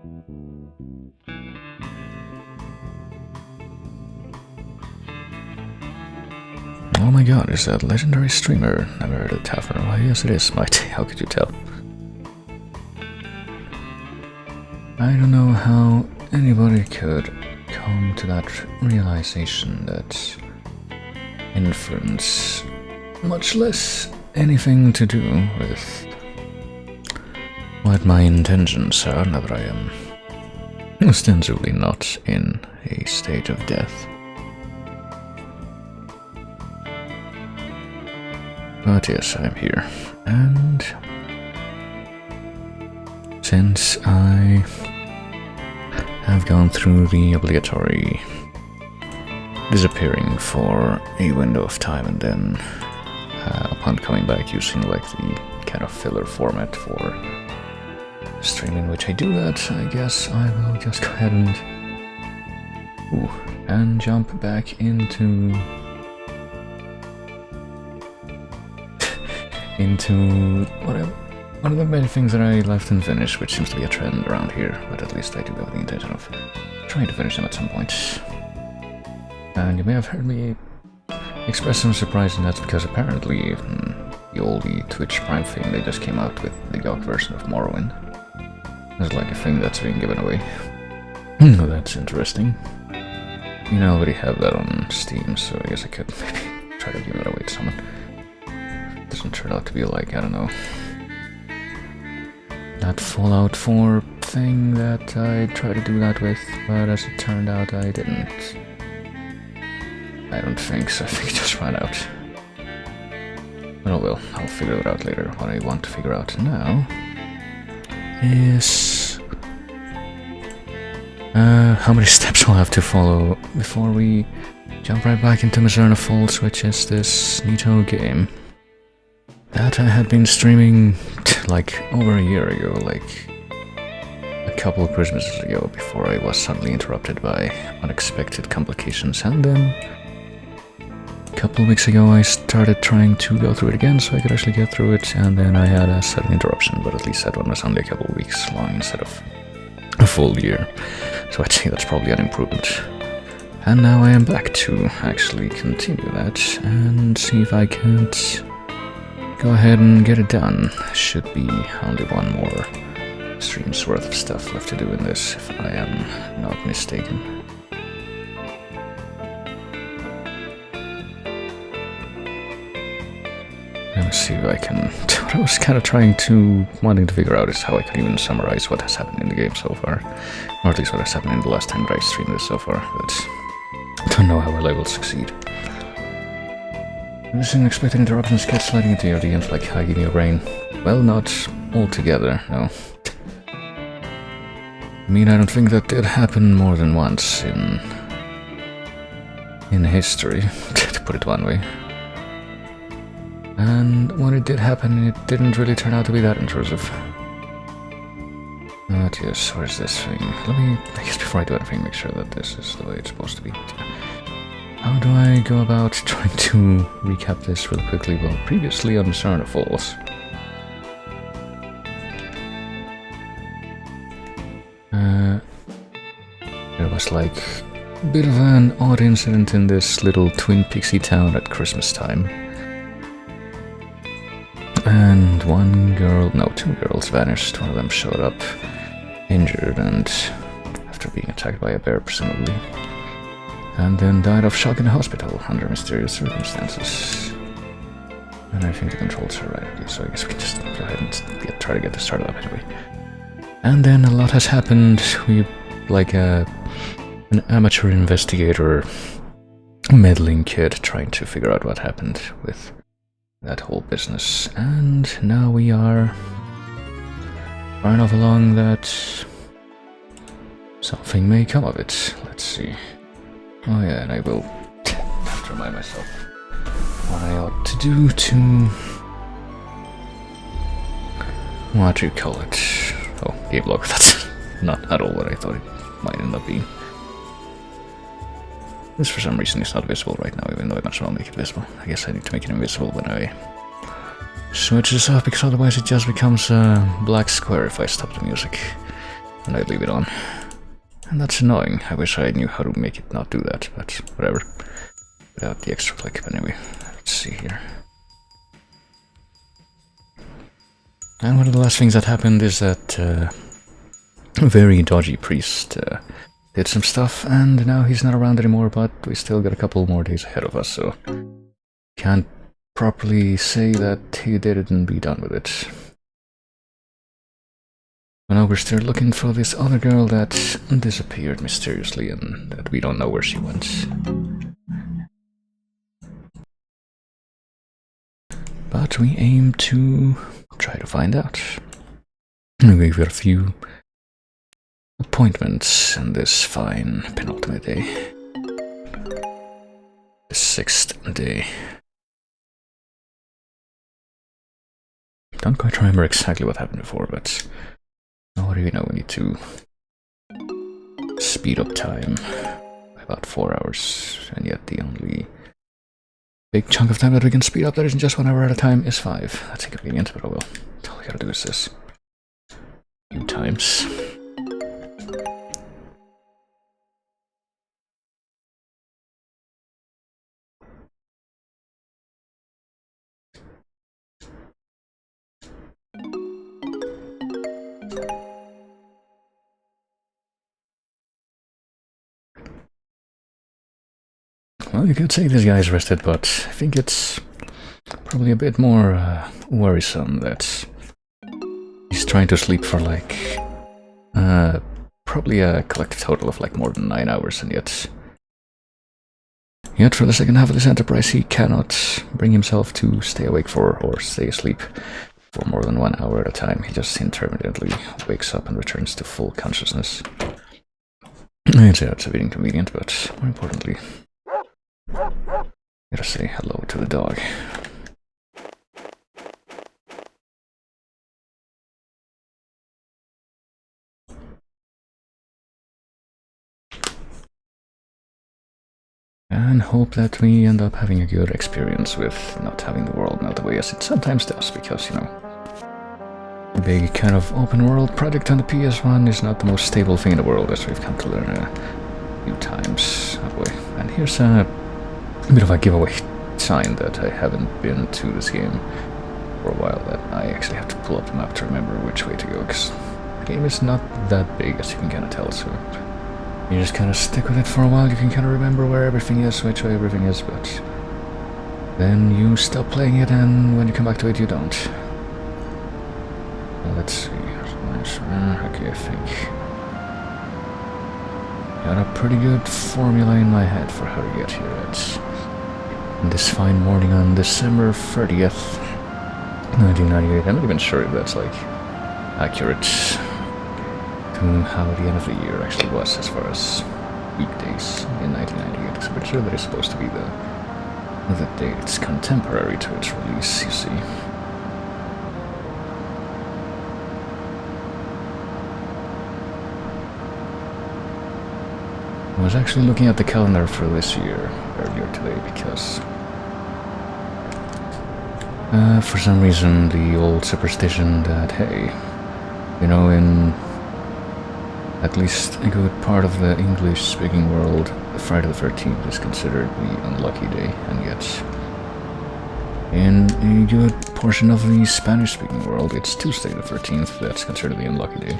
Oh my god, is that legendary streamer? Never heard of Tavern. Why, yes it is, Mighty. How could you tell? I don't know how anybody could come to that realization that influence, much less anything to do with what my intentions are, now that I am ostensibly not in a state of death. But yes, I'm here, and since I have gone through the obligatory disappearing for a window of time and then upon coming back using like the kind of filler format for streaming, which I do that, I guess I will just go ahead and jump back into one of the many things that I left unfinished, which seems to be a trend around here, but at least I do have the intention of trying to finish them at some point. And you may have heard me express some surprise, and that's because apparently the old Twitch Prime thing, they just came out with the GOG version of Morrowind. It's like a thing that's being given away. Oh, that's interesting. You know, I already have that on Steam, so I guess I could maybe try to give it away to someone. Doesn't turn out to be like, I don't know, that Fallout 4 thing that I tried to do that with, but as it turned out I didn't. I don't think so, I think it just ran out. But oh well, I'll figure it out later. What I want to figure out now is how many steps we'll have to follow before we jump right back into Mizzurna Falls, which is this neato game that I had been streaming like over a year ago, like a couple of Christmases ago, before I was suddenly interrupted by unexpected complications, and then a couple of weeks ago I started trying to go through it again so I could actually get through it, and then I had a sudden interruption, but at least that one was only a couple of weeks long instead of a full year, so I'd say that's probably an improvement. And now I am back to actually continue that and see if I can't go ahead and get it done. Should be only one more stream's worth of stuff left to do in this, if I am not mistaken. Let me see if I can... What I was kind of wanting to figure out is how I can even summarize what has happened in the game so far. Or at least what has happened in the last time that I streamed this so far, but I don't know how well I will succeed. This unexpected interruptions kept sliding into your DMs like hugging your brain. Well, not altogether, no. I mean, I don't think that did happen more than once in history, to put it one way. And when it did happen, it didn't really turn out to be that intrusive. But yes, where's this thing? Let me, I guess before I do anything, make sure that this is the way it's supposed to be. How do I go about trying to recap this really quickly? Well, previously on Mizzurna Falls, there was like a bit of an odd incident in this little Twin Pixie town at Christmas time. And two girls vanished. One of them showed up injured and after being attacked by a bear, presumably. And then died of shock in a hospital under mysterious circumstances. And I think the controls are right, so I guess we can just go ahead and try to get this started up anyway. And then a lot has happened. We, like an amateur investigator, meddling kid trying to figure out what happened with that whole business. And now we are far enough along that something may come of it. Let's see. Oh yeah, and I will have to remind myself what I ought to do to... what do you call it? Oh, game log. That's not at all what I thought it might end up being. This for some reason is not visible right now, even though I might as well make it visible. I guess I need to make it invisible when I switch this off, because otherwise it just becomes a black square if I stop the music. and I leave it on. And that's annoying. I wish I knew how to make it not do that, but whatever. Without the extra click, but anyway, let's see here. And one of the last things that happened is that a very dodgy priest did some stuff, and now he's not around anymore, but we still got a couple more days ahead of us, so can't properly say that he did it and be done with it. But now we're still looking for this other girl that disappeared mysteriously and that we don't know where she went. But we aim to try to find out. We've got a few appointments in this fine penultimate day. The 6th day. Don't quite remember exactly what happened before, but what do you know, we need to speed up time by about 4 hours, and yet the only big chunk of time that we can speed up that isn't just 1 hour at a time is 5. That's inconvenient, but oh well. All we gotta do is this. A few times. Well, you could say this guy's rested, but I think it's probably a bit more worrisome that he's trying to sleep for like probably a collective total of like more than 9 hours, and yet for the second half of this enterprise he cannot bring himself to stay awake for or stay asleep for more than 1 hour at a time. He just intermittently wakes up and returns to full consciousness. It's a bit inconvenient, but more importantly, gotta say hello to the dog. And hope that we end up having a good experience with not having the world melt away as it sometimes does, because, you know, a big kind of open world project on the PS1 is not the most stable thing in the world, as we've come to learn a few times. Oh boy. And here's a bit of a giveaway sign that I haven't been to this game for a while, that I actually have to pull up the map to remember which way to go, because the game is not that big, as you can kind of tell, so you just kind of stick with it for a while. You can kind of remember where everything is, which way everything is, but then you stop playing it, and when you come back to it, you don't. Well, let's see. Okay, I think got a pretty good formula in my head for how to get here. It's this fine morning on December 30th, 1998. I'm not even sure if that's like accurate to how the end of the year actually was as far as weekdays in 1998. Because I'm pretty sure that it's supposed to be the date it's contemporary to its release, you see. I was actually looking at the calendar for this year earlier today because for some reason the old superstition that, hey, you know, in at least a good part of the English-speaking world, Friday the 13th is considered the unlucky day, and yet in a good portion of the Spanish-speaking world, it's Tuesday the 13th that's considered the unlucky day.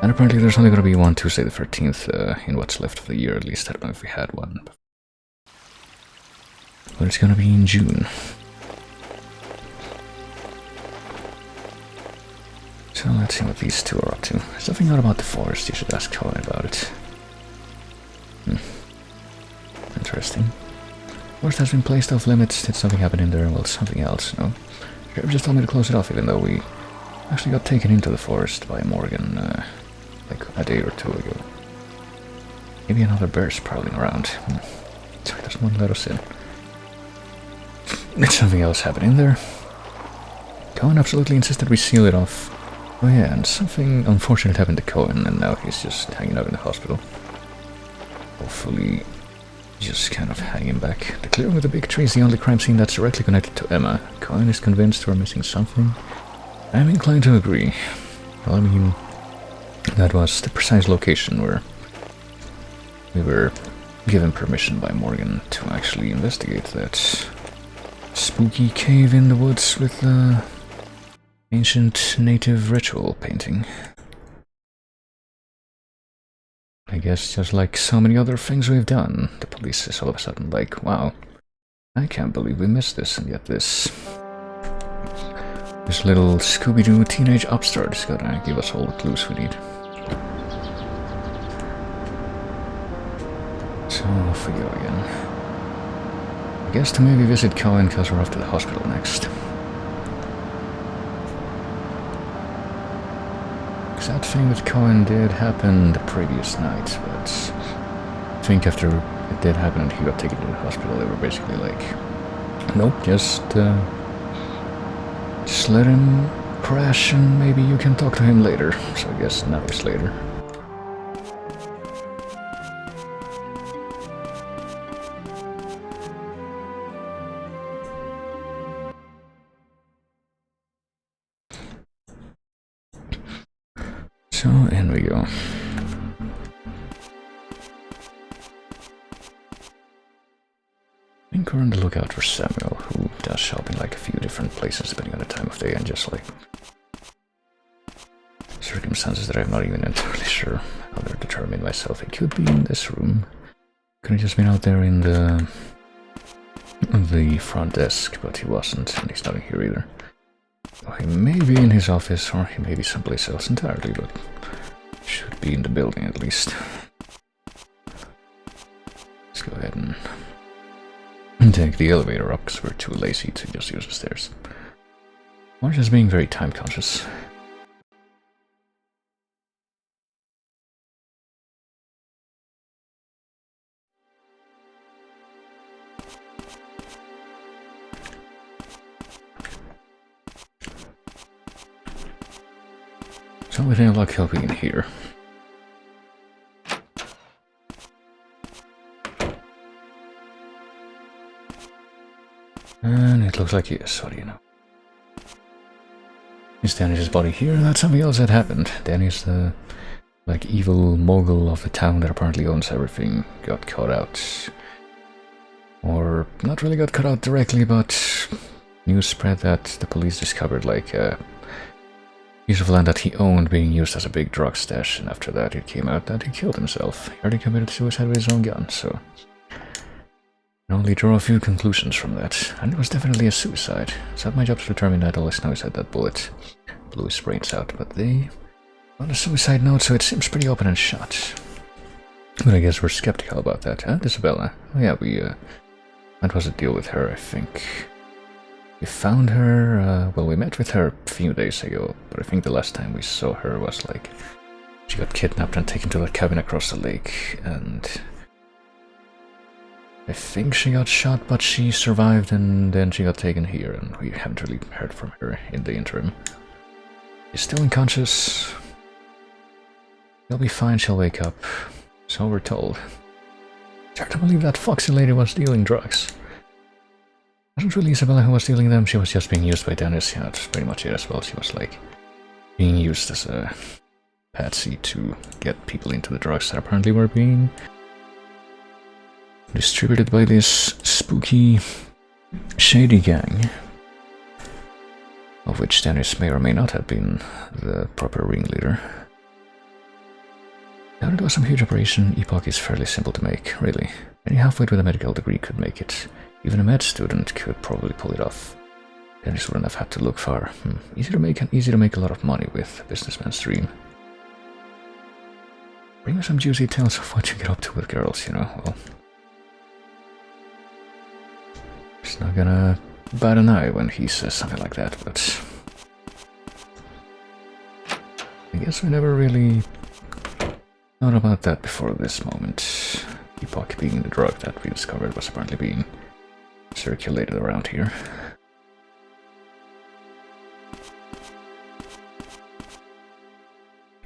And apparently there's only going to be one Tuesday the 13th in what's left of the year, at least. I don't know if we had one. But it's going to be in June. So let's see what these two are up to. There's nothing out about the forest, you should ask Colin about it. Interesting. Forest has been placed off limits. Did something happen in there? Well, something else, no? Sheriff just told me to close it off, even though we actually got taken into the forest by Morgan like a day or two ago. Maybe another bear's prowling around. So he doesn't want to let us in. There's something else happening there. Cohen absolutely insisted we seal it off. Oh yeah, and something unfortunate happened to Cohen, and now he's just hanging out in the hospital. Hopefully just kind of hanging back. The clearing with the big tree is the only crime scene that's directly connected to Emma. Cohen is convinced we're missing something. I'm inclined to agree. Well, I mean, That was the precise location where we were given permission by Morgan to actually investigate that spooky cave in the woods with the ancient native ritual painting. I guess just like so many other things we've done, the police is all of a sudden like, wow, I can't believe we missed this, and yet this little Scooby-Doo teenage upstart is gonna give us all the clues we need. So off we go again. I guess to maybe visit Cohen because we're off to the hospital next. Because that thing with Cohen did happen the previous night, but I think after it did happen and he got taken to the hospital, they were basically like, nope, just let him crash and maybe you can talk to him later. So I guess now it's later. So in we go. I think we're on the lookout for Samuel, who does shop in like a few different places depending on the time of day and just like circumstances that I'm not even entirely sure how they're determined myself. He could be in this room. Could have just been out there in the front desk, but he wasn't, and he's not in here either. So he may be in his office, or he may be someplace else entirely, but should be in the building at least. Let's go ahead and take the elevator up, because we're too lazy to just use the stairs. Or just being very time conscious. So with any luck he'll be in here. And it looks like he is, what do you know? Is Danny's body here? That's something else that happened. Danny's the like evil mogul of the town that apparently owns everything got caught out. Or not really got caught out directly, but news spread that the police discovered like a piece of land that he owned being used as a big drug stash, and after that it came out that he killed himself. He already committed suicide with his own gun, so I can only draw a few conclusions from that. And it was definitely a suicide. It's not my job to determine that. All I know is that that bullet blew his brains out, but they on a suicide note, so it seems pretty open and shut. But I guess we're skeptical about that, huh, Isabella? Oh yeah, that was a deal with her, I think. We found her, well, we met with her a few days ago, but I think the last time we saw her was like, she got kidnapped and taken to that cabin across the lake, and I think she got shot, but she survived, and then she got taken here, and we haven't really heard from her in the interim. She's still unconscious. She'll be fine, she'll wake up. So we're told. It's hard to believe that foxy lady was dealing drugs. It wasn't really Isabella who was dealing them, she was just being used by Dennis. Yeah, that's pretty much it as well. She was like being used as a patsy to get people into the drugs that apparently were being distributed by this spooky, shady gang, of which Dennis may or may not have been the proper ringleader. Now it was some huge operation, Epoch is fairly simple to make, really. Any halfwit with a medical degree could make it. Even a med student could probably pull it off. Dennis wouldn't have had to look far. Easy to make and easy to make a lot of money with, a businessman's dream. Bring me some juicy tales of what you get up to with girls, you know, well. He's not gonna bat an eye when he says something like that, but I guess we never really thought about that before this moment. Epoch being the drug that we discovered was apparently being circulated around here.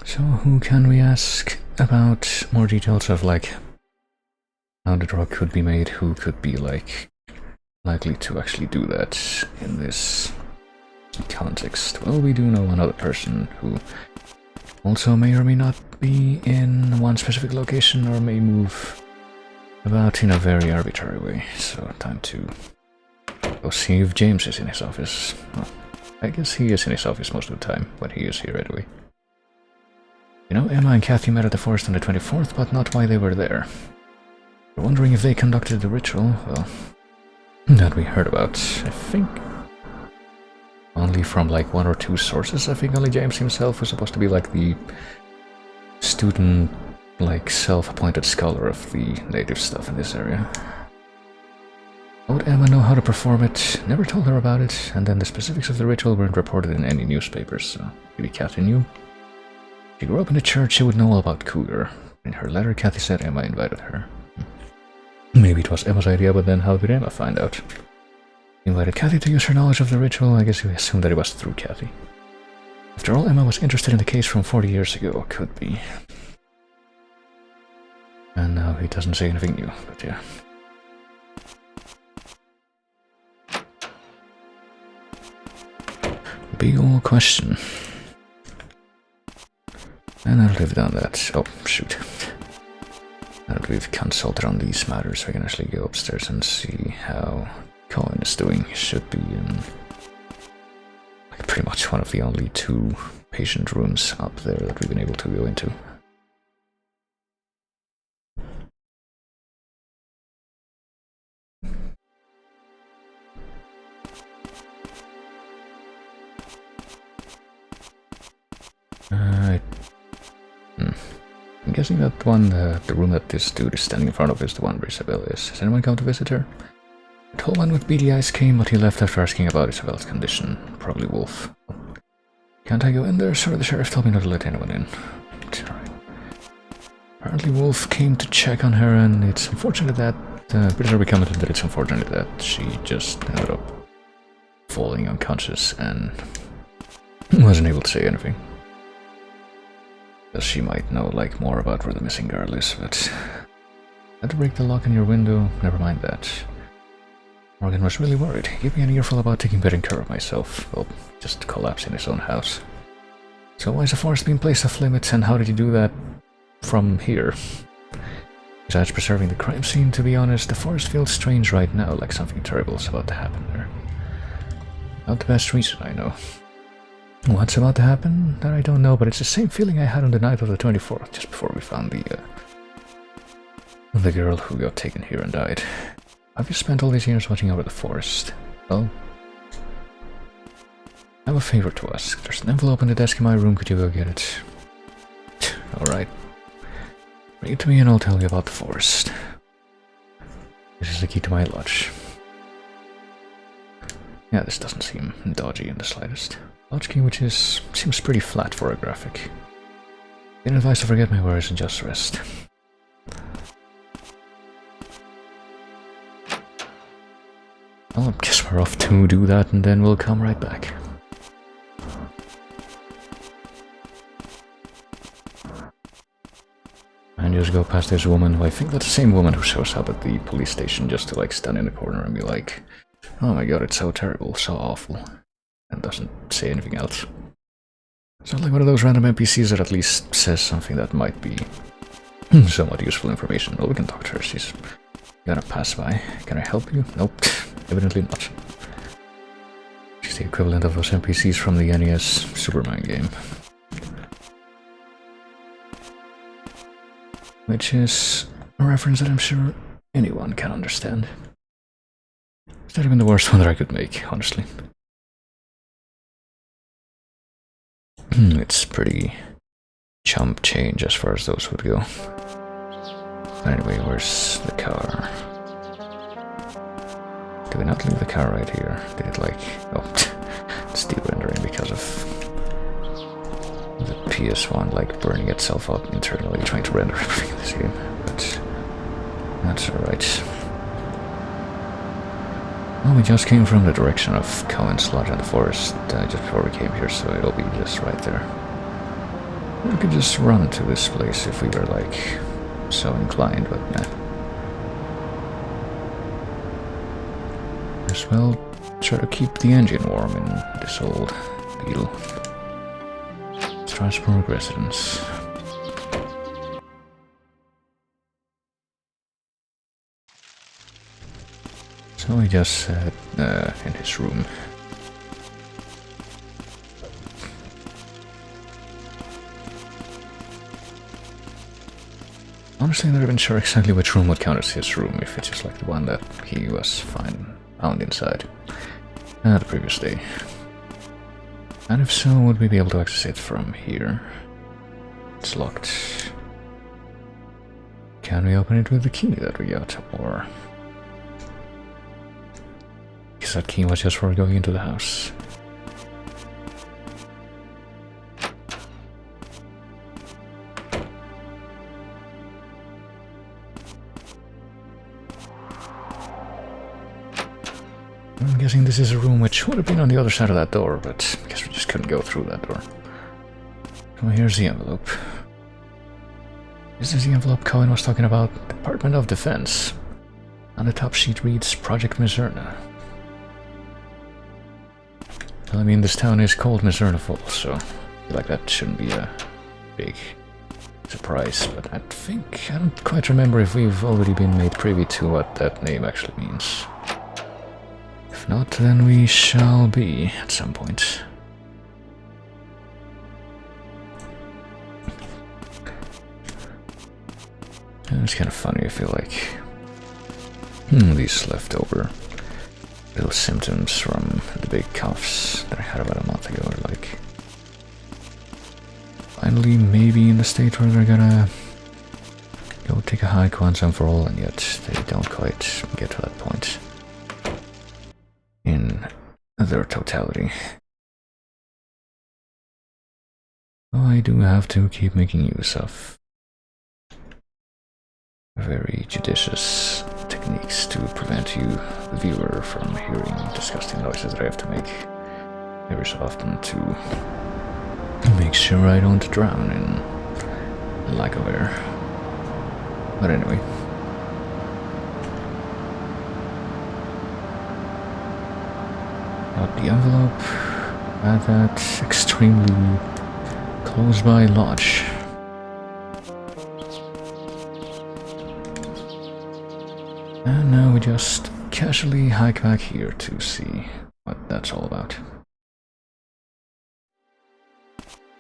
So who can we ask about more details of like how the drug could be made, who could be like likely to actually do that in this context? Well, we do know one other person who Also may or may not be in one specific location or may move about in a very arbitrary way. So time to go see if James is in his office. Well, I guess he is in his office most of the time when he is here anyway. You know, Emma and Kathy met at the forest on the 24th, but not why they were there. We're wondering if they conducted the ritual, well, that we heard about. I think only from like one or two sources. I think only James himself was supposed to be like the student, like self-appointed scholar of the native stuff in this area. How would Emma know how to perform it? Never told her about it, and then the specifics of the ritual weren't reported in any newspapers, so maybe Kathy knew. She grew up in the church, she would know all about Cougar. In her letter, Kathy said Emma invited her. Maybe it was Emma's idea, but then how did Emma find out? Invited Kathy to use her knowledge of the ritual. I guess we assumed that it was through Kathy. After all, Emma was interested in the case from 40 years ago. Could be. And now he doesn't say anything new, but yeah. Big ol' question. And now that we've done that... Oh, shoot. Now that we've consulted on these matters, we can actually go upstairs and see how Cohen is doing. Should be in like pretty much one of the only two patient rooms up there that we've been able to go into. I'm guessing that one, the room that this dude is standing in front of is the one where Isabel is. Has anyone come to visit her? The tall man with beady eyes came, but he left after asking about Isabel's condition. Probably Wolf. Can't I go in there? Sorry, the sheriff told me not to let anyone in. Alright. Apparently Wolf came to check on her, and it's unfortunate that... pretty sure we commented that it's unfortunate that she just ended up falling unconscious and wasn't able to say anything. Because she might know, like, more about where the missing girl is, but... Had to break the lock in your window, never mind that. Morgan was really worried. He gave me an earful about taking better care of myself. Well, just collapse in his own house. So why is the forest being placed off limits, and how did you do that from here? Besides preserving the crime scene, to be honest, the forest feels strange right now, like something terrible is about to happen there. Not the best reason, I know. What's about to happen? That I don't know, but it's the same feeling I had on the night of the 24th, just before we found the girl who got taken here and died. Have you spent all these years watching over the forest? Well, I have a favor to ask. There's an envelope on the desk in my room, could you go get it? Alright. Bring it to me and I'll tell you about the forest. This is the key to my lodge. Yeah, this doesn't seem dodgy in the slightest. Lodge key, which seems pretty flat for a graphic. Been advised to forget my worries and just rest. Well, I guess we're off to do that and then we'll come right back. And just go past this woman, who I think that's the same woman who shows up at the police station just to like stand in the corner and be like, oh my god, it's so terrible, so awful. And doesn't say anything else. Sounds like one of those random NPCs that at least says something that might be somewhat useful information. Well, we can talk to her, she's gonna pass by. Can I help you? Nope, evidently not. She's the equivalent of those NPCs from the NES Superman game. Which is a reference that I'm sure anyone can understand. It's not even the worst one that I could make, honestly. It's pretty chump change as far as those would go. Anyway, where's the car? Did we not leave the car right here? Did it like... Oh, it's de-rendering because of the PS1 like burning itself up internally trying to render everything in this game. But that's alright. Well, we just came from the direction of Cohen's lodge in the forest just before we came here, so it'll be just right there. We could just run to this place if we were, like, so inclined, but nah. As well, try to keep the engine warm in this old Beetle. Strasbourg residence. So he just sat in his room. Honestly, I'm not even sure exactly which room would count as his room, if it's just like the one that he was found inside the previous day. And if so, would we be able to access it from here? It's locked. Can we open it with the key that we got, or... Because that key was just for going into the house. I'm guessing this is a room which would have been on the other side of that door, but I guess we just couldn't go through that door. So here's the envelope. This is the envelope Cohen was talking about. Department of Defense. On the top sheet reads Project Mizzurna. Well, I mean, this town is called Mizzurna Falls, so I feel like that shouldn't be a big surprise, but I don't quite remember if we've already been made privy to what that name actually means. If not, then we shall be at some point. And it's kind of funny, I feel like. These leftover little symptoms from the big coughs that I had about a month ago are like... finally maybe in the state where they're gonna go take a hike once and for all, and yet they don't quite get to that point in their totality. So I do have to keep making use of very judicious techniques to prevent you, the viewer, from hearing disgusting noises that I have to make every so often to make sure I don't drown in lack of air. But anyway. Got the envelope at that extremely close by lodge. And now we just casually hike back here to see what that's all about.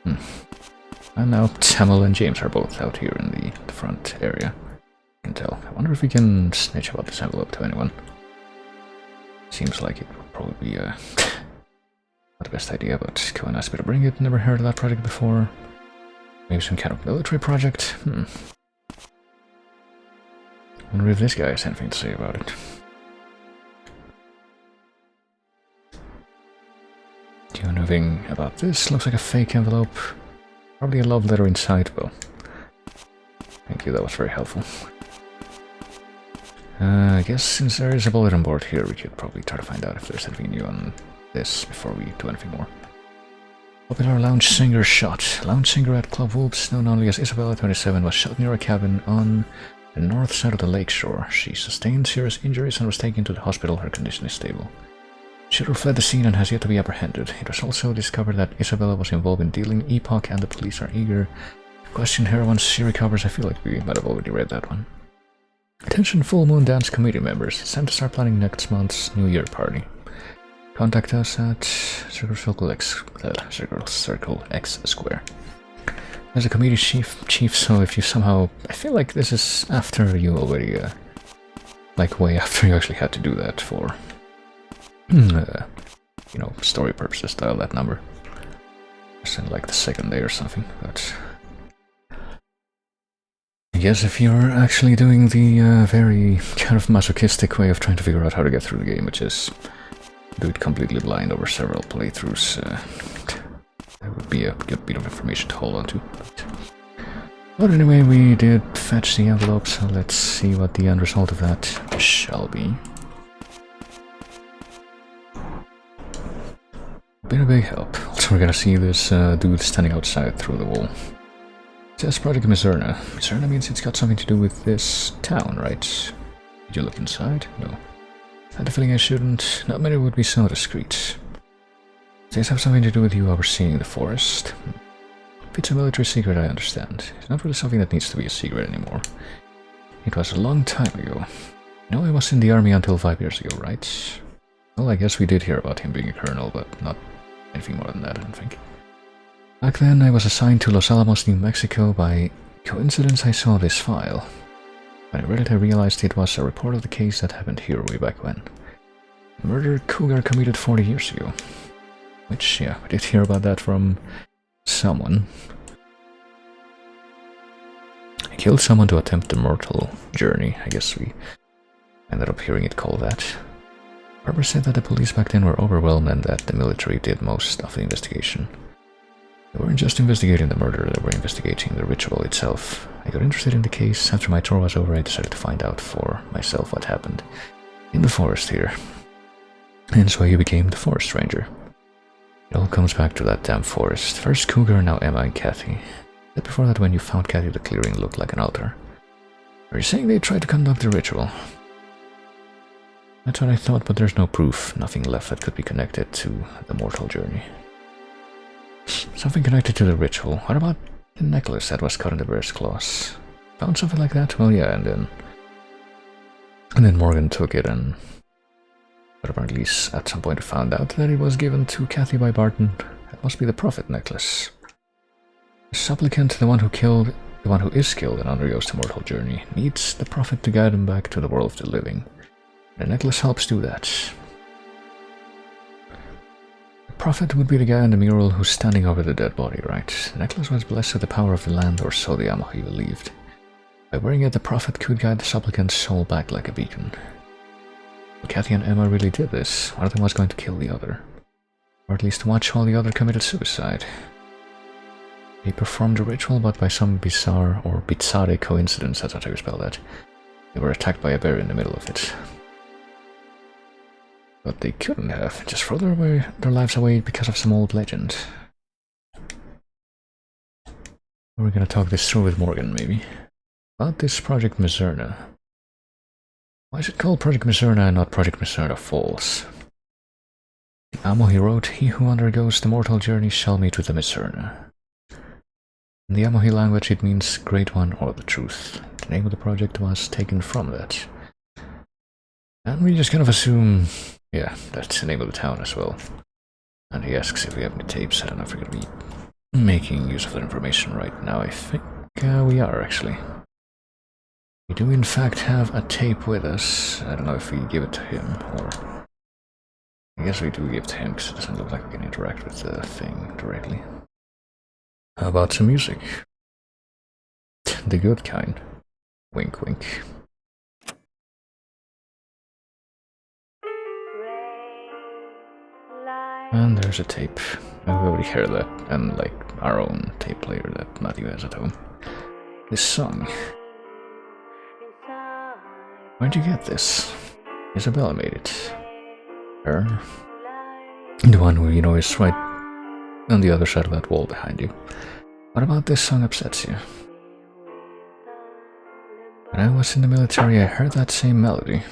And now Samuel and James are both out here in the front area. You can tell. I wonder if we can snitch about this envelope to anyone. Seems like it would probably be not the best idea, but Cohen asked me to bring it. Never heard of that project before. Maybe some kind of military project? Wonder if this guy has anything to say about it. Do you know anything about this? Looks like a fake envelope. Probably a love letter inside. Well, thank you, that was very helpful. I guess since there is a bulletin board here, we could probably try to find out if there's anything new on this before we do anything more. Popular lounge singer shot. Lounge singer at Club Whoops, known only as Isabella 27, was shot near a cabin on the north side of the lakeshore. She sustained serious injuries and was taken to the hospital. Her condition is stable. Shooter fled the scene and has yet to be apprehended. It was also discovered that Isabella was involved in dealing Epoch, and the police are eager to question her once she recovers. I feel like we might have already read that one. Attention Full Moon Dance Committee members. It's time to start planning next month's New Year party. Contact us at Circle X Square. As a committee chief, so if you somehow... I feel like this is after you already... like way after you actually had to do that for... you know, story purposes, dial that number. Just in like the second day or something, but... I guess if you're actually doing the very kind of masochistic way of trying to figure out how to get through the game, which is do it completely blind over several playthroughs, that would be a good bit of information to hold on to. But anyway, we did fetch the envelope, so let's see what the end result of that shall be. Been a big help. Also, we're gonna see this dude standing outside through the wall. It says Project Mizzurna. Mizzurna means it's got something to do with this town, right? Did you look inside? No. I had the feeling I shouldn't. Not many would be so discreet. Does this have something to do with you overseeing the forest? if it's a military secret, I understand. It's not really something that needs to be a secret anymore. It was a long time ago. You know, I was in the army until 5 years ago, right? Well, I guess we did hear about him being a colonel, but not anything more than that, I don't think. Back then, I was assigned to Los Alamos, New Mexico. By coincidence, I saw this file. When I read it, I realized it was a report of the case that happened here way back when. The murder Cougar committed 40 years ago. Which, yeah, we did hear about that from someone. He killed someone to attempt the mortal journey. I guess we ended up hearing it called that. Barbara said that the police back then were overwhelmed and that the military did most of the investigation. They weren't just investigating the murder, they were investigating the ritual itself. I got interested in the case. After my tour was over, I decided to find out for myself what happened in the forest here. And so you became the forest ranger. It all comes back to that damn forest. First Cougar, now Emma and Kathy. But before that, when you found Kathy, the clearing looked like an altar. Are you saying they tried to conduct the ritual? That's what I thought, but there's no proof. Nothing left that could be connected to the mortal journey. Something connected to the ritual. What about the necklace that was caught in the bear's claws? Found something like that? Well, yeah, and then Morgan took it and... But apparently at some point I found out that it was given to Kathy by Barton. That must be the prophet necklace. The supplicant, the one who is killed and undergoes the mortal journey, needs the prophet to guide him back to the world of the living. The necklace helps do that. The prophet would be the guy in the mural who's standing over the dead body, right? The necklace was blessed with the power of the land, or so the Amahi believed. By wearing it, the prophet could guide the supplicant's soul back like a beacon. But Kathy and Emma really did this. One of them was going to kill the other. Or at least watch while the other committed suicide. They performed the ritual, but by some bizarre or bizarre coincidence, that's not how you spell that, they were attacked by a bear in the middle of it. But they couldn't have, just throw their lives away because of some old legend. We're gonna talk this through with Morgan, maybe. About this Project Mizzurna. Why is it called Project Mizzurna and not Project Mizzurna Falls? The Amohi wrote, "He who undergoes the mortal journey shall meet with the Mizzurna." In the Amohi language it means Great One or the Truth. The name of the project was taken from that. And we just kind of assume, yeah, that's the name of the town as well. And he asks if we have any tapes. I don't know if we're going to be making use of that information right now. I think we are, actually. We do in fact have a tape with us. I don't know if we give it to him, or... I guess we do give it to him, because it doesn't look like we can interact with the thing directly. How about some music? The good kind. Wink, wink. And there's a tape. I've already heard that, and like our own tape player that Matthew has at home. This song. Where'd you get this? Isabella made it. Her? The one who, you know, is right on the other side of that wall behind you. What about this song upsets you? When I was in the military, I heard that same melody.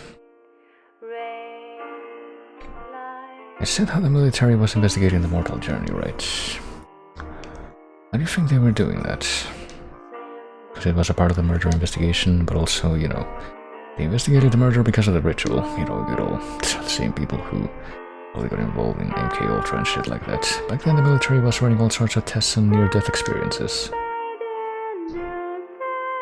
I said how the military was investigating the mortal journey, right? Why do you think they were doing that? Because it was a part of the murder investigation, but also, you know, they investigated the murder because of the ritual. You know, good old the same people who probably got involved in MK Ultra and shit like that. Back then the military was running all sorts of tests on near-death experiences.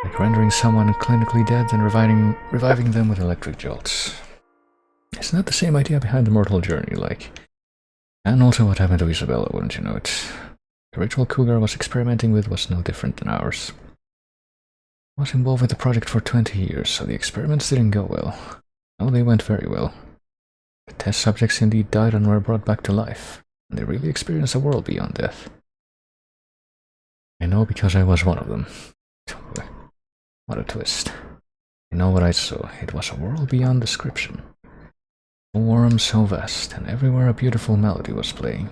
Like rendering someone clinically dead and reviving them with electric jolts. Isn't that the same idea behind the mortal journey, like? And also what happened to Isabella, wouldn't you know it? The ritual Cougar was experimenting with was no different than ours. I was involved with the project for 20 years, so the experiments didn't go well. No, they went very well. The test subjects indeed died and were brought back to life, and they really experienced a world beyond death. I know because I was one of them. What a twist. You know what I saw? It was a world beyond description. So warm, so vast, and everywhere a beautiful melody was playing.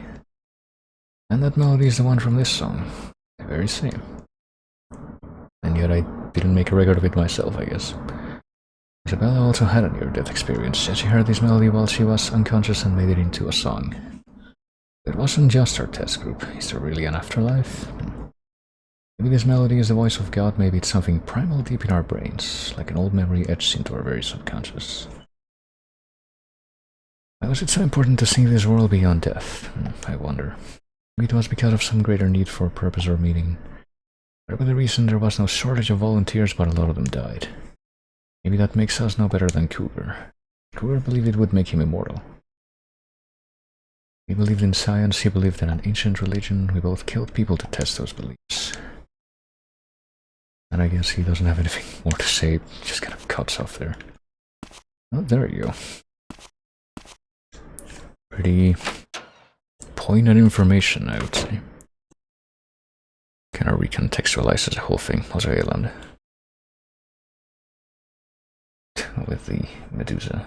And that melody is the one from this song. The very same. And yet I didn't make a record of it myself, I guess. Isabella also had a near-death experience. She heard this melody while she was unconscious and made it into a song. It wasn't just her test group. Is there really an afterlife? Maybe this melody is the voice of God, maybe it's something primal deep in our brains, like an old memory etched into our very subconscious. Why was it so important to see this world beyond death? I wonder. Maybe it was because of some greater need for purpose or meaning. Whatever the reason, there was no shortage of volunteers, but a lot of them died. Maybe that makes us no better than Cougar. Cougar believed it would make him immortal. He believed in science, he believed in an ancient religion. We both killed people to test those beliefs. And I guess he doesn't have anything more to say, just kind of cuts off there. Oh, there you go. Pretty poignant information, I would say. Kind of recontextualizes the whole thing, was Eland. With the Medusa.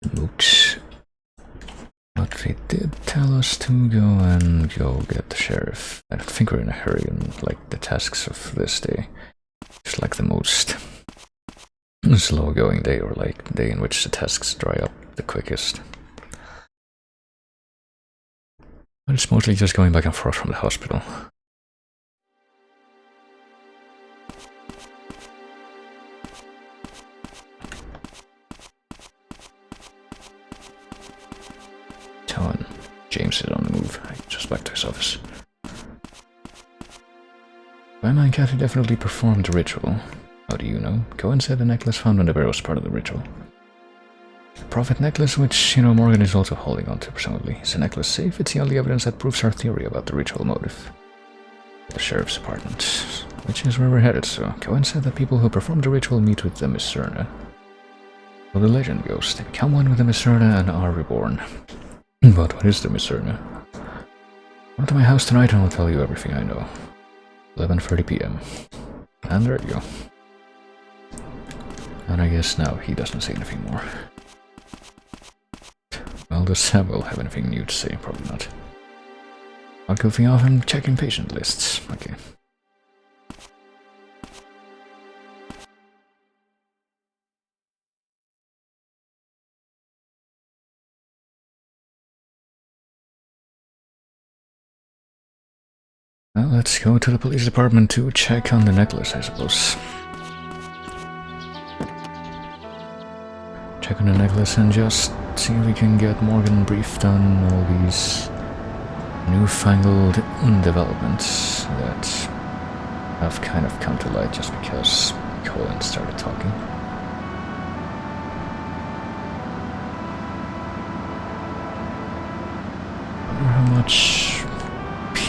Mooks. But they did tell us to go and go get the sheriff. I don't think we're in a hurry on like the tasks of this day. It's like the most slow going day, or like the day in which the tasks dry up the quickest. But it's mostly just going back and forth from the hospital. James is on the move. Just back to his office. Grandma and Kathy definitely performed the ritual. How do you know? Cohen said the necklace found on the barrel was part of the ritual. The prophet necklace, which, Morgan is also holding on to, presumably. Is the necklace safe? It's the only evidence that proves our theory about the ritual motive. The sheriff's apartment, which is where we're headed, so Cohen said that people who perform the ritual meet with the Mizzurna. So the legend goes, they become one with the Mizzurna and are reborn. But what is the Mizzurna? Come to my house tonight and I'll tell you everything I know. 11:30 p.m. And there you go. And I guess now he doesn't say anything more. Well, does Samuel have anything new to say? Probably not. I'll go thing off and checking patient lists. Okay. Well, let's go to the police department to check on the necklace, I suppose. Check on the necklace and just see if we can get Morgan briefed on all these newfangled developments that have kind of come to light just because Colin started talking. I wonder how much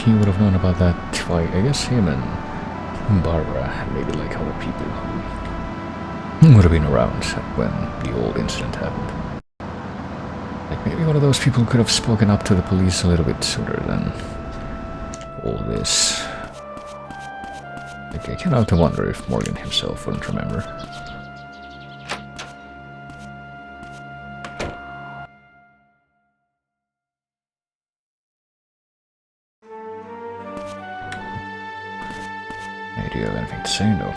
he would have known about that. Why, I guess him and Barbara and maybe like other people who would have been around when the old incident happened. Like maybe one of those people could have spoken up to the police a little bit sooner than all this. Like I can't help to wonder if Morgan himself wouldn't remember. Do you have anything to say? No.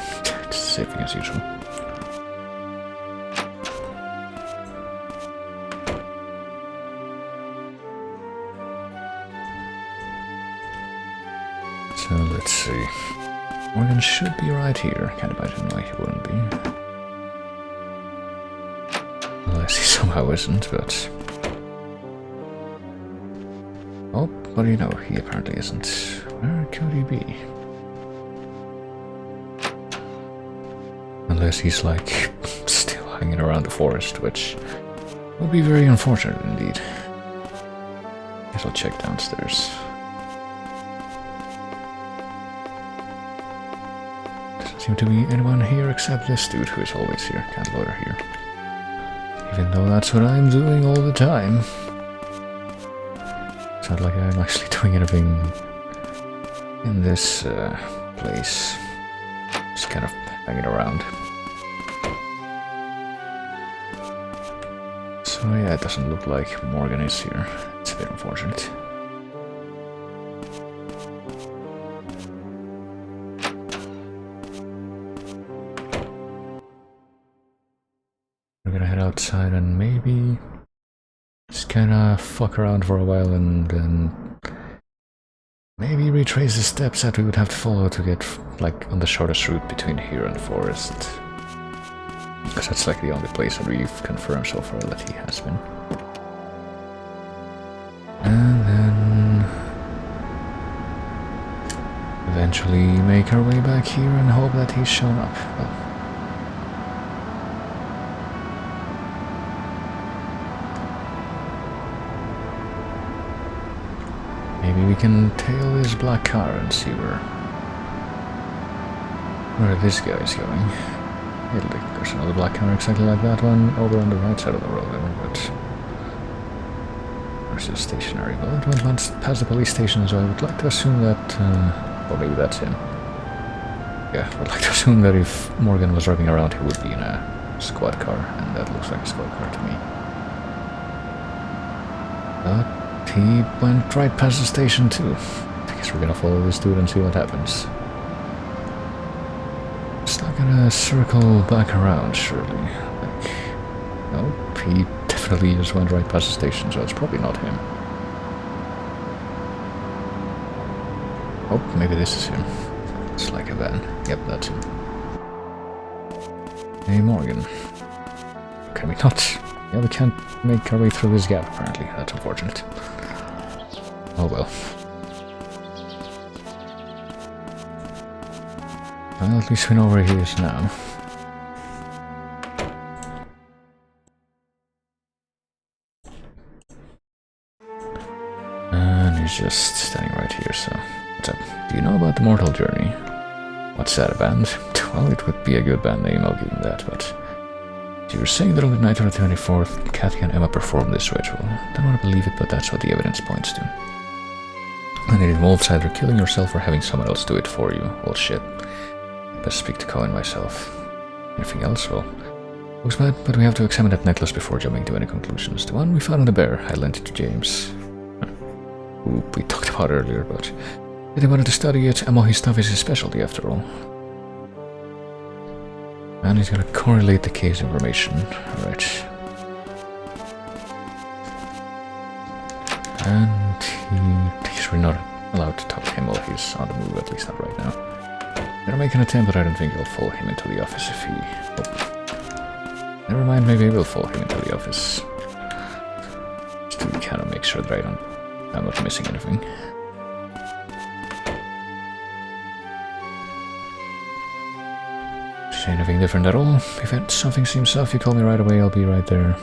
It's the same thing as usual. So let's see. Morgan should be right here. Can't imagine why he wouldn't be. Unless he somehow isn't, but... Oh, what do you know? He apparently isn't. Where could he be? Unless he's like still hanging around the forest, which would be very unfortunate indeed. Guess I'll check downstairs. Doesn't seem to be anyone here except this dude who is always here. Can't loiter here. Even though that's what I'm doing all the time. It's not like I'm actually doing anything in this place. Just kind of hanging around. So yeah, it doesn't look like Morgan is here. It's a bit unfortunate. We're gonna head outside and maybe just kinda fuck around for a while and then Maybe retrace the steps that we would have to follow to get, like, on the shortest route between here and the forest. Because that's, like, the only place that we've confirmed so far that he has been. And then... eventually make our way back here and hope that he's shown up. Well, maybe we can tail this black car and see where this guy is going. There's another black car exactly like that one over on the right side of the road, but there's a stationary boat. Went once past the police station, so I would like to assume that, well, maybe that's him. Yeah, I would like to assume that if Morgan was driving around, he would be in a squad car, and that looks like a squad car to me. But he went right past the station too. I guess we're gonna follow this dude and see what happens. It's not gonna circle back around, surely. Like, nope, he definitely just went right past the station, so it's probably not him. Oh, maybe this is him. It's like a van. Yep, that's him. Hey, Morgan. Can we not? Yeah, we can't make our way through this gap, apparently. That's unfortunate. Oh well. Well, at least we know where he is now. And he's just standing right here, so... What's up? Do you know about the Mortal Journey? What's that, a band? Well, it would be a good band name, I'll give them that, but... So you're saying that on the night of the 24th, Kathy and Emma performed this ritual. I don't want to believe it, but that's what the evidence points to. And it involves either killing yourself or having someone else do it for you. Well, shit. Best speak to Cohen myself. Anything else? Well, looks bad, but we have to examine that necklace before jumping to any conclusions. The one we found in the bear, I lent it to James. Who we talked about earlier, but... If he wanted to study it, Amohi stuff is his specialty after all. And he's gonna correlate the case information. Right. And we're not allowed to talk to him while he's on the move, at least not right now. I'm gonna make an attempt, but I don't think I'll follow him into the office if he... Oh. Never mind, maybe I will follow him into the office. Just to kind of make sure that I'm not missing anything. Say anything different at all? If something seems off, you call me right away, I'll be right there.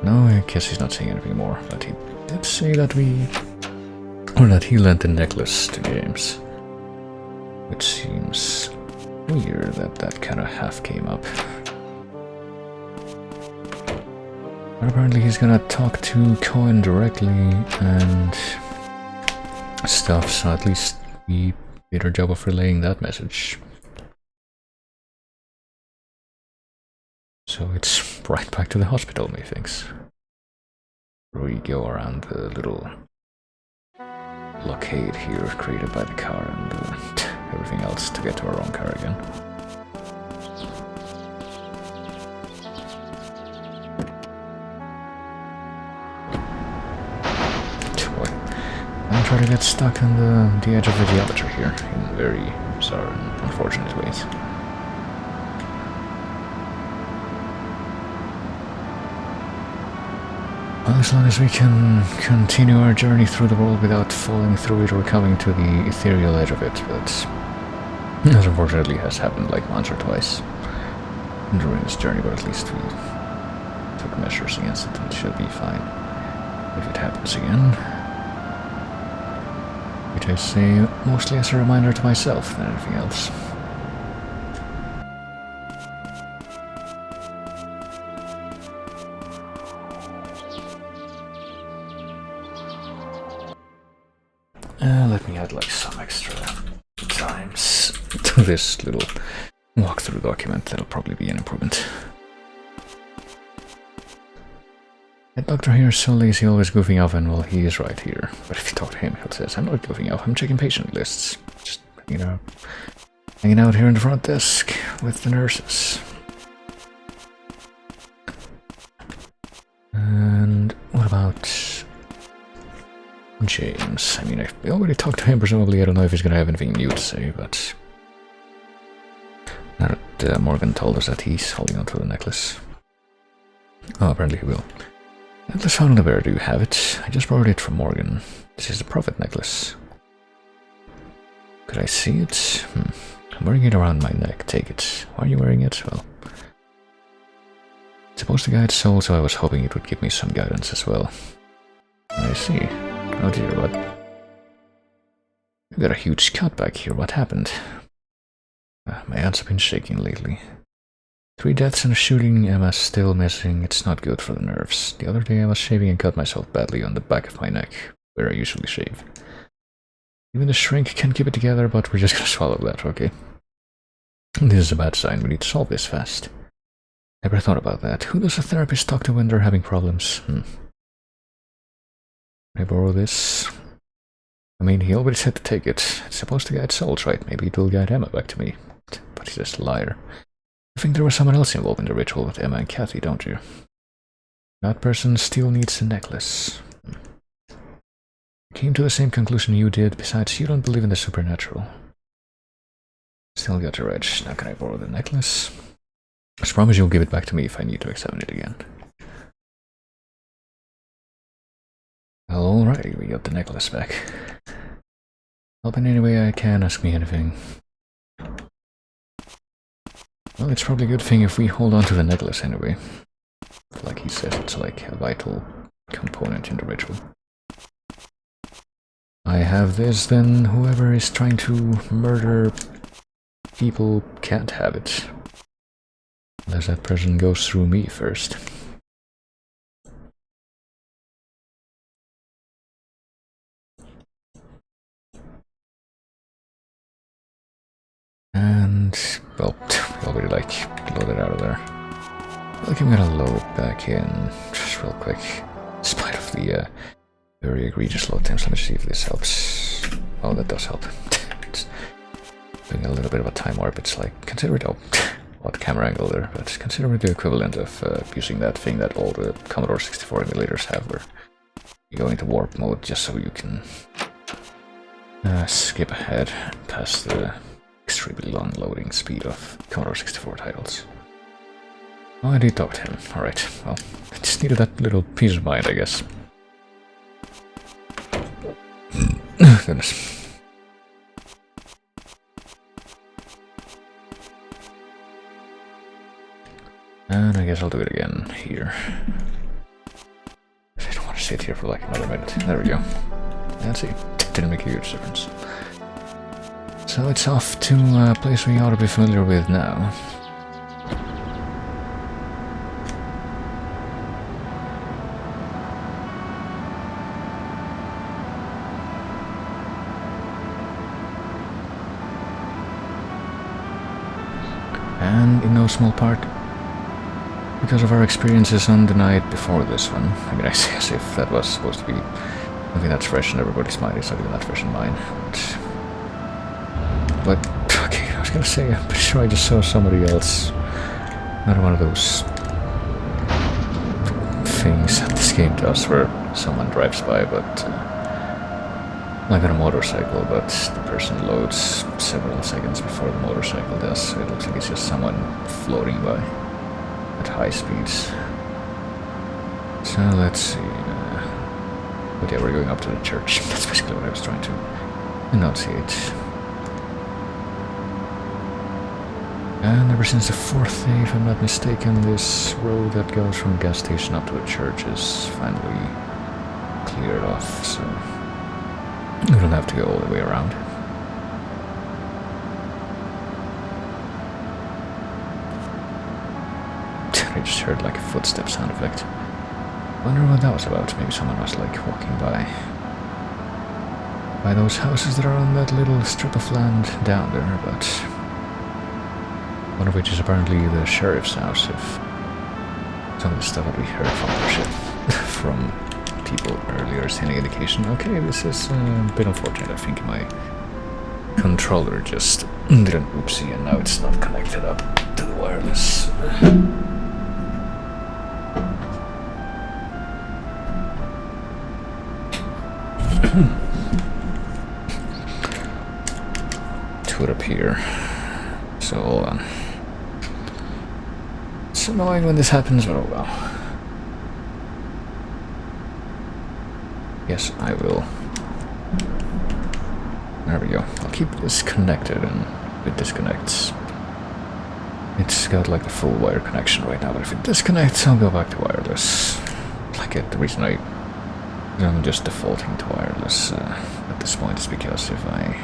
No, I guess he's not saying anything more, but he did say that that he lent the necklace to James. Which seems weird that kind of half came up. But apparently he's gonna talk to Cohen directly and stuff, so at least we did our job of relaying that message. So it's right back to the hospital, methinks. We go around the little blockade here created by the car and everything else to get to our own car again. Boy, I'm trying to get stuck on the edge of the geometry here in very bizarre and unfortunate ways. Well, as long as we can continue our journey through the world without falling through it or coming to the ethereal edge of it, but that unfortunately has happened like once or twice during this journey, but at least we took measures against it and it should be fine if it happens again. Which I say mostly as a reminder to myself than anything else. Let me add like some extra times to this little walkthrough document. That'll probably be an improvement. That doctor here is so lazy, always goofing off, and well, he is right here. But if you talk to him, he'll say, I'm not goofing off, I'm checking patient lists. Just, hanging out here in the front desk with the nurses. And what about... James. I mean, I already talked to him, presumably. I don't know if he's gonna have anything new to say, but... Now that Morgan told us that he's holding onto the necklace. Oh, apparently he will. Necklace found in the bear, do you have it? I just borrowed it from Morgan. This is the prophet necklace. Could I see it? I'm wearing it around my neck. Take it. Why are you wearing it? Well... It's supposed to guide soul, so I was hoping it would give me some guidance as well. I see. Oh dear, what? You got a huge cut back here. What happened? My hands have been shaking lately. 3 deaths and a shooting, Emma's still missing. It's not good for the nerves. The other day I was shaving and cut myself badly on the back of my neck, where I usually shave. Even the shrink can't keep it together, but we're just gonna swallow that, okay? This is a bad sign. We need to solve this fast. Never thought about that. Who does a therapist talk to when they're having problems? Can I borrow this? I mean, he already said to take it. It's supposed to guide souls, right? Maybe it will guide Emma back to me. But he's just a liar. I think there was someone else involved in the ritual with Emma and Kathy, don't you? That person still needs a necklace. Came to the same conclusion you did. Besides, you don't believe in the supernatural. Still got your edge. Now can I borrow the necklace? I promise you'll give it back to me if I need to examine it again. Alrighty, we got the necklace back. Help in any way I can, ask me anything. Well, it's probably a good thing if we hold on to the necklace anyway. Like he says, it's like a vital component in the ritual. I have this, then whoever is trying to murder people can't have it. Unless that person goes through me first. And, well, we already load it out of there. Like I'm gonna load it back in just real quick. In spite of the very egregious load times. Let me see if this helps. Oh, that does help. It's doing a little bit of a time warp. It's like, consider it, odd camera angle there, but consider it the equivalent of using that thing that all the Commodore 64 emulators have, where you go into warp mode just so you can skip ahead past the extremely long loading speed of Commodore 64 titles. Oh, I did talk to him. Alright, well, I just needed that little peace of mind, I guess. Goodness. And I guess I'll do it again here. I don't want to sit here for like another minute. There we go. Let's see. Didn't make a huge difference. So it's off to a place we ought to be familiar with now. And in no small part because of our experiences on the night before this one. I mean, I say as if that was supposed to be something that's fresh in everybody's mind. It's not even that fresh in mine. But okay, I was gonna say, I'm pretty sure I just saw somebody else. Not one of those things that this game does where someone drives by, but like on a motorcycle, but the person loads several seconds before the motorcycle does, so it looks like it's just someone floating by at high speeds. So let's see. But yeah, we're going up to the church. That's basically what I was trying to enunciate. And ever since the 4th day, if I'm not mistaken, this road that goes from the gas station up to the church is finally cleared off, so we don't have to go all the way around. I just heard like a footstep sound effect. Wonder what that was about. Maybe someone was like walking by those houses that are on that little strip of land down there, but one of which is apparently the sheriff's house, if some of the stuff that we heard from the ship from people earlier is any indication. Okay, this is a bit unfortunate. I think my controller just did an oopsie and now it's not connected up to the wireless. to it up here. So hold on. It's annoying when this happens, but oh well. Yes, I will. There we go. I'll keep this connected, and if it disconnects, it's got like the full wire connection right now, but if it disconnects, I'll go back to wireless. Like it, the reason I'm just defaulting to wireless at this point is because if I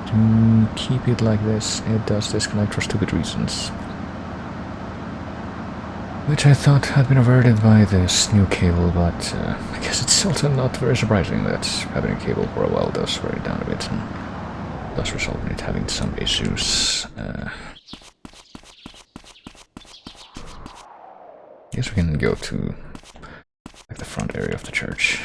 do keep it like this, it does disconnect for stupid reasons. Which I thought had been averted by this new cable, but I guess it's also not very surprising that having a cable for a while does wear it down a bit and does result in it having some issues. I guess we can go to like the front area of the church.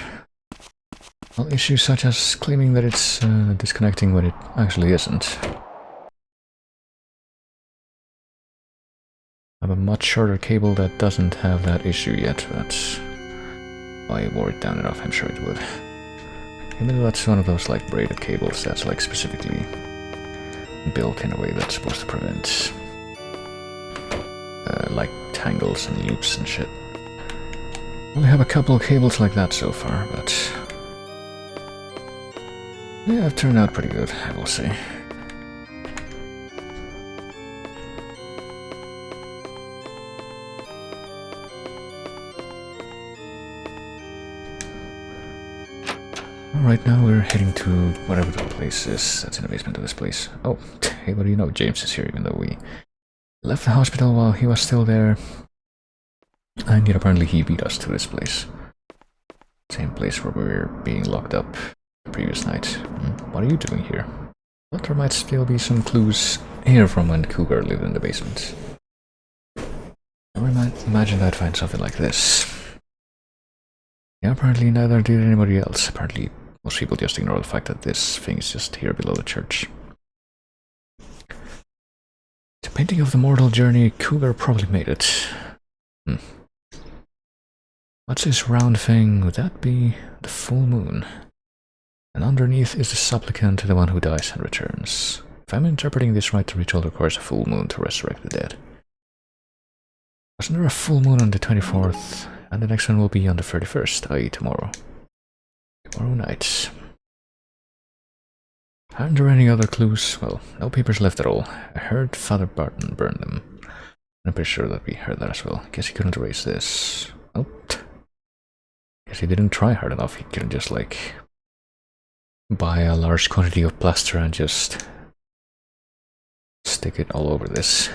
Well, issues such as claiming that it's disconnecting when it actually isn't. I have a much shorter cable that doesn't have that issue yet, but if I wore it down enough, I'm sure it would. Even though that's one of those like braided cables that's like specifically built in a way that's supposed to prevent like tangles and loops and shit. Only have a couple of cables like that so far, but yeah, I've turned out pretty good, I will say. Right now we're heading to whatever the place is that's in the basement of this place. Oh, hey, what do you know? James is here, even though we left the hospital while he was still there. And yet apparently he beat us to this place. Same place where we were being locked up the previous night. What are you doing here? Well, there might still be some clues here from when Cougar lived in the basement. I imagine I'd find something like this. Yeah, apparently neither did anybody else. Apparently most people just ignore the fact that this thing is just here below the church. The painting of the mortal journey, Cougar probably made it. What's this round thing? Would that be the full moon? And underneath is the supplicant, the one who dies and returns. If I'm interpreting this right, the ritual requires a full moon to resurrect the dead. Wasn't there a full moon on the 24th? And the next one will be on the 31st, i.e. tomorrow. Tomorrow night. Aren't there any other clues? Well, no papers left at all. I heard Father Barton burn them. I'm pretty sure that we heard that as well. Guess he couldn't erase this. Oh. Guess he didn't try hard enough. He couldn't just like buy a large quantity of plaster and just stick it all over this.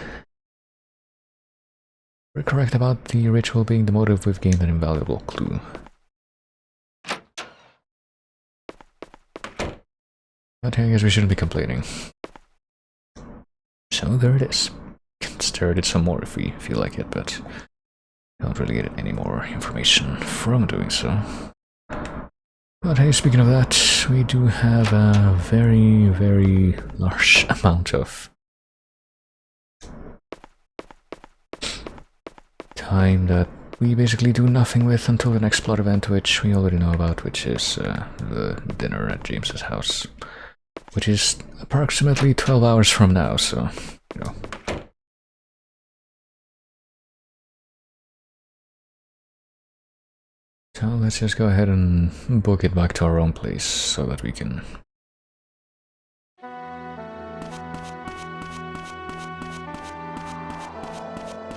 We're correct about the ritual being the motive. We've gained an invaluable clue. But I guess we shouldn't be complaining. So there it is. Can stare at it some more if we feel like it, but don't really get any more information from doing so. But hey, speaking of that, we do have a very, very large amount of time that we basically do nothing with until the next plot event, which we already know about, which is the dinner at James's house, which is approximately 12 hours from now, so, you know. So let's just go ahead and book it back to our own place so that we can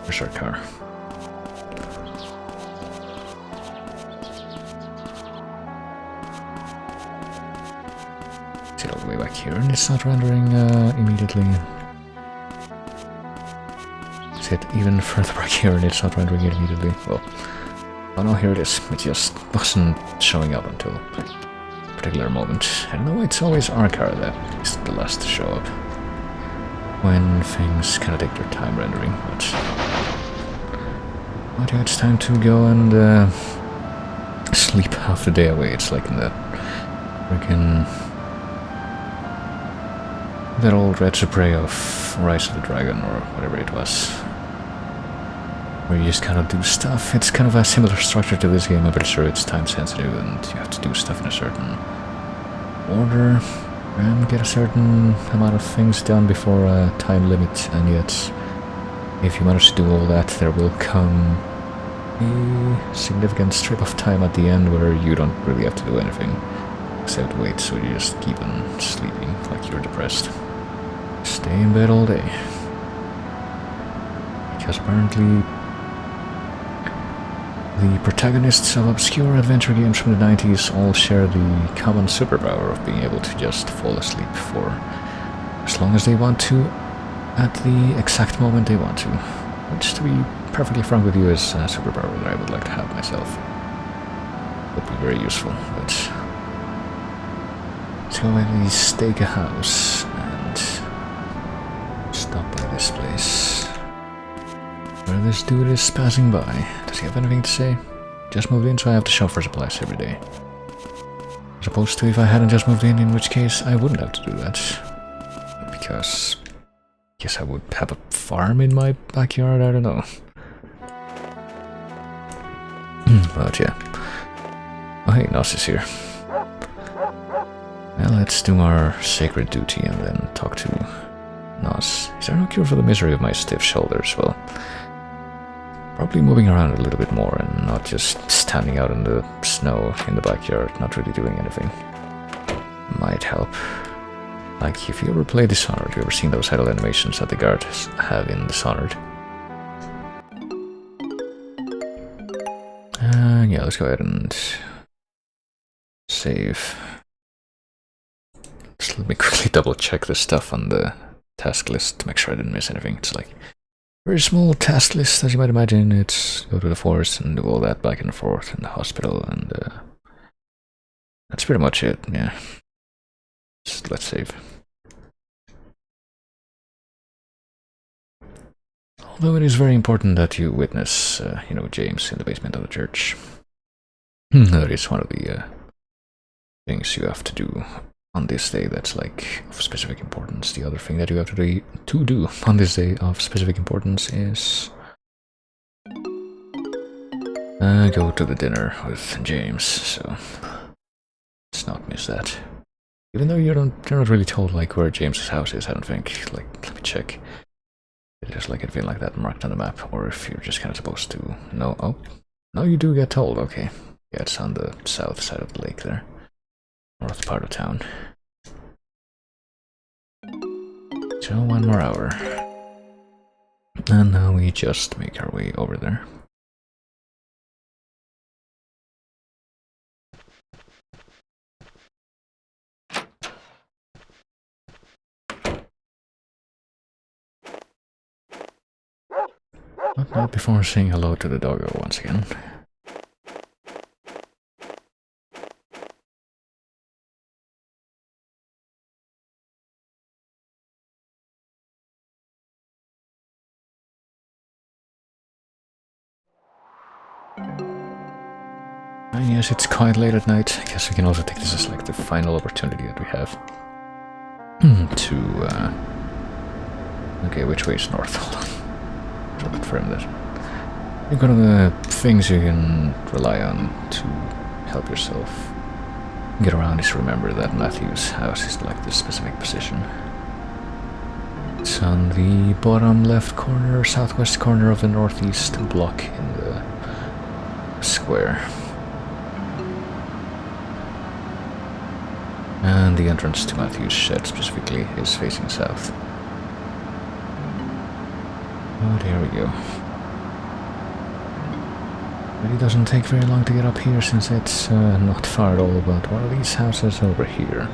where's our car? Is it all the way back here and it's not rendering immediately? Is it even further back here and it's not rendering it immediately? Well, oh no, here it is. It just wasn't showing up until a particular moment. I don't know, it's always our car that is the last to show up when things kind of take their time rendering, but yeah, it's time to go and sleep half the day away. It's like in that freaking that old Retro Prey of Rise of the Dragon or whatever it was, where you just kind of do stuff. It's kind of a similar structure to this game. I'm pretty sure it's time sensitive and you have to do stuff in a certain order and get a certain amount of things done before a time limit, and yet if you manage to do all that, there will come a significant strip of time at the end where you don't really have to do anything except wait, so you just keep on sleeping like you're depressed. Stay in bed all day. Because apparently the protagonists of obscure adventure games from the 90s all share the common superpower of being able to just fall asleep for as long as they want to, at the exact moment they want to. Which, to be perfectly frank with you, is a superpower that I would like to have myself. Would be very useful, but let's go maybe stake a house and stop by this place where this dude is passing by. Does he have anything to say? Just moved in, so I have to shop for supplies every day. As opposed to if I hadn't just moved in which case I wouldn't have to do that. Because I guess I would have a farm in my backyard, I don't know. But yeah. Oh hey, Nos is here. Well, let's do our sacred duty and then talk to Nos. Is there no cure for the misery of my stiff shoulders? Well, probably moving around a little bit more and not just standing out in the snow in the backyard, not really doing anything. Might help. Like, if you ever play Dishonored, you ever seen those idle animations that the guards have in Dishonored? Yeah, let's go ahead and save. Just let me quickly double check the stuff on the task list to make sure I didn't miss anything. It's like very small task list, as you might imagine. It's go to the forest and do all that back and forth in the hospital, and that's pretty much it. Yeah, just let's save. Although it is very important that you witness, James in the basement of the church. That is one of the things you have to do on this day that's like of specific importance. The other thing that you have to do on this day of specific importance is go to the dinner with James, so let's not miss that. Even though you're not really told like where James's house is, I don't think. Like, let me check. There's like anything like that marked on the map, or if you're just kind of supposed to know. Oh, no, you do get told. Okay, yeah, it's on the south side of the lake there, north part of town. So 1 more hour, and now we just make our way over there. But not before saying hello to the doggo once again. And yes, it's quite late at night. I guess we can also take this as like the final opportunity that we have to okay, which way is north? Hold on. I'll confirm that. I think one of the things you can rely on to help yourself get around is remember that Matthew's house is like this specific position. It's on the bottom left corner, southwest corner of the northeast block in the square. And the entrance to Matthew's shed specifically is facing south. Oh, there we go. Really doesn't take very long to get up here since it's not far at all, but one of these houses over here.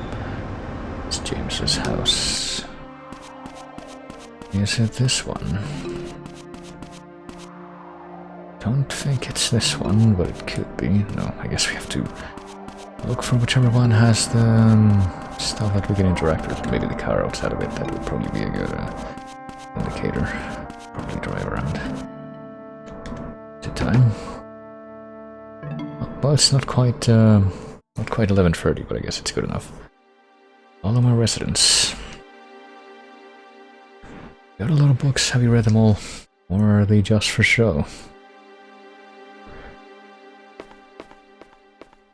It's James's house. Is it this one? Don't think it's this one, but it could be. No, I guess we have to look for whichever one has the stuff that we can interact with. Maybe the car outside of it, that would probably be a good indicator. Probably drive around. Is it time? Oh, well, it's not quite 11:30, but I guess it's good enough. All of my residents. Got a lot of books. Have you read them all, or are they just for show?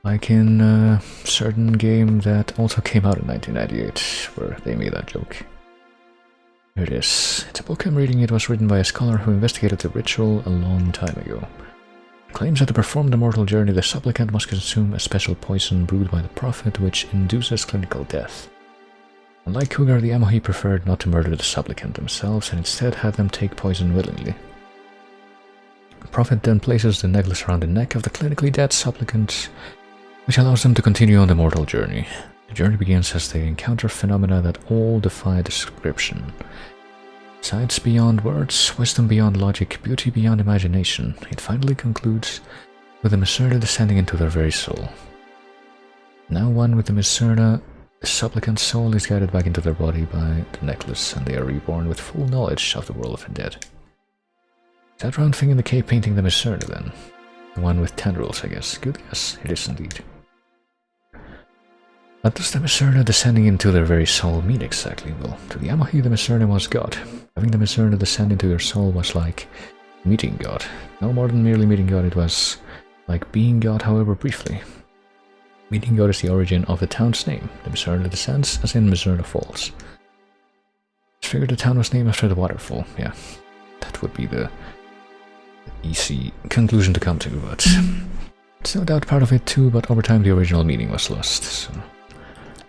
Like in a certain game that also came out in 1998, where they made that joke. Here it is. It's a book I'm reading. It was written by a scholar who investigated the ritual a long time ago. It claims that to perform the mortal journey, the supplicant must consume a special poison brewed by the prophet, which induces clinical death. Unlike Cougar, the Amohi preferred not to murder the supplicant themselves and instead had them take poison willingly. The prophet then places the necklace around the neck of the clinically dead supplicant, which allows them to continue on the mortal journey. The journey begins as they encounter phenomena that all defy description. Sights beyond words, wisdom beyond logic, beauty beyond imagination. It finally concludes with the Mizzurna descending into their very soul. Now one with the Mizzurna, the supplicant's soul is guided back into their body by the necklace, and they are reborn with full knowledge of the world of the dead. Is that round thing in the cave painting the Mizzurna then? The one with tendrils, I guess. Good guess, it is indeed. What does the Mizzurna descending into their very soul mean exactly? Well, to the Amohi, the Mizzurna was God. Having the Mizzurna descend into your soul was like meeting God. No more than merely meeting God, it was like being God, however briefly. Meeting God is the origin of the town's name. The Mizzurna descends, as in Mizzurna Falls. I figured the town was named after the waterfall. Yeah, that would be the easy conclusion to come to, but it's no doubt part of it too, but over time the original meaning was lost, so...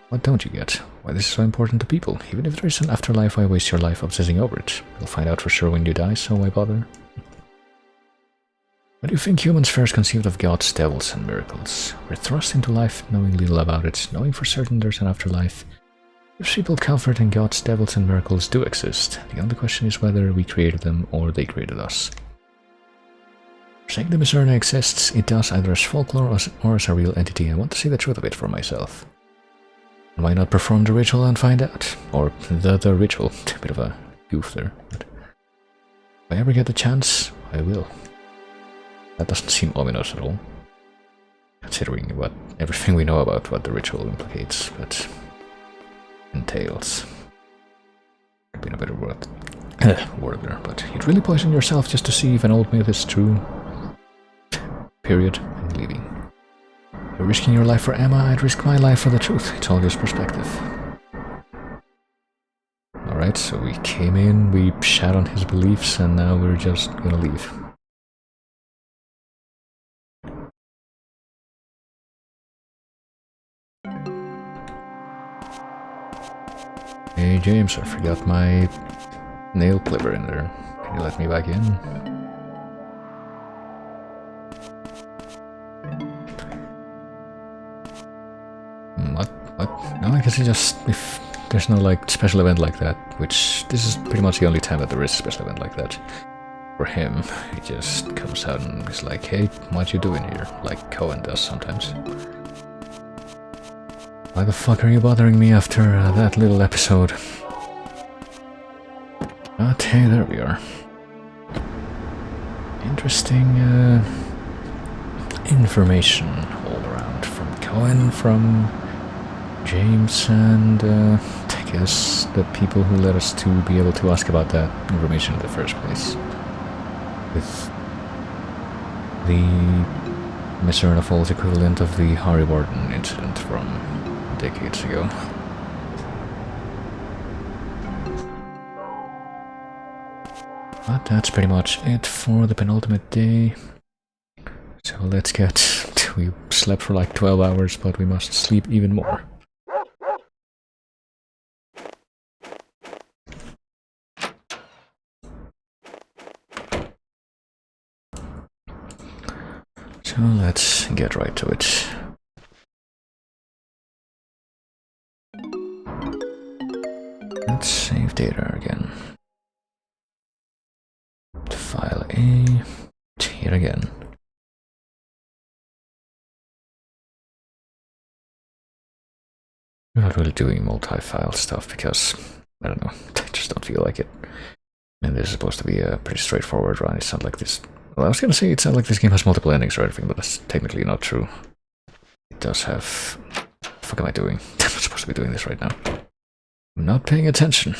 What don't you get? Why this is so important to people? Even if there is an afterlife, why waste your life obsessing over it? You'll find out for sure when you die, so why bother? What do you think humans first conceived of gods, devils, and miracles? We're thrust into life knowing little about it, knowing for certain there's an afterlife. Gives people comfort, and gods, devils, and miracles do exist. The only question is whether we created them or they created us. Saying the Mizzurna exists, it does either as folklore or as a real entity. I want to see the truth of it for myself. And why not perform the ritual and find out? Or the ritual. A bit of a goof there. But if I ever get the chance, I will. That doesn't seem ominous at all, considering what everything we know about what the ritual implicates, but entails. Could be a better word there, but you'd really poison yourself just to see if an old myth is true. Period. I'm leaving. You're risking your life for Emma, I'd risk my life for the truth. It's all just perspective. Alright, so we came in, we shat on his beliefs, and now we're just gonna leave. Hey James, I forgot my nail clipper in there. Can you let me back in? What? No, I guess he just... if there's no like special event like that, which this is pretty much the only time that there is a special event like that. For him, he just comes out and is like, hey, what you doing here? Like Cohen does sometimes. Why the fuck are you bothering me after that little episode? But hey, there we are. Interesting information all around from Cohen, from James, and I guess the people who led us to be able to ask about that information in the first place. With the Mizzurna Falls equivalent of the Harry Warden incident from decades ago. But that's pretty much it for the penultimate day. So let's get... we slept for like 12 hours, but we must sleep even more. So let's get right to it. Let's save data again. File A, here again. I'm not really doing multi-file stuff because, I don't know, I just don't feel like it. And this is supposed to be a pretty straightforward run. It's not like this... Well, I was gonna say it's not like this game has multiple endings or anything, but that's technically not true. It does have... What the fuck am I doing? I'm not supposed to be doing this right now. I'm not paying attention.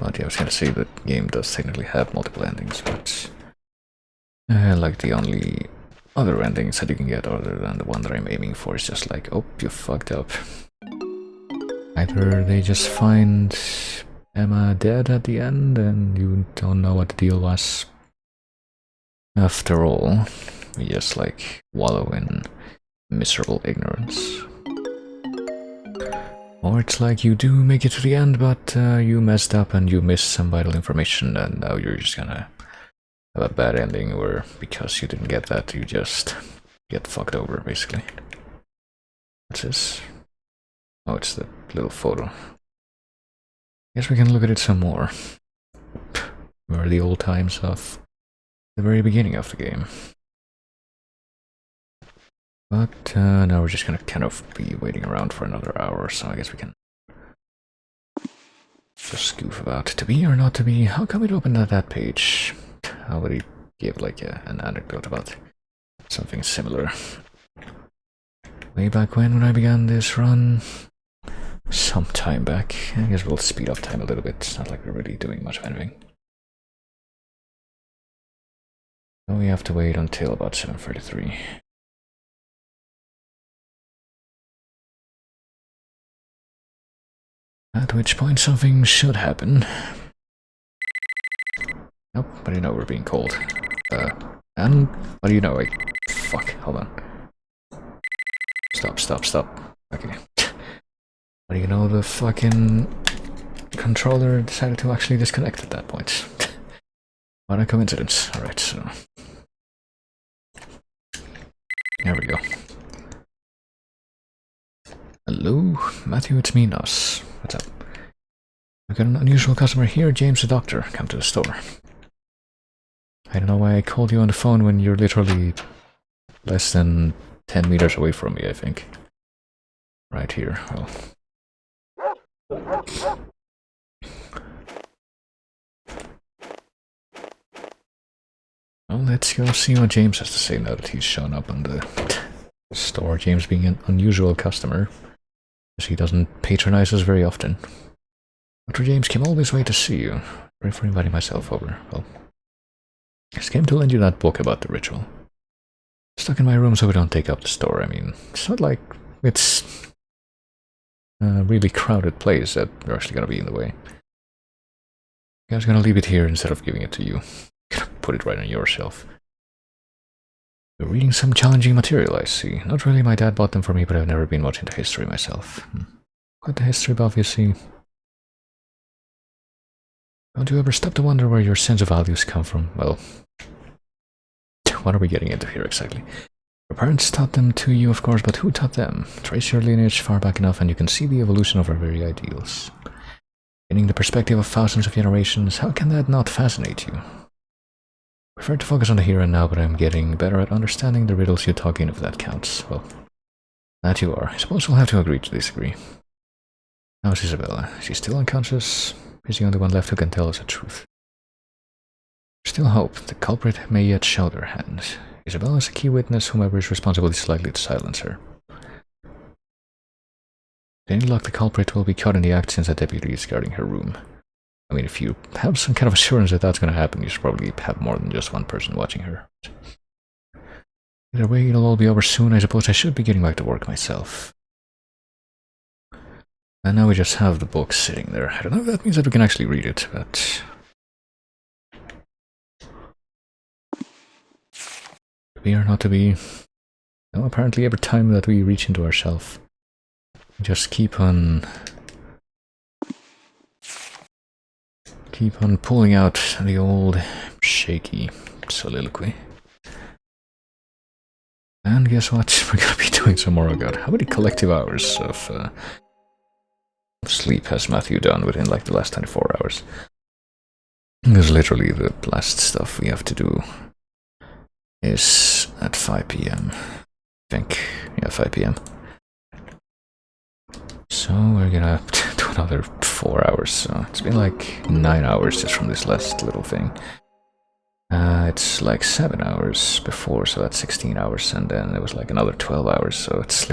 But yeah, I was gonna say that game does technically have multiple endings, but... like the only other endings that you can get other than the one that I'm aiming for. It's just like, oh, you fucked up. Either they just find Emma dead at the end and you don't know what the deal was. After all, we just like wallow in miserable ignorance. Or it's like you do make it to the end, but you messed up and you missed some vital information, and now you're just gonna have a bad ending where because you didn't get that, you just get fucked over, basically. What's this? Oh, it's the little photo. Guess we can look at it some more. Remember the old times of the very beginning of the game. But now we're just gonna kind of be waiting around for another hour, so I guess we can just goof about. To be or not to be? How come it opened at that page? How would he give like an anecdote about something similar? Way back when I began this run, some time back. I guess we'll speed up time a little bit. It's not like we're really doing much of anything. So we have to wait until about 7:33. At which point something should happen. Nope, but you know we're being called. And what do you know? Fuck, hold on. Stop. Okay. What do you know, the fucking controller decided to actually disconnect at that point. What a coincidence. Alright, so... There we go. Hello, Matthew, it's me, Nos. What's up? I've got an unusual customer here, James the doctor. Come to the store. I don't know why I called you on the phone when you're literally less than 10 meters away from me, I think. Right here. Well, let's go see what James has to say now that he's shown up on the store. James being an unusual customer, because he doesn't patronize us very often. Dr. James came all this way to see you. Sorry for inviting myself over. Well, I just came to lend you that book about the ritual. Stuck in my room so we don't take up the store. I mean, it's not like it's a really crowded place that you're actually gonna be in the way. I was gonna leave it here instead of giving it to you. Put it right on your shelf. You're reading some challenging material, I see. Not really, my dad bought them for me, but I've never been much into history myself. Quite the history buff, you see. Don't you ever stop to wonder where your sense of values come from? Well, what are we getting into here exactly? Your parents taught them to you, of course, but who taught them? Trace your lineage far back enough and you can see the evolution of our very ideals. Getting the perspective of thousands of generations, how can that not fascinate you? I prefer to focus on the here and now, but I'm getting better at understanding the riddles you talk in if that counts. Well, that you are. I suppose we'll have to agree to disagree. How's Isabella? She's still unconscious? Is the only one left who can tell us the truth. Still hope. The culprit may yet show their hand. Isabella is a key witness. Whomever is responsible is likely to silence her. Any luck, the culprit will be caught in the act since a deputy is guarding her room. I mean, if you have some kind of assurance that that's going to happen, you should probably have more than just one person watching her. Either way, it'll all be over soon. I suppose I should be getting back to work myself. And now we just have the book sitting there. I don't know if that means that we can actually read it, but... To be or not to be... No, apparently every time that we reach into ourselves, we just keep on pulling out the old shaky soliloquy. And guess what? We're gonna be doing some more. Oh god, how many collective hours of sleep has Matthew done within like the last 24 hours? Because literally the last stuff we have to do is at 5 p.m. I think. Yeah, 5 p.m. So we're gonna do another 4 hours. So it's been like 9 hours just from this last little thing. It's like 7 hours before, so that's 16 hours, and then it was like another 12 hours. So it's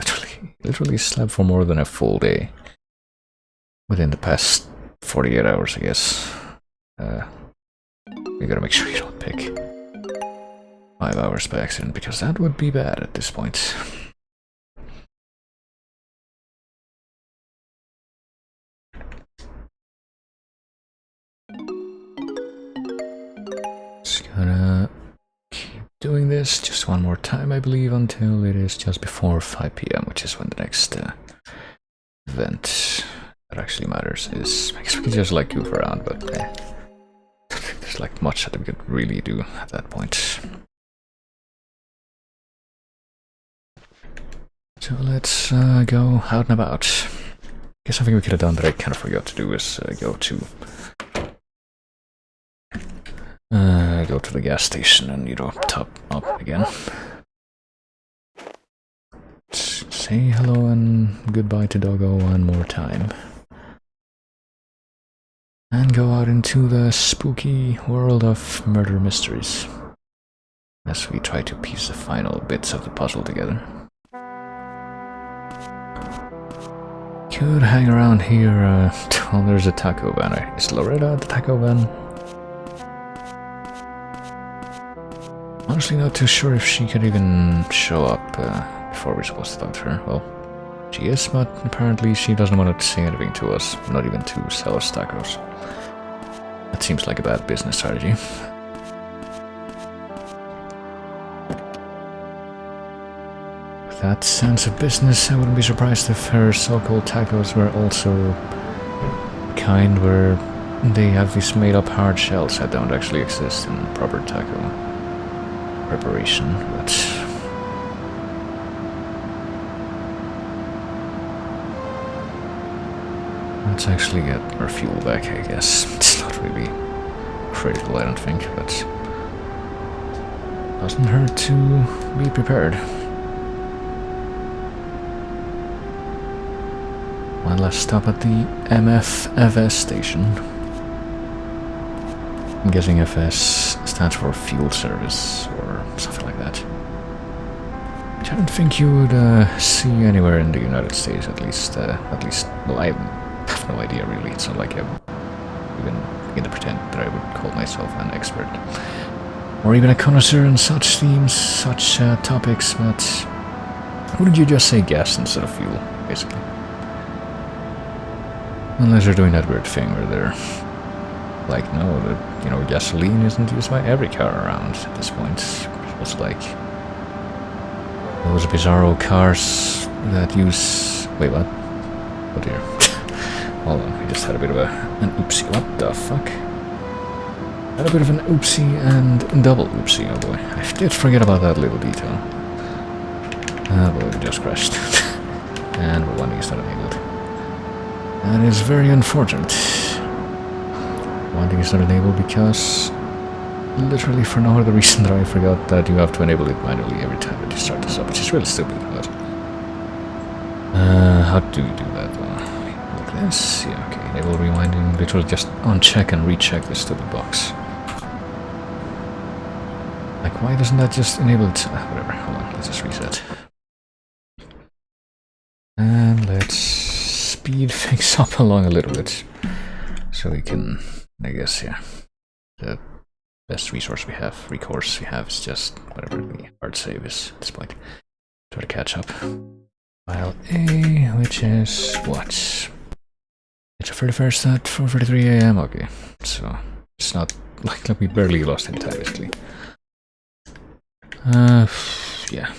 literally slept for more than a full day within the past 48 hours, I guess. You gotta make sure you don't pick. 5 hours by accident, because that would be bad at this point. Just gonna keep doing this just one more time, I believe, until it is just before 5 p.m, which is when the next event that actually matters is. I guess we can just like goof around, but there's like much that we could really do at that point. So let's go out and about. I guess something we could have done that I kind of forgot to do is go to the gas station and, you know, top up again. Say hello and goodbye to Doggo one more time. And go out into the spooky world of murder mysteries as we try to piece the final bits of the puzzle together. Could hang around here. Well, there's a taco van. Is Loretta at the taco van? Honestly, not too sure if she could even show up before we're supposed to talk to her. Well, she is, but apparently she doesn't want to say anything to us, not even to sell us tacos. That seems like a bad business strategy. With that sense of business, I wouldn't be surprised if her so-called tacos were also kind where they have these made-up hard shells that don't actually exist in proper taco preparation, but let's actually get our fuel back, I guess. It's not really critical, I don't think, but doesn't hurt to be prepared. One last stop at the MFFS station. I'm guessing FS stands for fuel service or something like that. Which I don't think you would see anywhere in the United States, at least, well, I have no idea really. It's not like I would even begin to pretend that I would call myself an expert. Or even a connoisseur in such themes, such topics, but wouldn't you just say gas instead of fuel, basically? Unless they're doing that weird thing where they're like, no, you know, gasoline isn't used by every car around at this point. It's like those bizarro cars that use... Wait, what? Oh dear. Hold on, we just had a bit of an oopsie. What the fuck? Had a bit of an oopsie and double oopsie, oh boy. I did forget about that little detail. Ah boy, we just crashed. And we're winding is not enabled. That is very unfortunate. Winding is not enabled because literally for no other reason that I forgot that you have to enable it manually every time that you start this up, which is really stupid, but how do we do that? Like this? Yeah, okay. Enable rewinding, literally just uncheck and recheck this stupid box. Like, why doesn't that just enable it? Whatever, hold on, let's just reset. And let's speed things up along a little bit so we can, I guess, yeah, the best recourse we have is just whatever the hard save is at this point. Try to catch up. File A, which is what? It's a 31st at 4:33 AM. Okay, so it's not like we barely lost any time basically. Yeah.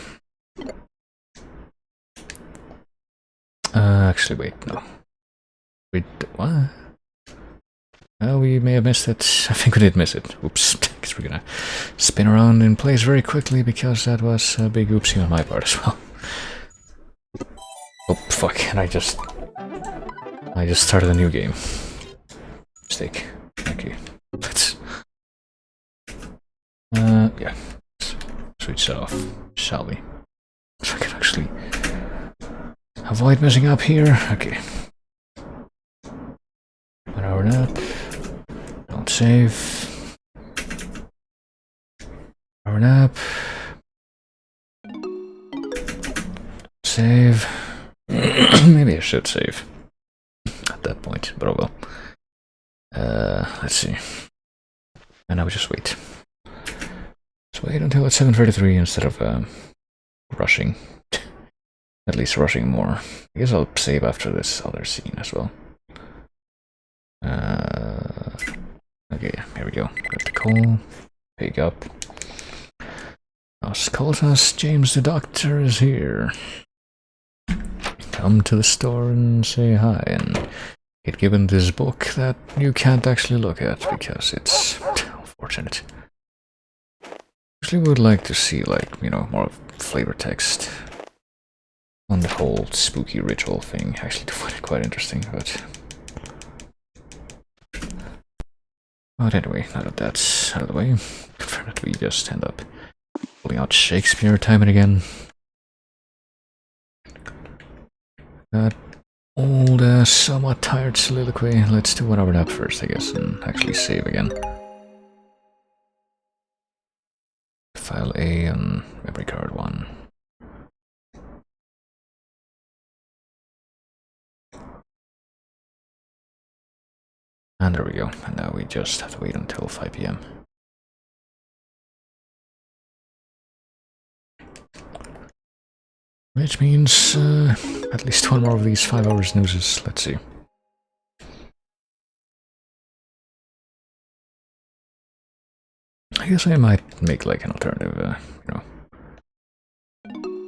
Actually, wait, no. Wait, what? We may have missed it. I think we did miss it. Oops. Because we're gonna spin around in place very quickly because that was a big oopsie on my part as well. Oh, fuck. And I just started a new game. Mistake. Okay. Let's... yeah. Let's switch that off, shall we? So I can actually avoid messing up here. Okay. 1 hour nap. Don't save. Hour nap. Save. Maybe I should save at that point, but oh well. Let's see. And I will just wait. So wait until it's 7:33 instead of rushing. At least rushing more. I guess I'll save after this other scene as well. Okay, here we go. Got the call. Pick up. Us calls us, James the doctor is here. Come to the store and say hi, and get given this book that you can't actually look at because it's unfortunate. Actually would like to see, like, you know, more flavor text on the whole spooky ritual thing. Actually, to find it quite interesting, but anyway, now that that's out of the way, we just end up pulling out Shakespeare time and again. That old, somewhat tired soliloquy. Let's do one over that first, I guess, and actually save again. File A and memory card 1. And there we go. And now we just have to wait until 5 PM. Which means at least one more of these 5 hours snoozes. Let's see. I guess I might make like an alternative, you know,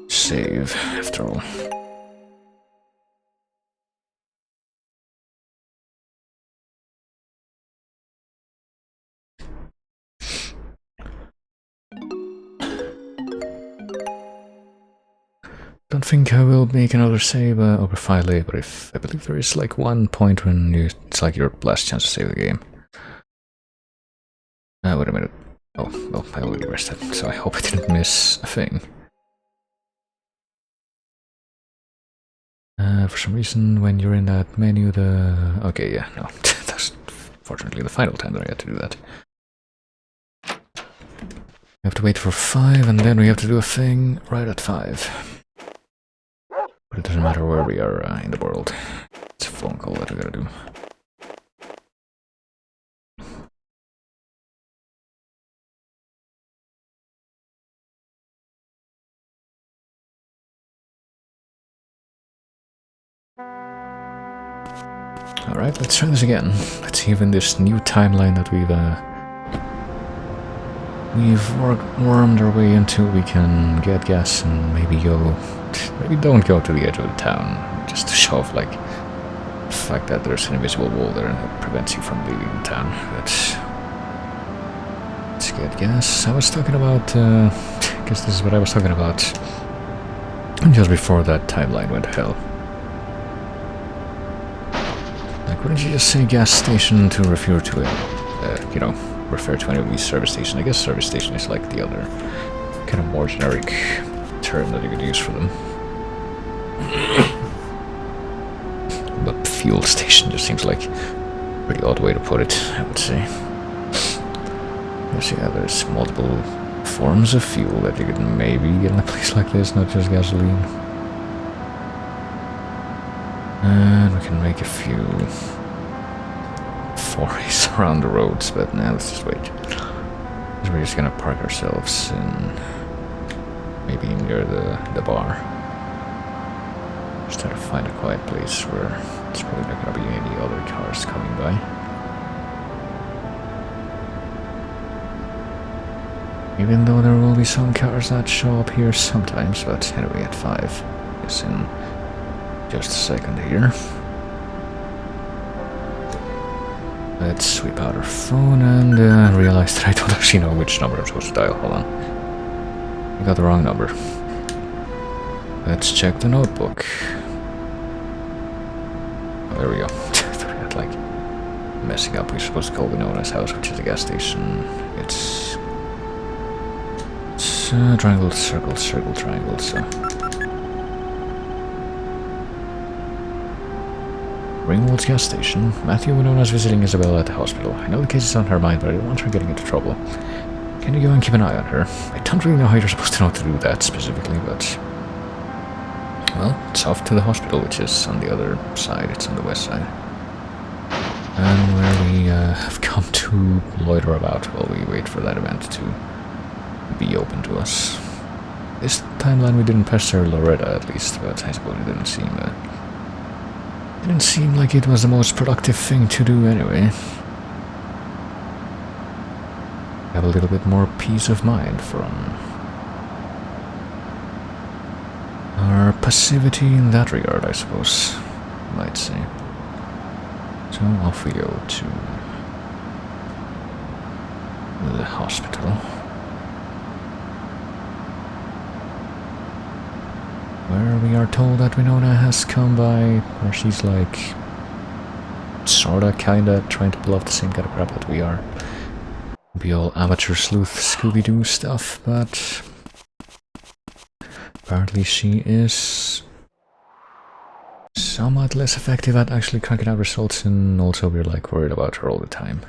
save after all. Don't think I will make another save over file A, but if I believe there is like one point when it's like your last chance to save the game. Wait a minute. Oh, well, I already rested, so I hope I didn't miss a thing. For some reason, when you're in that menu, okay, yeah, no, that's fortunately the final time that I had to do that. We have to wait for 5, and then we have to do a thing right at 5. But it doesn't matter where we are in the world. It's a phone call that we gotta do. Alright, let's try this again. Let's see if in this new timeline that we've wormed our way into, we can get gas and maybe don't go to the edge of the town, just to show off, like, the fact that there's an invisible wall there and it prevents you from leaving the town. Let's get gas. I was talking about, I guess this is what I was talking about just before that timeline went to hell. Like, wouldn't you just say gas station to refer to it, you know, refer to any of these service stations? I guess service station is like the other kind of more generic term that you could use for them. But fuel station just seems like a pretty odd way to put it, I would say. Yes, yeah, there's multiple forms of fuel that you could maybe get in a place like this, not just gasoline. And we can make a few forays around the roads, but now let's just wait. Because we're just gonna park ourselves in maybe near the bar. Just try to find a quiet place where there's probably not gonna be any other cars coming by. Even though there will be some cars that show up here sometimes, but anyway, at 5. It's in just a second here. Let's sweep out our phone and realize that I don't actually know which number I'm supposed to dial. Hold on. I got the wrong number. Let's check the notebook. Oh, there we go. I thought I had, like, messing up. We're supposed to call Winona's house, which is a gas station. It's triangle, circle, circle, triangle, so. Ringwald's gas station. Matthew Winona's visiting Isabella at the hospital. I know the case is on her mind, but I don't want her getting into trouble. Can you go and keep an eye on her? I don't really know how you're supposed to know to do that specifically, but... well, it's off to the hospital, which is on the other side. It's on the west side. And where we have come to loiter about while we wait for that event to be open to us. This timeline we didn't pester Loretta at least, but I suppose it didn't seem like it was the most productive thing to do anyway. Have a little bit more peace of mind from our passivity in that regard, I suppose, you might say. So off we go to the hospital, where we are told that Winona has come by, where she's like sorta kinda trying to pull off the same kind of crap that we are. Be all amateur sleuth Scooby-Doo stuff, but apparently she is somewhat less effective at actually cracking out results, and also we're like worried about her all the time.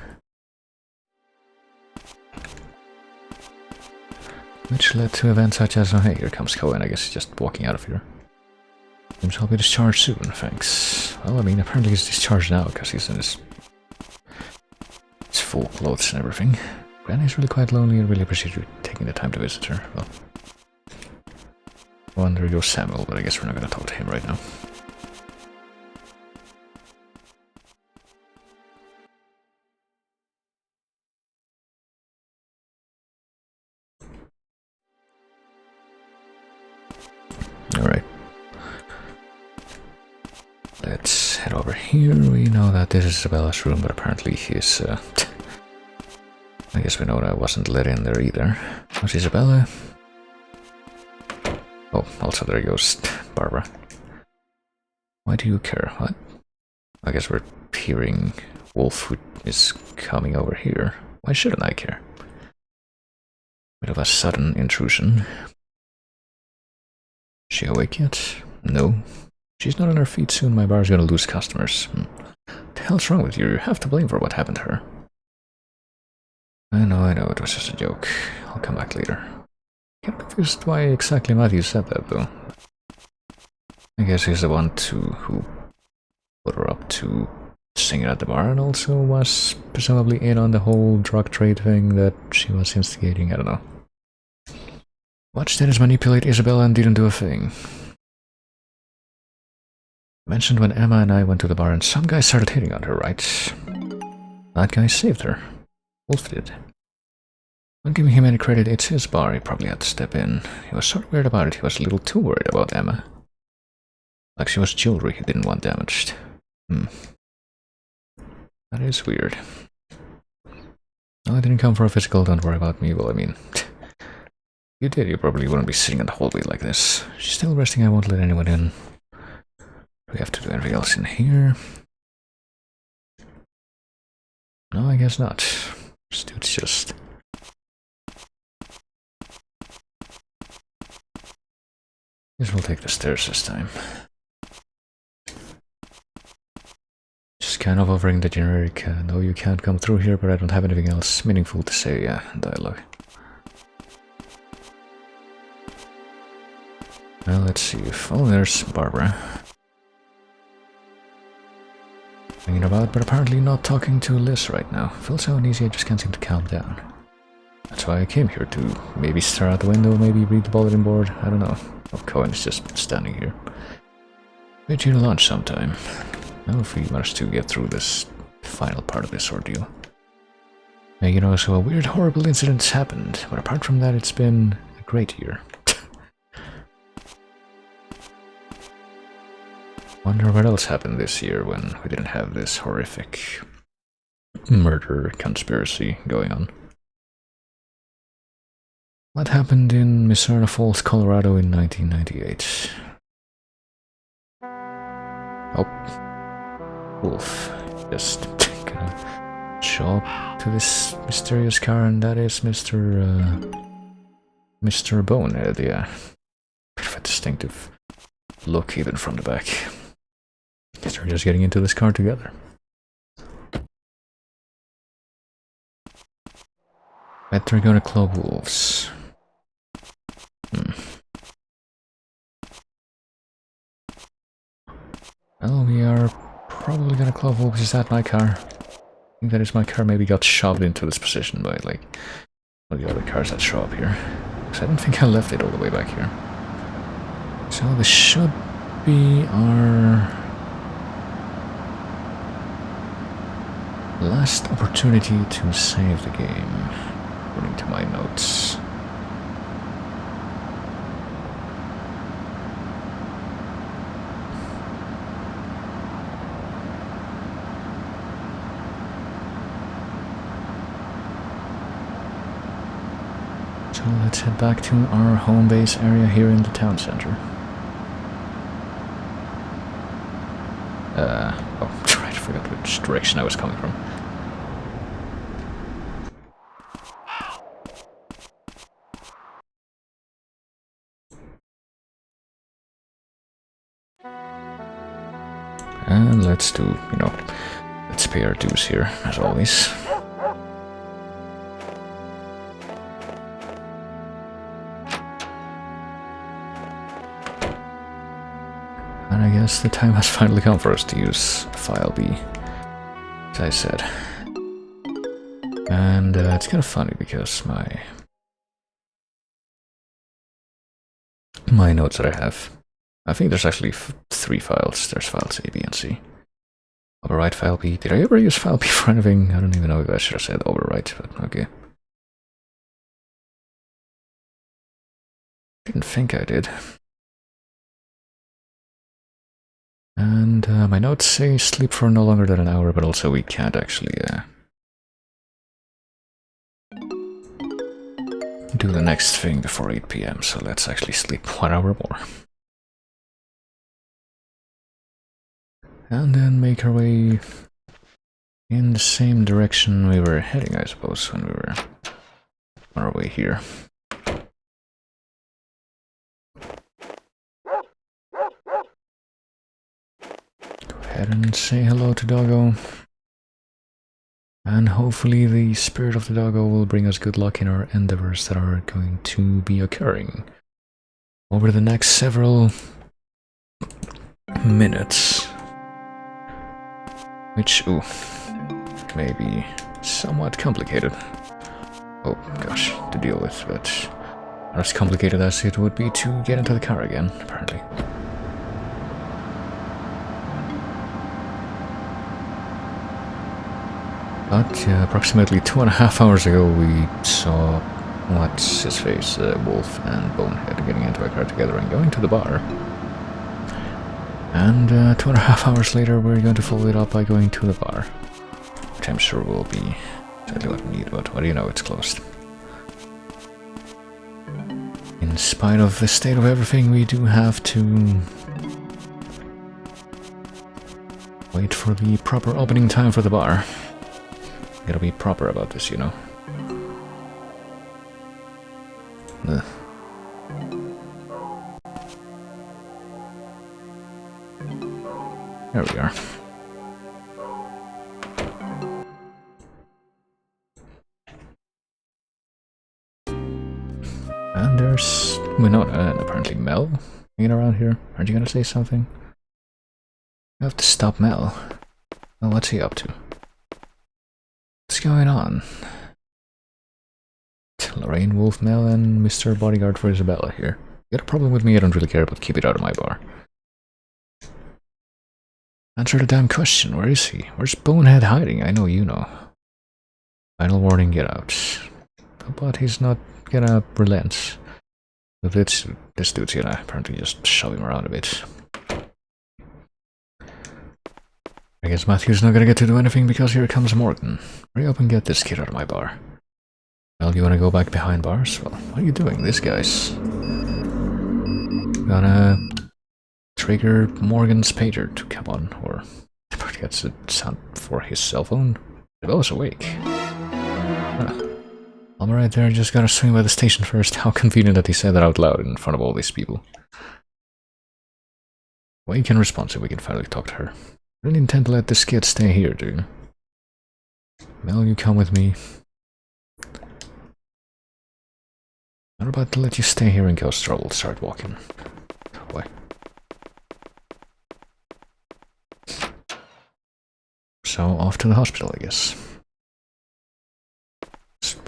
Which led to events such as, oh hey, here comes Cohen, I guess he's just walking out of here. Seems I'll be discharged soon, thanks. Well, I mean, apparently he's discharged now, because he's in his full clothes and everything. Granny's really quite lonely and really appreciate you taking the time to visit her. Well, I wonder you're Samuel, but I guess we're not going to talk to him right now. Alright. Let's head over here. We know that this is Isabella's room, but apparently he's, I guess we know that I wasn't let in there either. How's Isabella? Oh, also there goes Barbara. Why do you care? What? I guess we're hearing Wolf is coming over here. Why shouldn't I care? Bit of a sudden intrusion. She awake yet? No. She's not on her feet soon, my bar's gonna lose customers. What the hell's wrong with you? You have to blame for what happened to her. I know, it was just a joke. I'll come back later. I'm confused why exactly Matthew said that, though. I guess he's the one who put her up to singing at the bar, and also was presumably in on the whole drug trade thing that she was instigating, I don't know. Watched Dennis manipulate Isabella and didn't do a thing. Mentioned when Emma and I went to the bar and some guy started hitting on her, right? That guy saved her. Wolf did. Not giving him any credit, it's his bar, he probably had to step in. He was sort of weird about it, he was a little too worried about Emma. Like she was jewelry he didn't want damaged. That is weird. No, I didn't come for a physical, don't worry about me. Well, I mean, if you did, you probably wouldn't be sitting in the hallway like this. She's still resting, I won't let anyone in. Do we have to do anything else in here? No, I guess not. This dude's just... Guess we'll take the stairs this time. Just kind of offering the generic, no you can't come through here, but I don't have anything else meaningful to say, dialogue. Well, let's see if... Oh, there's Barbara. Thinking about, but apparently not talking to Liz right now. Feels so uneasy, I just can't seem to calm down. That's why I came here, to maybe stare out the window, maybe read the bulletin board, I don't know. Oh, Cohen is just standing here. Meet you to lunch sometime. I hope we manage to get through this final part of this ordeal. And you know, so a weird, horrible incident's happened, but apart from that, it's been a great year. Wonder what else happened this year when we didn't have this horrific murder conspiracy going on. What happened in Mizzurna Falls, Colorado in 1998? Oh, Wolf just gonna show up to this mysterious car, and that is Mr. Bonehead, yeah. Bit of a distinctive look even from the back. Guess we're just getting into this car together. Bet we're gonna club wolves. Well, we are probably gonna club wolves. Is that my car? I think that is my car. Maybe got shoved into this position by, like, Or the other cars that show up here. Because I don't think I left it all the way back here. So this should be our last opportunity to save the game, according to my notes. So let's head back to our home base area here in the town center. Oh, right, I forgot which direction I was coming from. And let's do, let's pay our dues here, as always. And I guess the time has finally come for us to use file B, as I said. And it's kind of funny because my notes that I have, I think there's actually 3 files. There's files A, B, and C. Overwrite file B. Did I ever use file B for anything? I don't even know if I should have said overwrite, but okay. Didn't think I did. And my notes say sleep for no longer than an hour, but also we can't actually do the next thing before 8 PM, so let's actually sleep 1 hour more. And then make our way in the same direction we were heading, I suppose, when we were on our way here. Go ahead and say hello to Doggo. And hopefully the spirit of the Doggo will bring us good luck in our endeavors that are going to be occurring over the next several minutes. Which, may be somewhat complicated. Oh gosh, to deal with, but not as complicated as it would be to get into the car again, apparently. But approximately 2.5 hours ago we saw, what's his face, Wolf and Bonehead getting into a car together and going to the bar. And 2.5 hours later we're going to follow it up by going to the bar. Which I'm sure will be exactly what we need, but what do you know, it's closed. In spite of the state of everything, we do have to wait for the proper opening time for the bar. Gotta be proper about this, Ugh. There we are. And there's... apparently Mel hanging around here. Aren't you gonna say something? I have to stop Mel. Well, what's he up to? What's going on? Lorraine, Wolf, Mel, and Mr. Bodyguard for Isabella here. You got a problem with me? I don't really care, but keep it out of my bar. Answer the damn question. Where is he? Where's Bonehead hiding? I know you know. Final warning, get out. But he's not gonna relent. But this dude's gonna apparently just shove him around a bit. I guess Matthew's not gonna get to do anything because here comes Morgan. Hurry up and get this kid out of my bar. Well, you wanna go back behind bars? Well, what are you doing? This guy's gonna trigger Morgan's pager to come on, or that's a sound for his cell phone. I was awake. I'm right there, just gotta swing by the station first. How convenient that he said that out loud in front of all these people. Wake and responsive, we can finally talk to her. I don't intend to let this kid stay here, do you? Mel, you come with me. I'm about to let you stay here and go stroll, start walking. Oh boy. So, off to the hospital, I guess.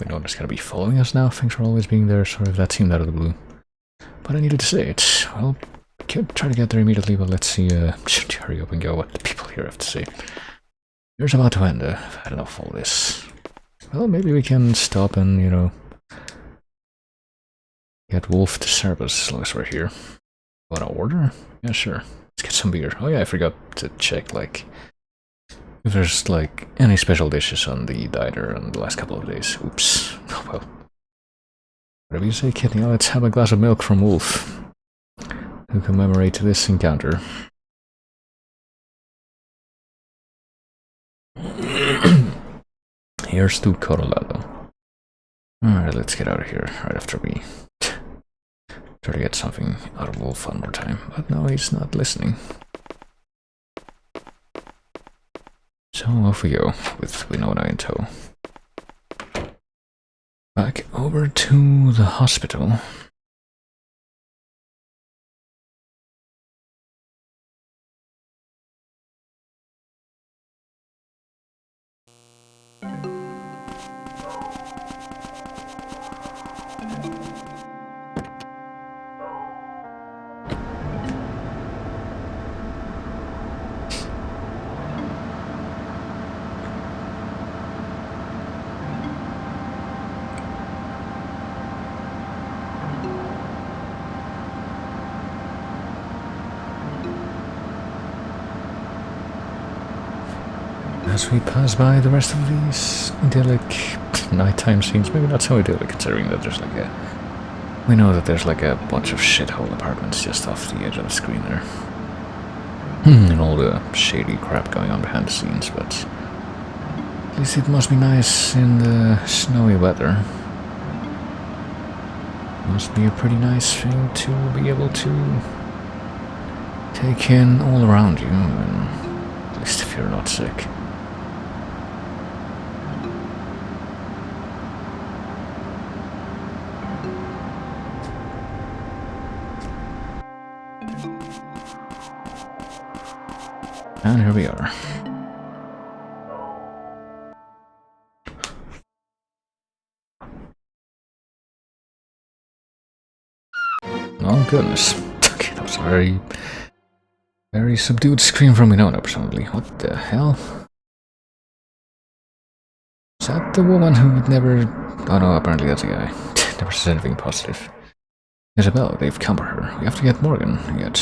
we know there's gonna be following us now. Thanks for always being there. Sorry if that seemed out of the blue. But I needed to say it. I'll try to get there immediately, but let's see, hurry up and go what the people here have to say. Here's about to end. I've had enough of all this. Well, maybe we can stop and, you know, get Wolf to serve us as long as we're here. Want to order? Yeah, sure. Let's get some beer. Oh yeah, I forgot to check, like, if there's, like, any special dishes on the diner on the last couple of days. Oops. Oh well. Whatever you say, kid. Let's have a glass of milk from Wolf to commemorate this encounter. Here's to Colorado. Alright, let's get out of here right after we try to get something out of Wolf one more time. But no, he's not listening. So off we go, with Winona in tow. Back over to the hospital. As we pass by the rest of these idyllic nighttime scenes, maybe not so idyllic considering that there's like a... We know that there's like a bunch of shithole apartments just off the edge of the screen there. And all the shady crap going on behind the scenes, but... At least it must be nice in the snowy weather. Must be a pretty nice thing to be able to take in all around you, and at least if you're not sick. And here we are. Oh goodness. Okay, that was a very subdued scream from Winona, presumably. What the hell? Is that the woman who would never... Oh no, apparently that's a guy. Never says anything positive. Isabel, they've come for her. We have to get Morgan. Yet...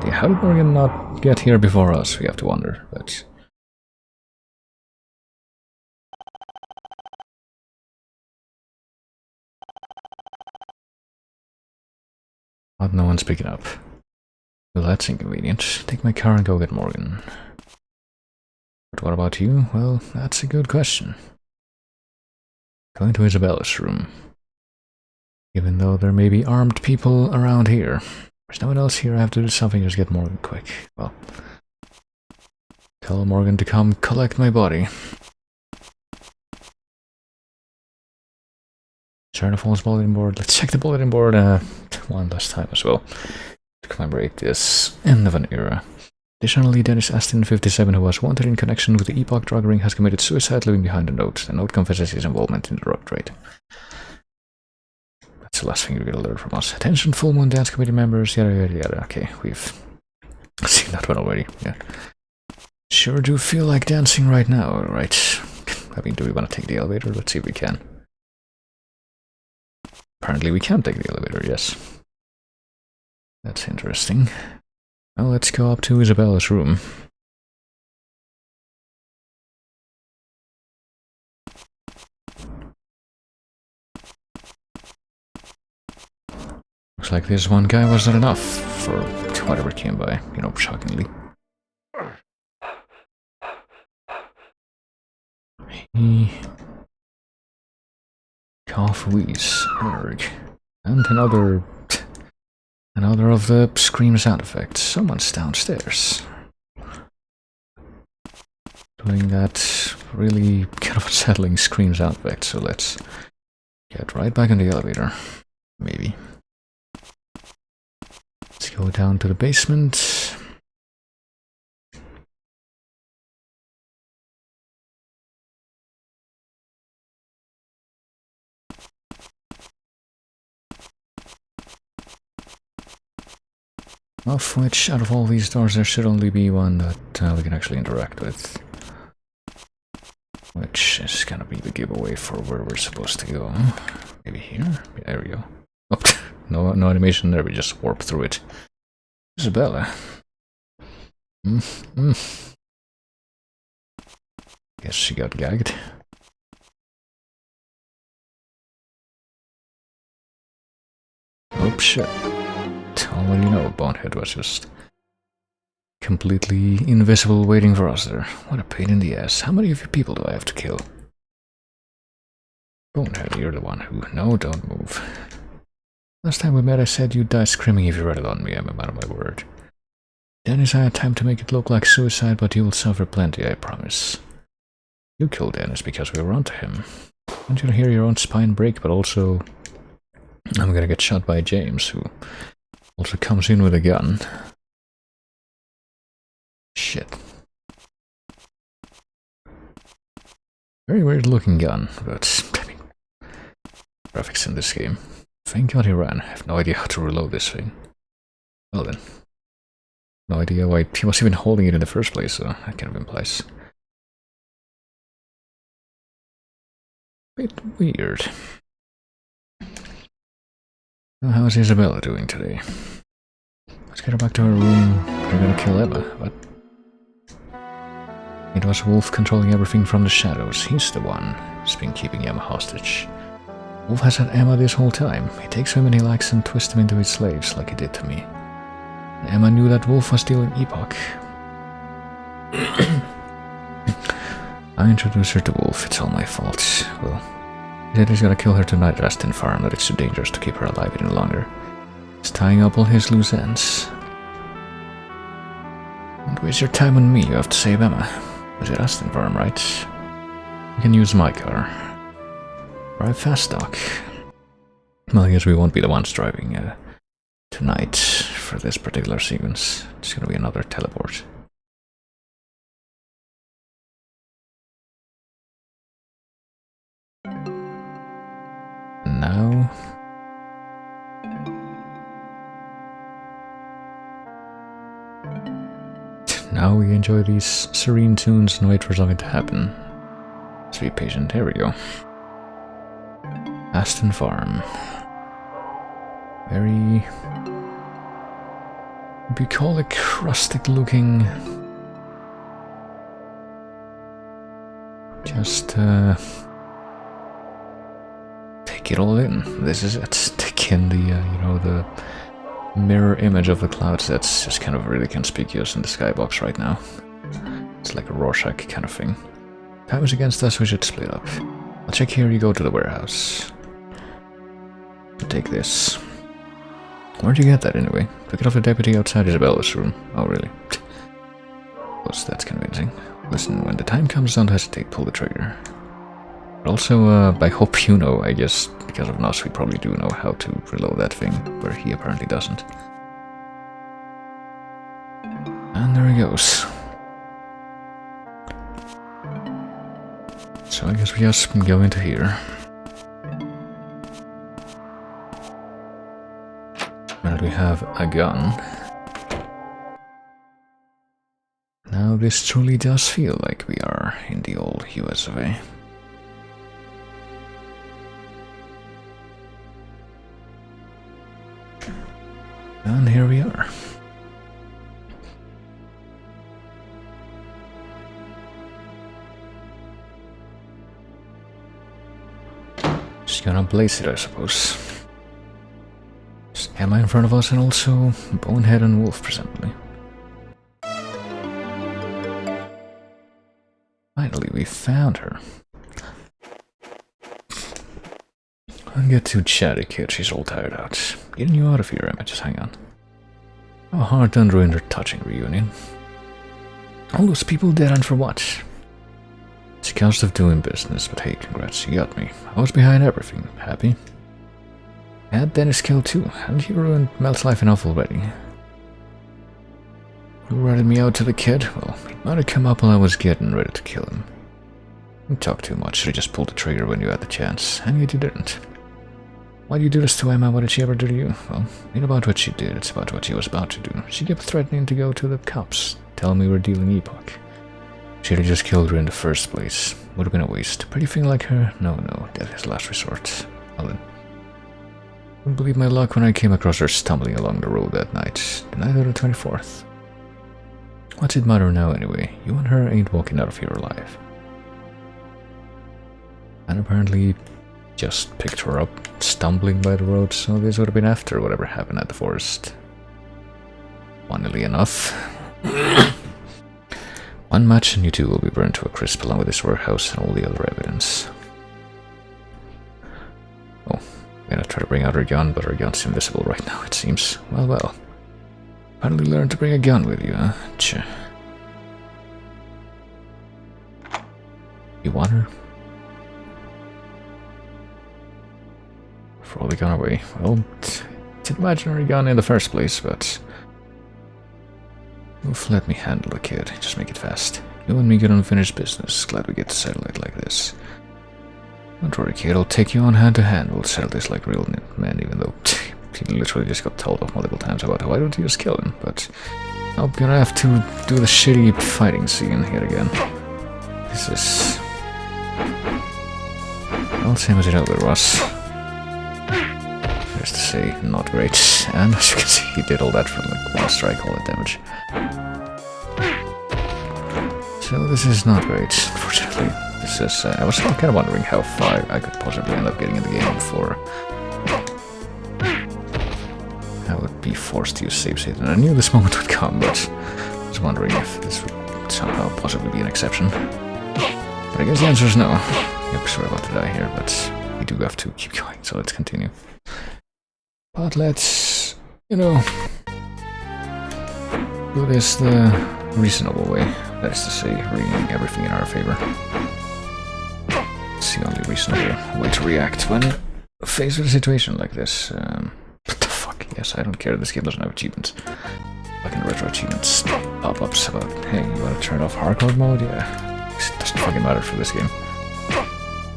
How did Morgan not get here before us? We have to wonder, but... But no one's picking up. Well, that's inconvenient. Take my car and go get Morgan. But what about you? Well, that's a good question. Going to Isabella's room. Even though there may be armed people around here. There's no one else here, I have to do something, just get Morgan quick. Well, tell Morgan to come collect my body. Mizzurna Falls bulletin board. Let's check the bulletin board one last time as well, to commemorate this end of an era. Additionally, Dennis Astin, 57, who was wanted in connection with the Epoch drug ring, has committed suicide, leaving behind a note. The note confesses his involvement in the drug trade. That's the last thing you're gonna learn from us. Attention, Full Moon Dance Committee members, yada yada yada. Okay, we've seen that one already, yeah. Sure do feel like dancing right now, right? I mean, do we want to take the elevator? Let's see if we can. Apparently we can take the elevator, yes. That's interesting. Well, let's go up to Isabella's room. Looks like this one guy wasn't enough for whatever came by, you know, shockingly. He... Cough, wheeze, urge. And another of the scream sound effects. Someone's downstairs. Doing that really kind of unsettling scream sound effect, so let's get right back in the elevator. Maybe. Let's go down to the basement. Of which, out of all these doors, there should only be one that we can actually interact with. Which is gonna be the giveaway for where we're supposed to go. Maybe here? Yeah, there we go. Oh, no animation there, we just warp through it. Isabella. Guess she got gagged. Oh shit. Already know, Bonehead was just completely invisible waiting for us there. What a pain in the ass. How many of you people do I have to kill? Bonehead, you're the one who... No, don't move. Last time we met I said you'd die screaming if you read it on me, I'm a man of my word. Dennis, I had time to make it look like suicide, but you will suffer plenty, I promise. You killed Dennis because we were onto him. I want you to hear your own spine break, but also... I'm gonna get shot by James, who also comes in with a gun. Shit. Very weird looking gun, but I mean, graphics in this game. Thank God he ran. I have no idea how to reload this thing. Well then. No idea why he was even holding it in the first place, so that kind of implies. Bit weird. Well, how's Isabella doing today? Let's get her back to her room. We're gonna kill Emma, but... It was Wolf controlling everything from the shadows. He's the one who's been keeping Emma hostage. Wolf has had Emma this whole time. He takes women he likes and twists them into his slaves, like he did to me. And Emma knew that Wolf was stealing Epoch. I introduced her to Wolf. It's all my fault. Well, he said he's gonna kill her tonight at Aston Farm, that it's too dangerous to keep her alive any longer. He's tying up all his loose ends. Don't waste your time on me, you have to save Emma. Was it Aston Farm, right? You can use my car. Drive fast, Doc. Well, I guess we won't be the ones driving tonight for this particular sequence. It's gonna be another teleport. Now... Now we enjoy these serene tunes and wait for something to happen. Let's be patient. Here we go. Aston Farm. Very bucolic, rustic looking. Just take it all in. This is it. Take in the you know, the mirror image of the clouds that's just kind of really conspicuous in the skybox right now. It's like a Rorschach kind of thing. Time is against us, we should split up. I'll check here, you go to the warehouse. Take this. Where'd you get that anyway? Took it off the deputy outside Isabella's room. Oh really? Well, that's convincing. Listen, when the time comes, don't hesitate, pull the trigger. But also, I hope you know, I guess, because of Nos, we probably do know how to reload that thing, where he apparently doesn't. And there he goes. So I guess we just go into here. And we have a gun. Now this truly does feel like we are in the old US of A. And here we are. Just gonna blaze it, I suppose. Just Emma in front of us and also Bonehead and Wolf, presumably. Finally, we found her. Don't get too chatty, kid. She's all tired out. Getting you out of here, Emma. Just hang on. How hard done ruined her touching reunion. All those people dead and for what? It's a cost of doing business, but hey, congrats, you got me. I was behind everything. Happy? I had Dennis killed too. Hadn't you ruined Mel's life enough already? You ratted me out to the kid? Well, he might have come up while I was getting ready to kill him. You talk too much. Should've just pulled the trigger when you had the chance, and yet you didn't. Why do you do this to Emma? What did she ever do to you? Well, it ain't about what she did, it's about what she was about to do. She kept threatening to go to the cops, telling me we're dealing epoch. She'd have just killed her in the first place. Would have been a waste. Pretty thing like her? No, death is last resort. Well then. Wouldn't believe my luck when I came across her stumbling along the road that night. The night of the 24th. What's it matter now anyway? You and her ain't walking out of here alive. And apparently just picked her up, stumbling by the road, so this would have been after whatever happened at the forest. Funnily enough. One match and you two will be burned to a crisp along with this warehouse and all the other evidence. Oh, I'm gonna try to bring out her gun, but her gun's invisible right now, it seems. Well. Finally learned to bring a gun with you, huh? Tch. You want her? Throw the gun away. Well, it's an imaginary gun in the first place, but... Oof, let me handle the kid. Just make it fast. You and me get unfinished business. Glad we get to settle it like this. Don't worry, kid. I'll take you on hand to hand. We'll settle this like real men, even though he literally just got told off multiple times about why don't you just kill him. But I'm gonna have to do the shitty fighting scene here again. This is... well, same as it ever was. There's to say, not great. And as you can see, he did all that for like one strike, all that damage. So this is not great, unfortunately. This is, I was kind of wondering how far I could possibly end up getting in the game before I would be forced to use save state. And I knew this moment would come, but I was wondering if this would somehow possibly be an exception. But I guess the answer is no. Yep, sorry about to die here, but we do have to keep going, so let's continue. But let's, you know, do this the reasonable way. That is to say, reading everything in our favor. It's the only reasonable way to react when faced with a situation like this. What the fuck? Yes, I don't care. This game doesn't have achievements. Fucking retro achievements pop-ups about, hey, you wanna turn off hardcore mode? Yeah. It doesn't fucking matter for this game.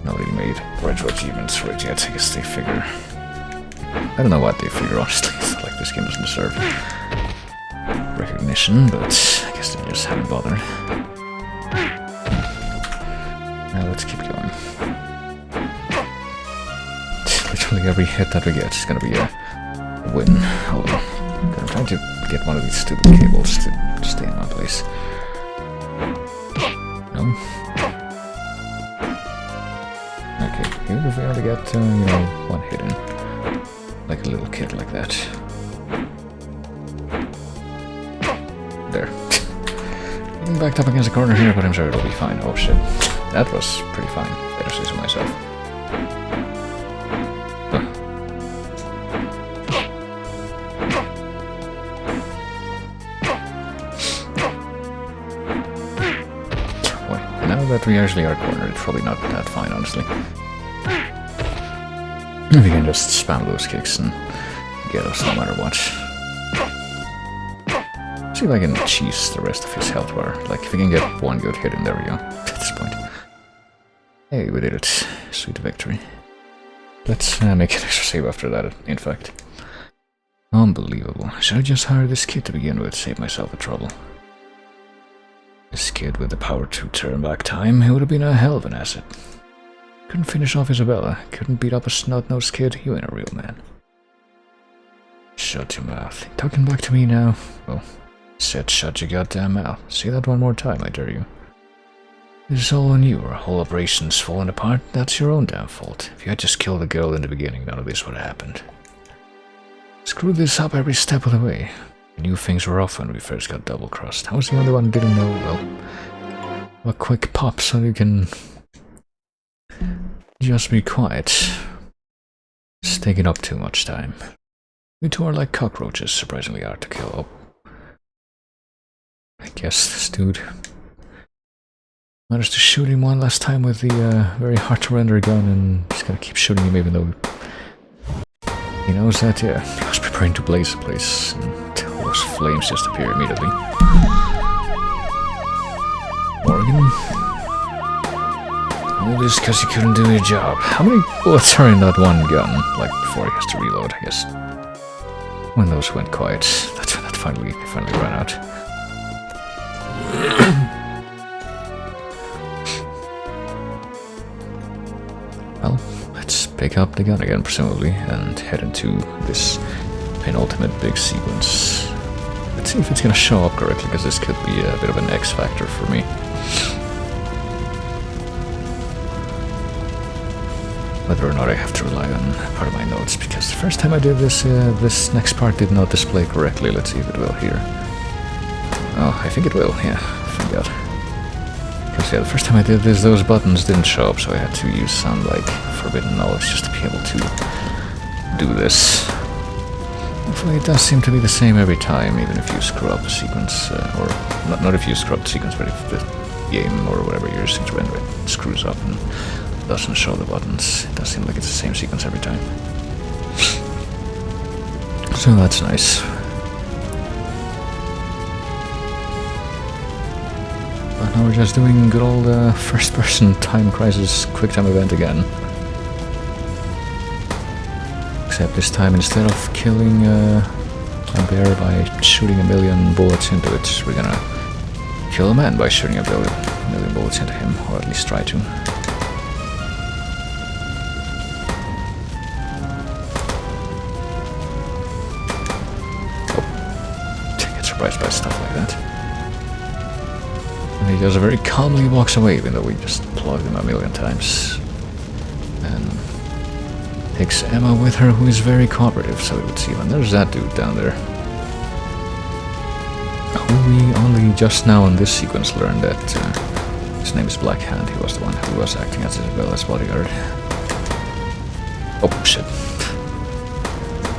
Nobody made retro achievements for it yet. I guess they figure... I don't know what they figure, honestly. It's not like this game doesn't deserve recognition, but I guess they just haven't bothered. Now let's keep going. Literally every hit that we get is gonna be a win. Hold on. I'm trying to get one of these stupid cables to stay in one place. No? Okay, even if we only get, you know, one hit in. Like a little kid like that. There. Getting backed up against a corner here, but I'm sure it'll be fine. Oh shit. That was pretty fine, if I say so myself. Huh. Boy, now that we actually are cornered, it's probably not that fine, honestly. If you can just spam those kicks and get us no matter what. See if I can cheese the rest of his health bar. Like, if we can get one good hit in, there we go. At this point. Hey, we did it. Sweet victory. Let's make an extra save after that, in fact. Unbelievable. Should I just hire this kid to begin with, save myself the trouble? This kid with the power to turn back time, it would have been a hell of an asset. Couldn't finish off Isabella. Couldn't beat up a snot-nosed kid. You ain't a real man. Shut your mouth. Talking back to me now? Well, said shut your goddamn mouth. Say that one more time, I dare you. This is all on you. Our whole operation's falling apart. That's your own damn fault. If you had just killed the girl in the beginning, none of this would have happened. Screwed this up every step of the way. I knew things were off when we first got double-crossed. I was the only one who didn't know, well, a quick pop so you can... just be quiet. It's taking up too much time. You two are like cockroaches, surprisingly hard to kill. Oh. I guess this dude managed to shoot him one last time with the very hard to render gun, and he's gonna keep shooting him even though he knows that, yeah, he was preparing to blaze the place, and those flames just appear immediately. Morgan? All this because you couldn't do your job. How many bullets are in that one gun? Like, before he has to reload, I guess. When those went quiet, that finally ran out. Well, let's pick up the gun again, presumably, and head into this penultimate big sequence. Let's see if it's gonna show up correctly, because this could be a bit of an X factor for me. Whether or not I have to rely on part of my notes, because the first time I did this, this next part did not display correctly. Let's see if it will here. Oh, I think it will, yeah, thank God. Because yeah, the first time I did this, those buttons didn't show up, so I had to use some, like, forbidden knowledge just to be able to do this. Hopefully it does seem to be the same every time, even if you screw up the sequence, or not if you screw up the sequence, but if the game or whatever you're using to render it screws up and doesn't show the buttons. It does seem like it's the same sequence every time. So that's nice. But now we're just doing good old first-person time crisis quick time event again. Except this time, instead of killing a bear by shooting a million bullets into it, we're gonna kill a man by shooting a million bullets into him, or at least try to. Oh, get surprised by stuff like that. And he just very calmly walks away, even though we just plugged him a million times. And takes Emma with her, who is very cooperative, so we would see. And there's that dude down there. Who we only just now in this sequence learned that his name is Black Hand. He was the one who was acting as Isabella's bodyguard. Oh shit.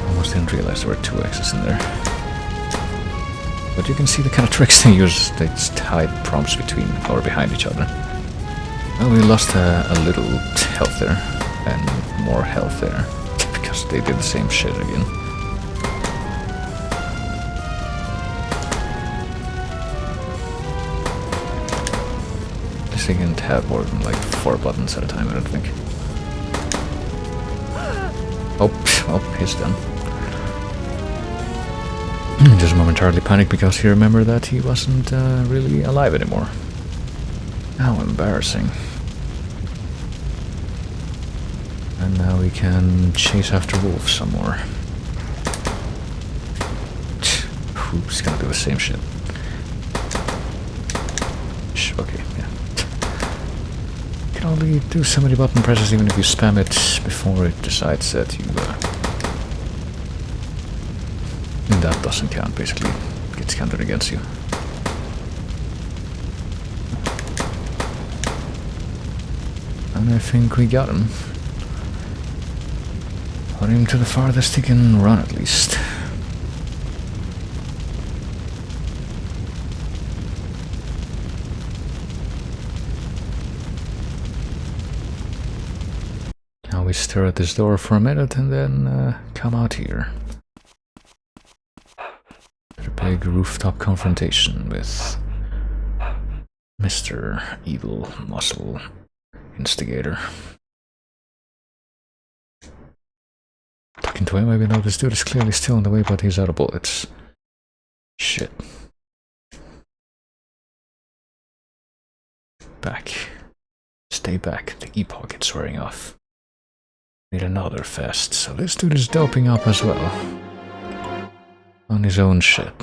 Almost didn't realize there were two X's in there. But you can see the kind of tricks they use. They just hide prompts between or behind each other. Well, we lost a little health there. And more health there. Because they did the same shit again. This thing didn't have more than like 4 buttons at a time, I don't think. Oh, he's done. Just momentarily panicked because he remembered that he wasn't really alive anymore. How embarrassing. And now we can chase after wolves some more. Who's gonna do the same shit? Okay, yeah. You can only do so many button presses even if you spam it before it decides that you... that doesn't count, basically. It gets counted against you. And I think we got him. Put him to the farthest he can run, at least. Now we stare at this door for a minute and then come out here. A big rooftop confrontation with Mr. Evil Muscle Instigator. Talking to him, even though this dude is clearly still in the way, but he's out of bullets. Shit. Back. Stay back. The epoch is wearing off. Need another fest. So this dude is doping up as well. On his own shit.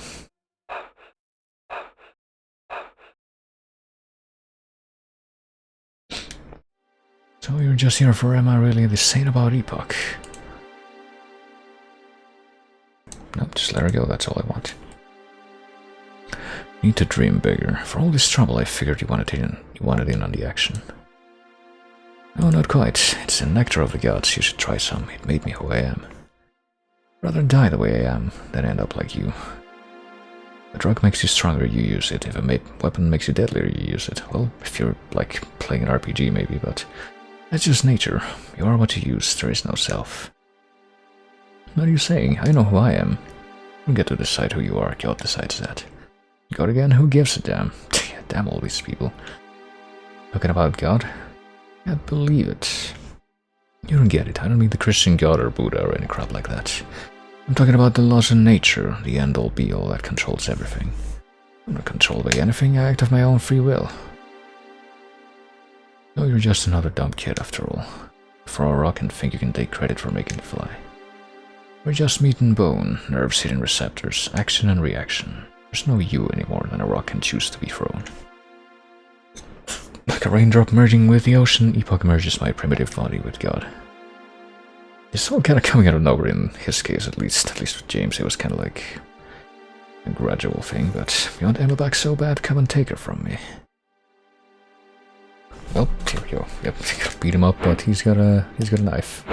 So you're just here for Emma, really? This ain't about epoch. Nope, just let her go, that's all I want. Need to dream bigger. For all this trouble, I figured you wanted in on the action. No, not quite. It's the nectar of the gods. You should try some. It made me who I am. Rather die the way I am than end up like you. A drug makes you stronger, you use it. If a weapon makes you deadlier, you use it. Well, if you're, like, playing an RPG maybe, but that's just nature. You are what you use. There is no self. What are you saying? I know who I am. You get to decide who you are. God decides that. God again? Who gives a damn? Damn all these people. Talking about God? Can't believe it. You don't get it. I don't mean the Christian God or Buddha or any crap like that. I'm talking about the laws of nature, the end-all be-all that controls everything. I'm not controlled by anything, I act of my own free will. No, you're just another dumb kid after all. Throw a rock and think you can take credit for making it fly. We're just meat and bone, nerves hitting receptors, action and reaction. There's no you any more than a rock can choose to be thrown. Like a raindrop merging with the ocean, Epoch merges my primitive body with God. It's all kind of coming out of nowhere in his case, at least with James. It was kind of like a gradual thing, but you want Emma back so bad, come and take her from me. Well, here we go. Yep, beat him up, but he's got a knife.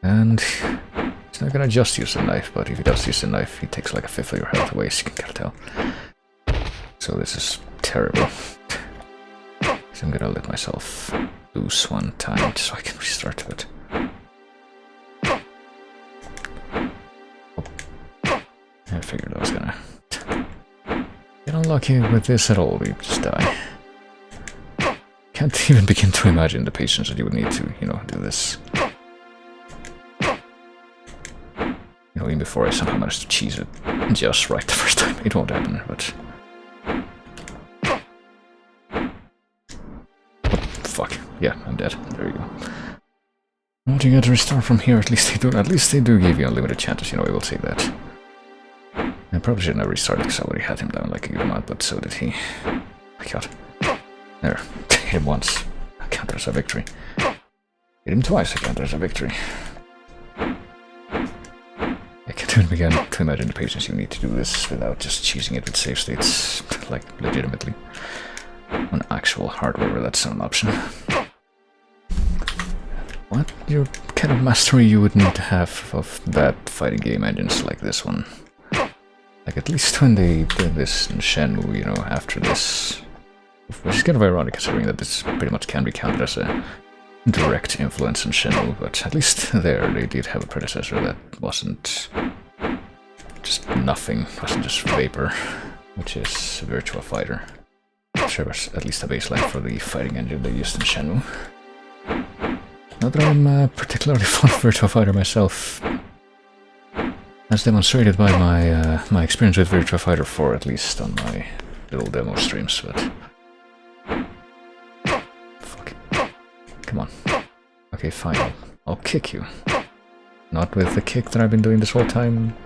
And he's not gonna just use the knife, but if he does use the knife, he takes like a fifth of your health away, so you can tell. So this is terrible. So I'm gonna let myself lose one time so I can restart it. I figured I was gonna get unlucky with this at all, we just die. Can't even begin to imagine the patience that you would need to, do this. Even before I somehow managed to cheese it just right the first time. It won't happen, but... Oh, fuck. Yeah, I'm dead. There you go. Once you get to restart from here, at least they do give you unlimited chances, I will say that. I probably shouldn't have restarted because I already had him down like a good amount, but so did he. My god. There. Hit him once. I count as a victory. Hit him twice, I count as a victory. I can't even begin to imagine the patience you need to do this without just cheesing it with save states, like legitimately. On actual hardware where that's not an option. What? Your kind of mastery you would need to have of bad fighting game engines like this one. Like at least when they did this in Shenmue, after this. Which is kind of ironic considering that this pretty much can be counted as a direct influence on Shenmue, but at least there they did have a predecessor that wasn't just nothing, wasn't just vapor, which is Virtua Fighter. I'm sure was at least a baseline for the fighting engine they used in Shenmue. Not that I'm particularly fond of Virtua Fighter myself, as demonstrated by my experience with Virtua Fighter 4, at least on my little demo streams, but... Fuck. Come on. Okay, fine. I'll kick you. Not with the kick that I've been doing this whole time.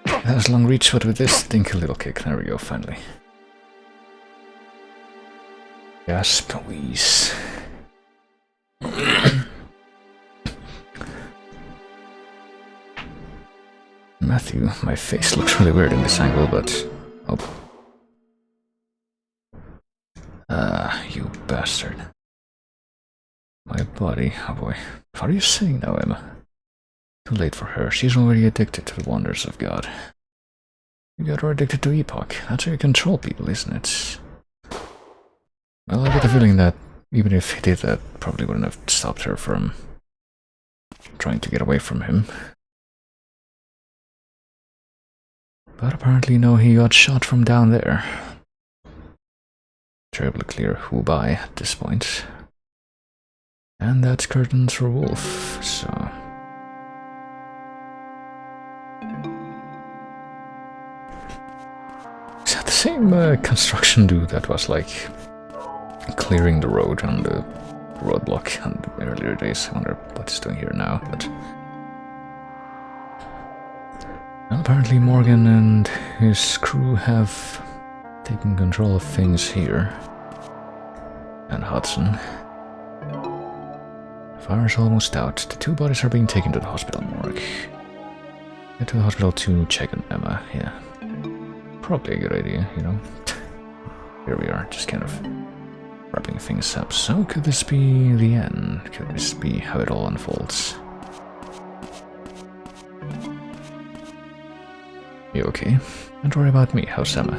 It has long reach, but with this dinky little kick. There we go, finally. Yes, please. Matthew, my face looks really weird in this angle, but... Oh. Ah, you bastard. My body, oh boy. What are you saying now, Emma? Too late for her. She's already addicted to the wonders of God. You got her addicted to Epoch. That's how you control people, isn't it? Well, I get the feeling that even if he did that, probably wouldn't have stopped her from trying to get away from him. But apparently no, he got shot from down there. Terribly clear who by at this point. And that's curtains for Wolf, so... Is that the same construction dude that was like clearing the road on the roadblock on the earlier days? I wonder what he's doing here now, but... Well, apparently Morgan and his crew have taken control of things here. And Hudson. Fire's almost out. The two bodies are being taken to the hospital morgue. Get to the hospital to check on Emma, yeah. Probably a good idea, Here we are, just kind of wrapping things up. So could this be the end? Could this be how it all unfolds? You okay? Don't worry about me. How's Emma?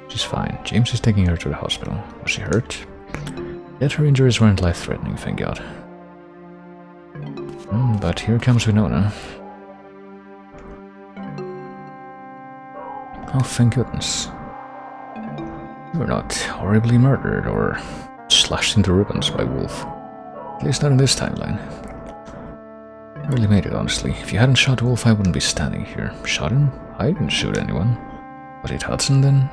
She's fine. James is taking her to the hospital. Was she hurt? Yet her injuries weren't life-threatening, thank God. But here comes Winona. Oh, thank goodness. You were not horribly murdered or slashed into ribbons by Wolf. At least not in this timeline. I really made it, honestly. If you hadn't shot Wolf, I wouldn't be standing here. Shot him? I didn't shoot anyone. Was it Hudson then?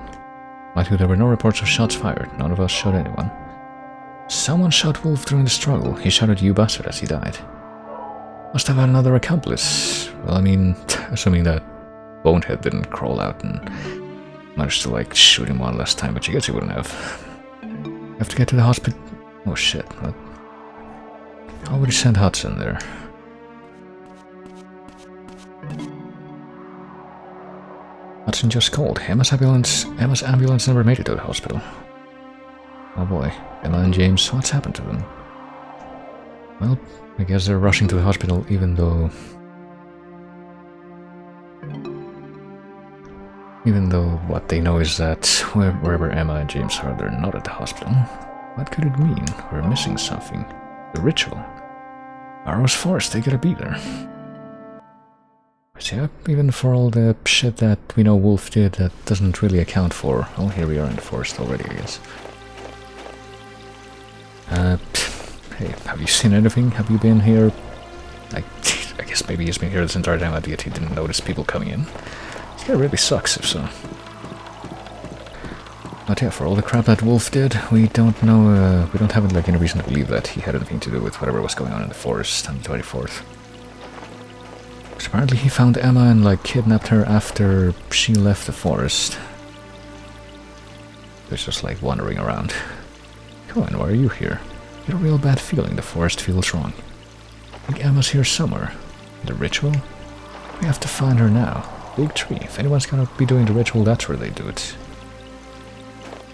Mind you, there were no reports of shots fired. None of us shot anyone. Someone shot Wolf during the struggle. He shot at you bastard as he died. Must have had another accomplice. Well, I mean, assuming that Bonehead didn't crawl out and managed to, like, shoot him one last time, but I guess he wouldn't have. Have to get to the hospital. Oh shit, what? How would he send Hudson there? Hudson just called. Emma's ambulance never made it to the hospital. Oh boy, Emma and James, what's happened to them? Well, I guess they're rushing to the hospital even though what they know is that wherever Emma and James are, they're not at the hospital. What could it mean? We're missing something. The ritual. Barrow's forced, they gotta be there. But yeah, even for all the shit that we know Wolf did, that doesn't really account for... Oh, here we are in the forest already, I guess. Hey, have you seen anything? Have you been here? I guess maybe he's been here this entire time, yet he didn't notice people coming in. This guy really sucks, if so. But yeah, for all the crap that Wolf did, we don't know, we don't have like any reason to believe that he had anything to do with whatever was going on in the forest on the 24th. Because apparently he found Emma and like kidnapped her after she left the forest. He was just like wandering around. Come on, why are you here? I get a real bad feeling the forest feels wrong. I think Emma's here somewhere. The ritual? We have to find her now. Big tree. If anyone's gonna be doing the ritual, that's where they do it.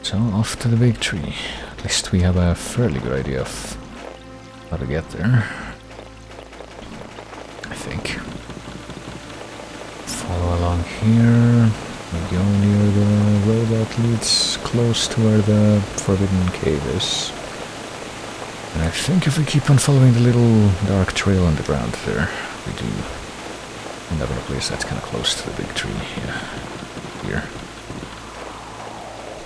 So, off to the big tree. At least we have a fairly good idea of how to get there. I think. Follow along here. We go near the road that leads close to where the Forbidden Cave is. And I think if we keep on following the little dark trail on the ground there, we do end up in a place that's kind of close to the big tree. Yeah, here.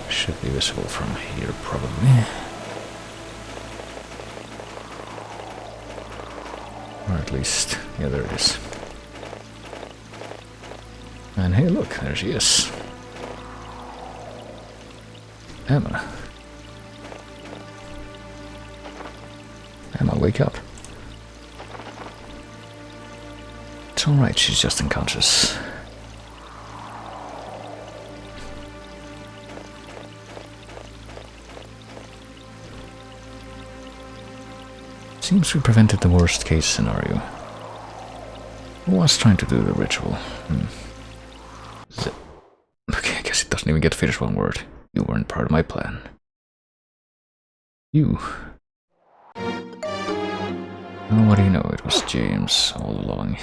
Should be visible from here, probably. Or at least, yeah, there it is. And hey, look, there she is. Emma. Emma, wake up. It's alright, she's just unconscious. Seems we prevented the worst case scenario. Who was trying to do the ritual? Okay, I guess it doesn't even get to finish one word. You weren't part of my plan. You. Oh, what do you know? It was James all along.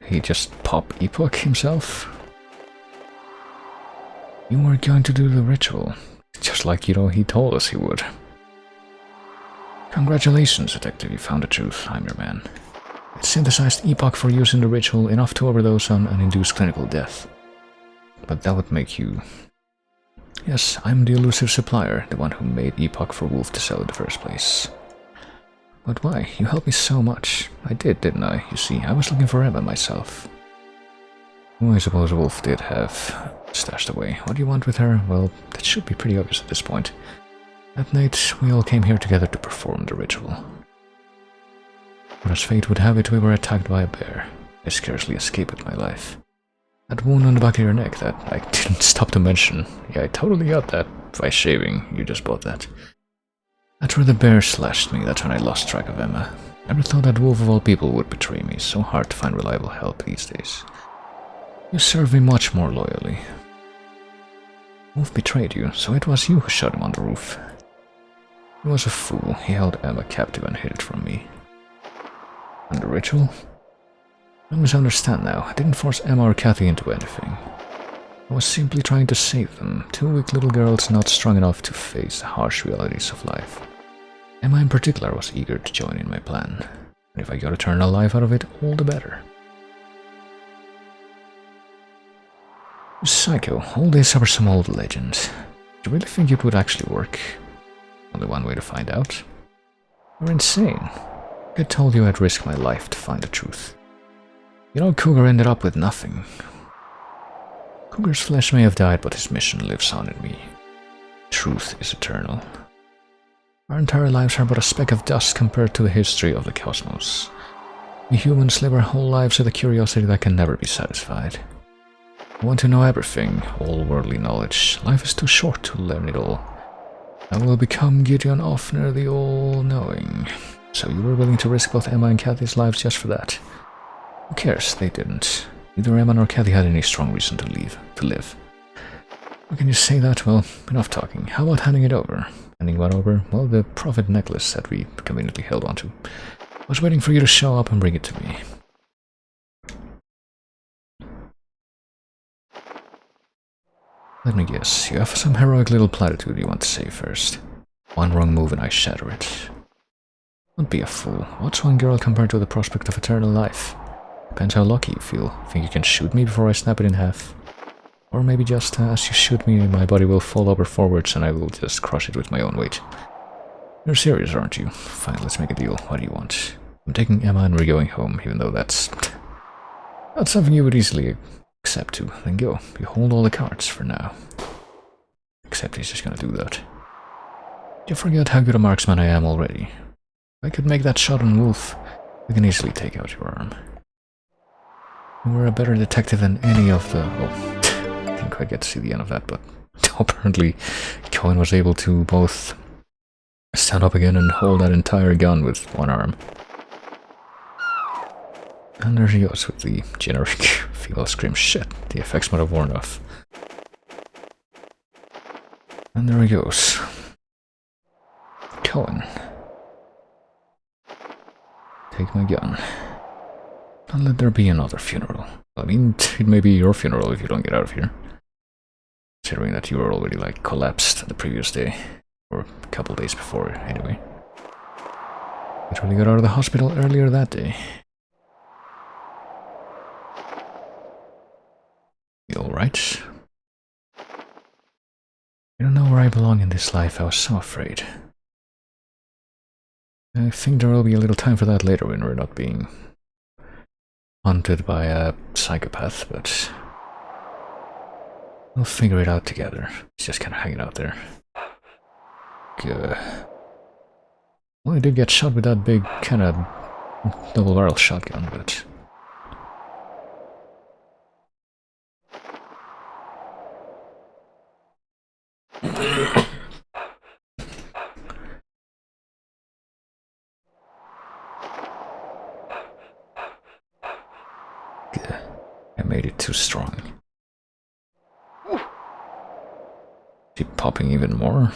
He just pop Epoch himself? You were going to do the ritual. Just like, you know, he told us he would. Congratulations, Detective, you found the truth. I'm your man. It synthesized Epoch for use in the ritual, enough to overdose on and induce clinical death. But that would make you... Yes, I'm the elusive supplier, the one who made Epoch for Wolf to sell in the first place. But why? You helped me so much. I did, didn't I? You see, I was looking for Emma myself. Who I suppose Wolf did have stashed away. What do you want with her? Well, that should be pretty obvious at this point. That night, we all came here together to perform the ritual. But as fate would have it, we were attacked by a bear. I scarcely escaped with my life. That wound on the back of your neck that I didn't stop to mention. Yeah, I totally got that by shaving. You just bought that. That's where the bear slashed me. That's when I lost track of Emma. Never thought that Wolf of all people would betray me. So hard to find reliable help these days. You serve me much more loyally. Wolf betrayed you, so it was you who shot him on the roof. He was a fool. He held Emma captive and hid it from me. And the ritual? Don't misunderstand now. I didn't force Emma or Kathy into anything. I was simply trying to save them. Two weak little girls not strong enough to face the harsh realities of life. Emma in particular was eager to join in my plan. And if I got a turn alive out of it, all the better. You psycho. All this are some old legends. Do you really think it would actually work? Only one way to find out. You're insane. I told you I'd risk my life to find the truth. You know, Cougar ended up with nothing. Cougar's flesh may have died, but his mission lives on in me. Truth is eternal. Our entire lives are but a speck of dust compared to the history of the cosmos. We humans live our whole lives with a curiosity that can never be satisfied. I want to know everything, all worldly knowledge. Life is too short to learn it all. I will become Gideon Offner the All-Knowing. So you were willing to risk both Emma and Kathy's lives just for that? Who cares? They didn't. Neither Emma nor Kathy had any strong reason to live. How can you say that? Well, enough talking. How about handing it over? Handing what over? Well, the prophet necklace that we conveniently held onto. I was waiting for you to show up and bring it to me. Let me guess, you have some heroic little platitude you want to say first. One wrong move and I shatter it. Don't be a fool. What's one girl compared to the prospect of eternal life? Depends how lucky you feel. Think you can shoot me before I snap it in half? Or maybe just as you shoot me, my body will fall over forwards and I will just crush it with my own weight. You're serious, aren't you? Fine, let's make a deal. What do you want? I'm taking Emma and we're going home, even though that's not something you would easily accept to. Then go. You hold all the cards for now. Except he's just gonna do that. You forget how good a marksman I am already. If I could make that shot on Wolf, I can easily take out your arm. You were a better detective than any of the... Oh, I didn't quite get to see the end of that, but apparently Cohen was able to both stand up again and hold that entire gun with one arm. And there she goes with the generic female scream. Shit, the effects might have worn off. And there he goes. Cohen. Take my gun. And let there be another funeral. I mean, it may be your funeral if you don't get out of here. Considering that you were already, like, collapsed the previous day. Or a couple days before, anyway. Literally got out of the hospital earlier that day. You alright? I don't know where I belong in this life, I was so afraid. I think there will be a little time for that later when we're not being hunted by a psychopath, but we'll figure it out together. It's just kind of hanging out there. Good. Well, I did get shot with that big kind of double-barrel shotgun, but... I made it too strong. Keep popping even more.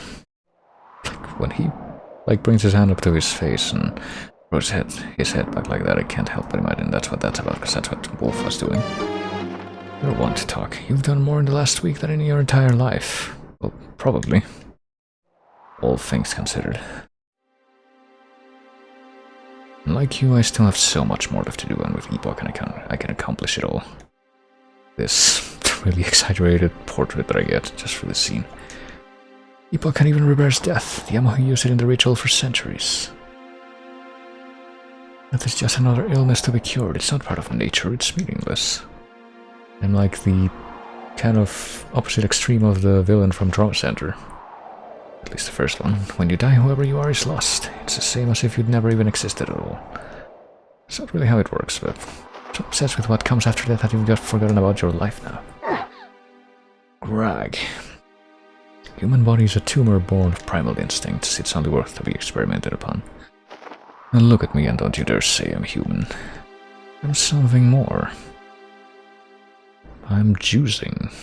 Like when he brings his hand up to his face and throws his head back like that, I can't help but imagine that's what that's about, because that's what Wolf was doing. You're one to talk. You've done more in the last week than in your entire life. Well, probably. All things considered. Like you, I still have so much more left to do, and with Epoch I can accomplish it all. This really exaggerated portrait that I get just for this scene. Epoch can even reverse death. The Yamaha used it in the ritual for centuries. Death is just another illness to be cured. It's not part of nature, it's meaningless. I'm like the kind of opposite extreme of the villain from Draw Center. At least the first one. When you die, whoever you are is lost. It's the same as if you'd never even existed at all. It's not really how it works, but I'm so obsessed with what comes after death that you've just forgotten about your life now. Grag. Human body is a tumor born of primal instincts. It's only worth to be experimented upon. Now look at me and don't you dare say I'm human. I'm something more. I'm juicing.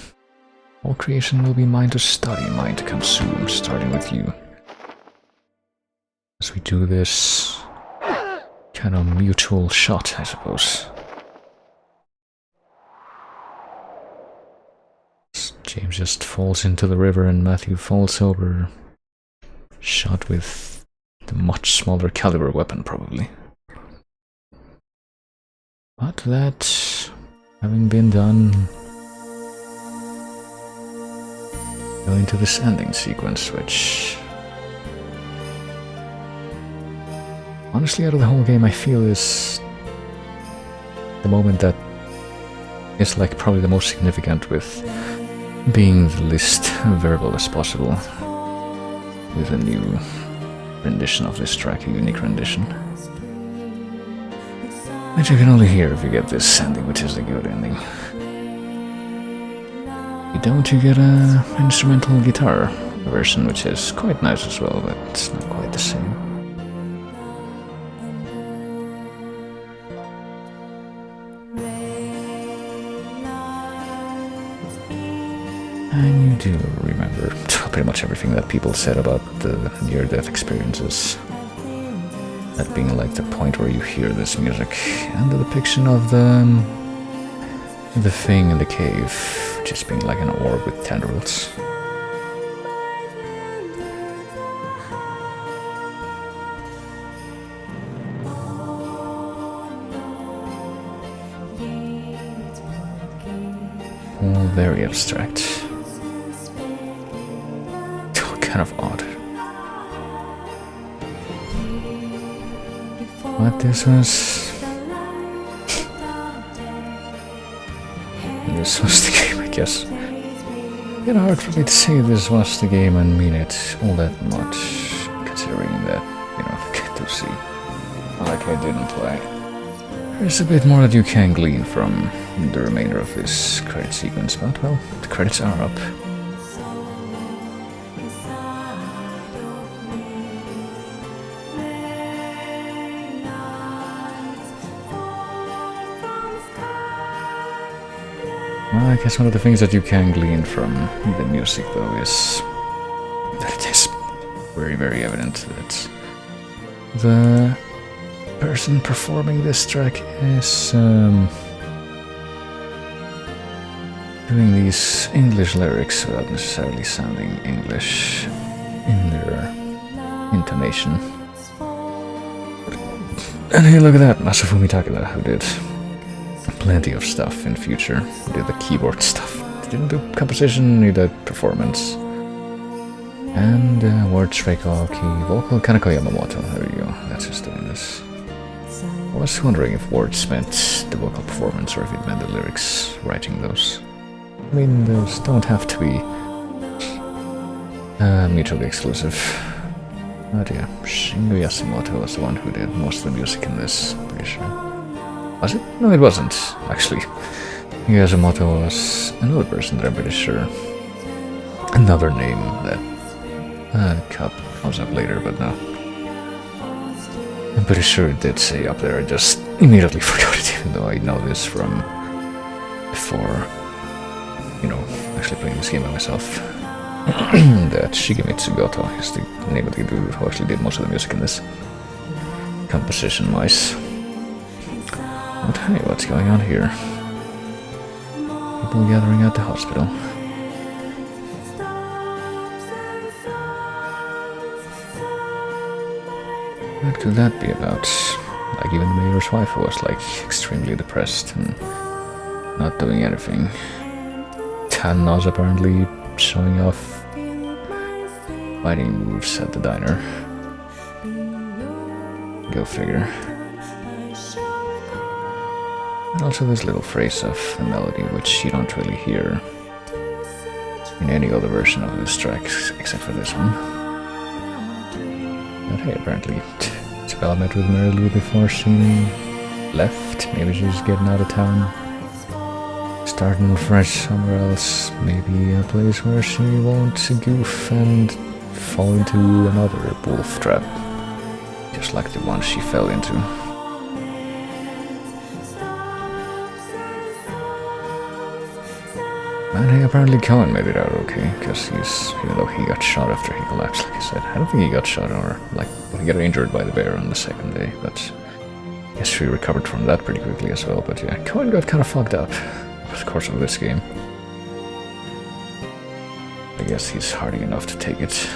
All creation will be mine to study, mine to consume, starting with you. As we do this kind of mutual shot, I suppose. James just falls into the river and Matthew falls over, shot with the much smaller caliber weapon, probably. But that having been done, go into this ending sequence, which honestly out of the whole game I feel is the moment that is like probably the most significant, with being the least verbal as possible, with a new rendition of this track, a unique rendition, which you can only hear if you get this ending, which is a good ending. If you don't, you get a instrumental guitar version, which is quite nice as well, but it's not quite the same. And you do remember pretty much everything that people said about the near-death experiences. That being like the point where you hear this music, and the depiction of the thing in the cave just being like an orb with tendrils. All very abstract. Kind of odd. But this was the game, I guess. It's hard for me to say this was the game and mean it all that much, considering that, get to see, like I didn't play. There's a bit more that you can glean from the remainder of this credit sequence, but well, the credits are up. Well, I guess one of the things that you can glean from the music, though, is that it is very, very evident that the person performing this track is doing these English lyrics without necessarily sounding English in their intonation. And hey, look at that, Masafumi Takeda, who did plenty of stuff in future. He did the keyboard stuff. He didn't do composition, he did performance. And words, reiko, key, vocal, Kaneko Yamamoto. There you go, that's who's doing this. I was wondering if words meant the vocal performance or if it meant the lyrics, writing those. I mean, those don't have to be mutually exclusive. But yeah, Shingo Yasumoto was the one who did most of the music in this, pretty sure. Was it? No, it wasn't, actually. Yasumoto was another person that I'm pretty sure. Another name that comes up later, but no. I'm pretty sure it did say up there, I just immediately forgot it, even though I know this from before, actually playing this game by myself. That Shigemitsu Goto is the name of the dude who actually did most of the music in this, composition-wise. But hey, what's going on here? People gathering at the hospital. What could that be about? Like even the mayor's wife who was like extremely depressed and not doing anything. Tanna's apparently showing off fighting moves at the diner. Go figure. And also this little phrase of the melody, which you don't really hear in any other version of this track, except for this one. But hey, apparently Isabella met with Mary Lou before she left. Maybe she's getting out of town, starting fresh somewhere else. Maybe a place where she won't goof and fall into another wolf trap, just like the one she fell into. And hey, apparently Cohen made it out okay, because even though he got shot after he collapsed, like I said, I don't think he got shot or, he got injured by the bear on the second day, but I guess he recovered from that pretty quickly as well. But yeah, Cohen got kind of fucked up over the course of this game. I guess he's hardy enough to take it.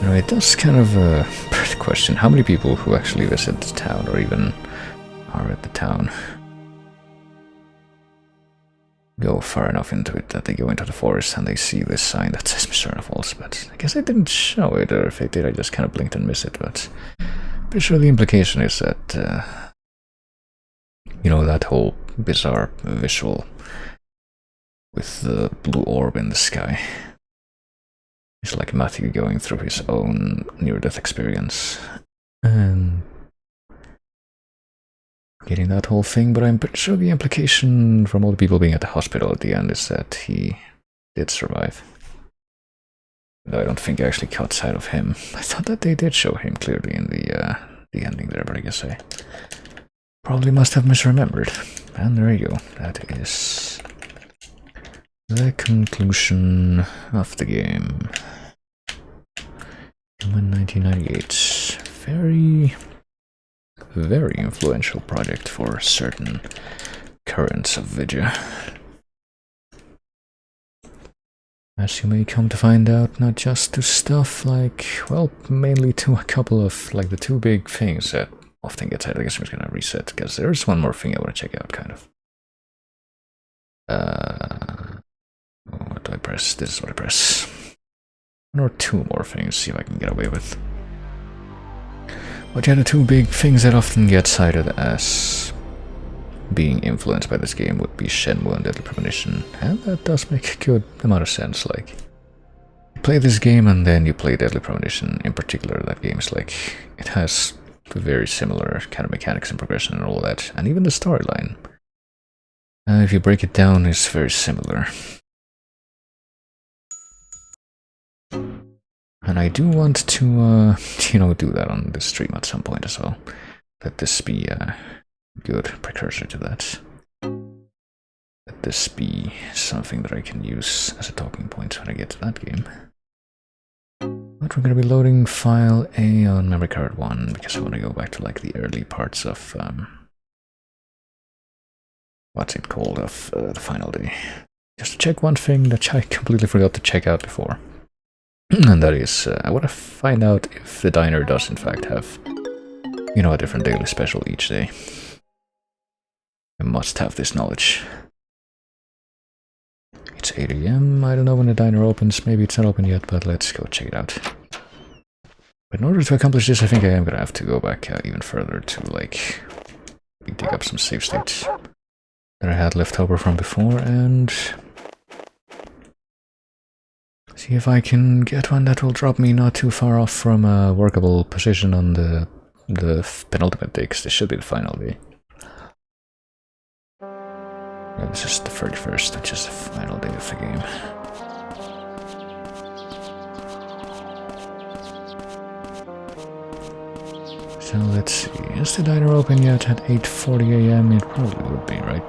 It does kind of question. How many people who actually visit the town or even are at the town go far enough into it that they go into the forest and they see this sign that says Mizzurna Falls? But I guess I didn't show it, or if I did, I just kind of blinked and missed it. But pretty sure the implication is that, you know, that whole bizarre visual with the blue orb in the sky. It's like Matthew going through his own near-death experience and getting that whole thing, but I'm pretty sure the implication from all the people being at the hospital at the end is that he did survive. Though I don't think I actually caught sight of him. I thought that they did show him clearly in the ending there, but I guess I probably must have misremembered. And there you go. That is the conclusion of the game. In 1998. Very influential project for certain currents of video. As you may come to find out, not just to stuff like, well, mainly to a couple of, like, the two big things that often get cited. I guess I'm just gonna reset, because there's one more thing I want to check out, kind of. What do I press? This is what I press. One or two more things, see if I can get away with. But yeah, the two big things that often get cited as being influenced by this game would be Shenmue and Deadly Premonition, and that does make a good amount of sense. Like, you play this game and then you play Deadly Premonition. In particular, that game is like, it has very similar kind of mechanics and progression and all that, and even the storyline, if you break it down, is very similar. And I do want to, you know, do that on this stream at some point as well. Let this be a good precursor to that. Let this be something that I can use as a talking point when I get to that game. But we're going to be loading file A on memory card 1, because I want to go back to, like, the early parts of, what's it called, of the final day. Just to check one thing that I completely forgot to check out before. And that is, I want to find out if the diner does in fact have, you know, a different daily special each day. I must have this knowledge. It's 8 AM, I don't know when the diner opens, maybe it's not open yet, but let's go check it out. But in order to accomplish this, I think I am gonna have to go back even further to, like, dig up some save states that I had left over from before, and see if I can get one that will drop me not too far off from a workable position on the penultimate day, because this should be the final day. Yeah, this is the 31st, which is the final day of the game. So let's see, is the diner open yet at 8:40 AM? It probably would be, right?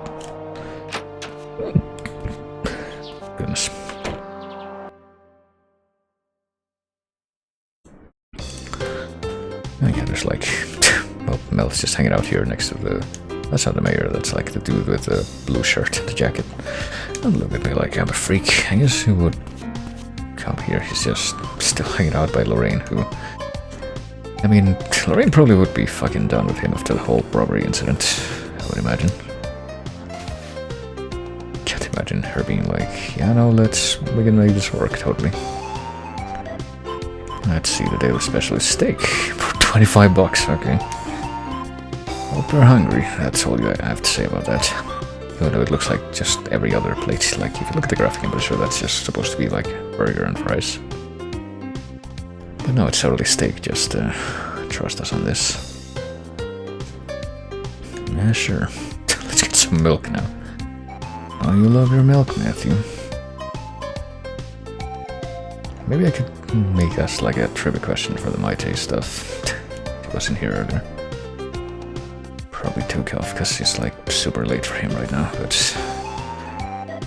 Goodness. Oh yeah, there's like, well, Mel's just hanging out here next to the, that's not the mayor, that's like the dude with the blue shirt and the jacket. Don't look at me like I'm a freak. I guess he would come here. He's just still hanging out by Lorraine, who, I mean, Lorraine probably would be fucking done with him after the whole robbery incident, I would imagine. Can't imagine her being like, yeah, no, we can make this work, totally. Let's see, the daily special is steak for 25 bucks, okay. Hope you're hungry, that's all I have to say about that. Even though it looks like just every other plate, like if you look at the graphic, I'm pretty sure that's just supposed to be like burger and fries. But no, it's totally steak, just trust us on this. Yeah, sure. Let's get some milk now. Oh, you love your milk, Matthew. Maybe I could make us like a trivia question for the My Taste stuff. He wasn't here earlier. Probably took off because it's like super late for him right now, but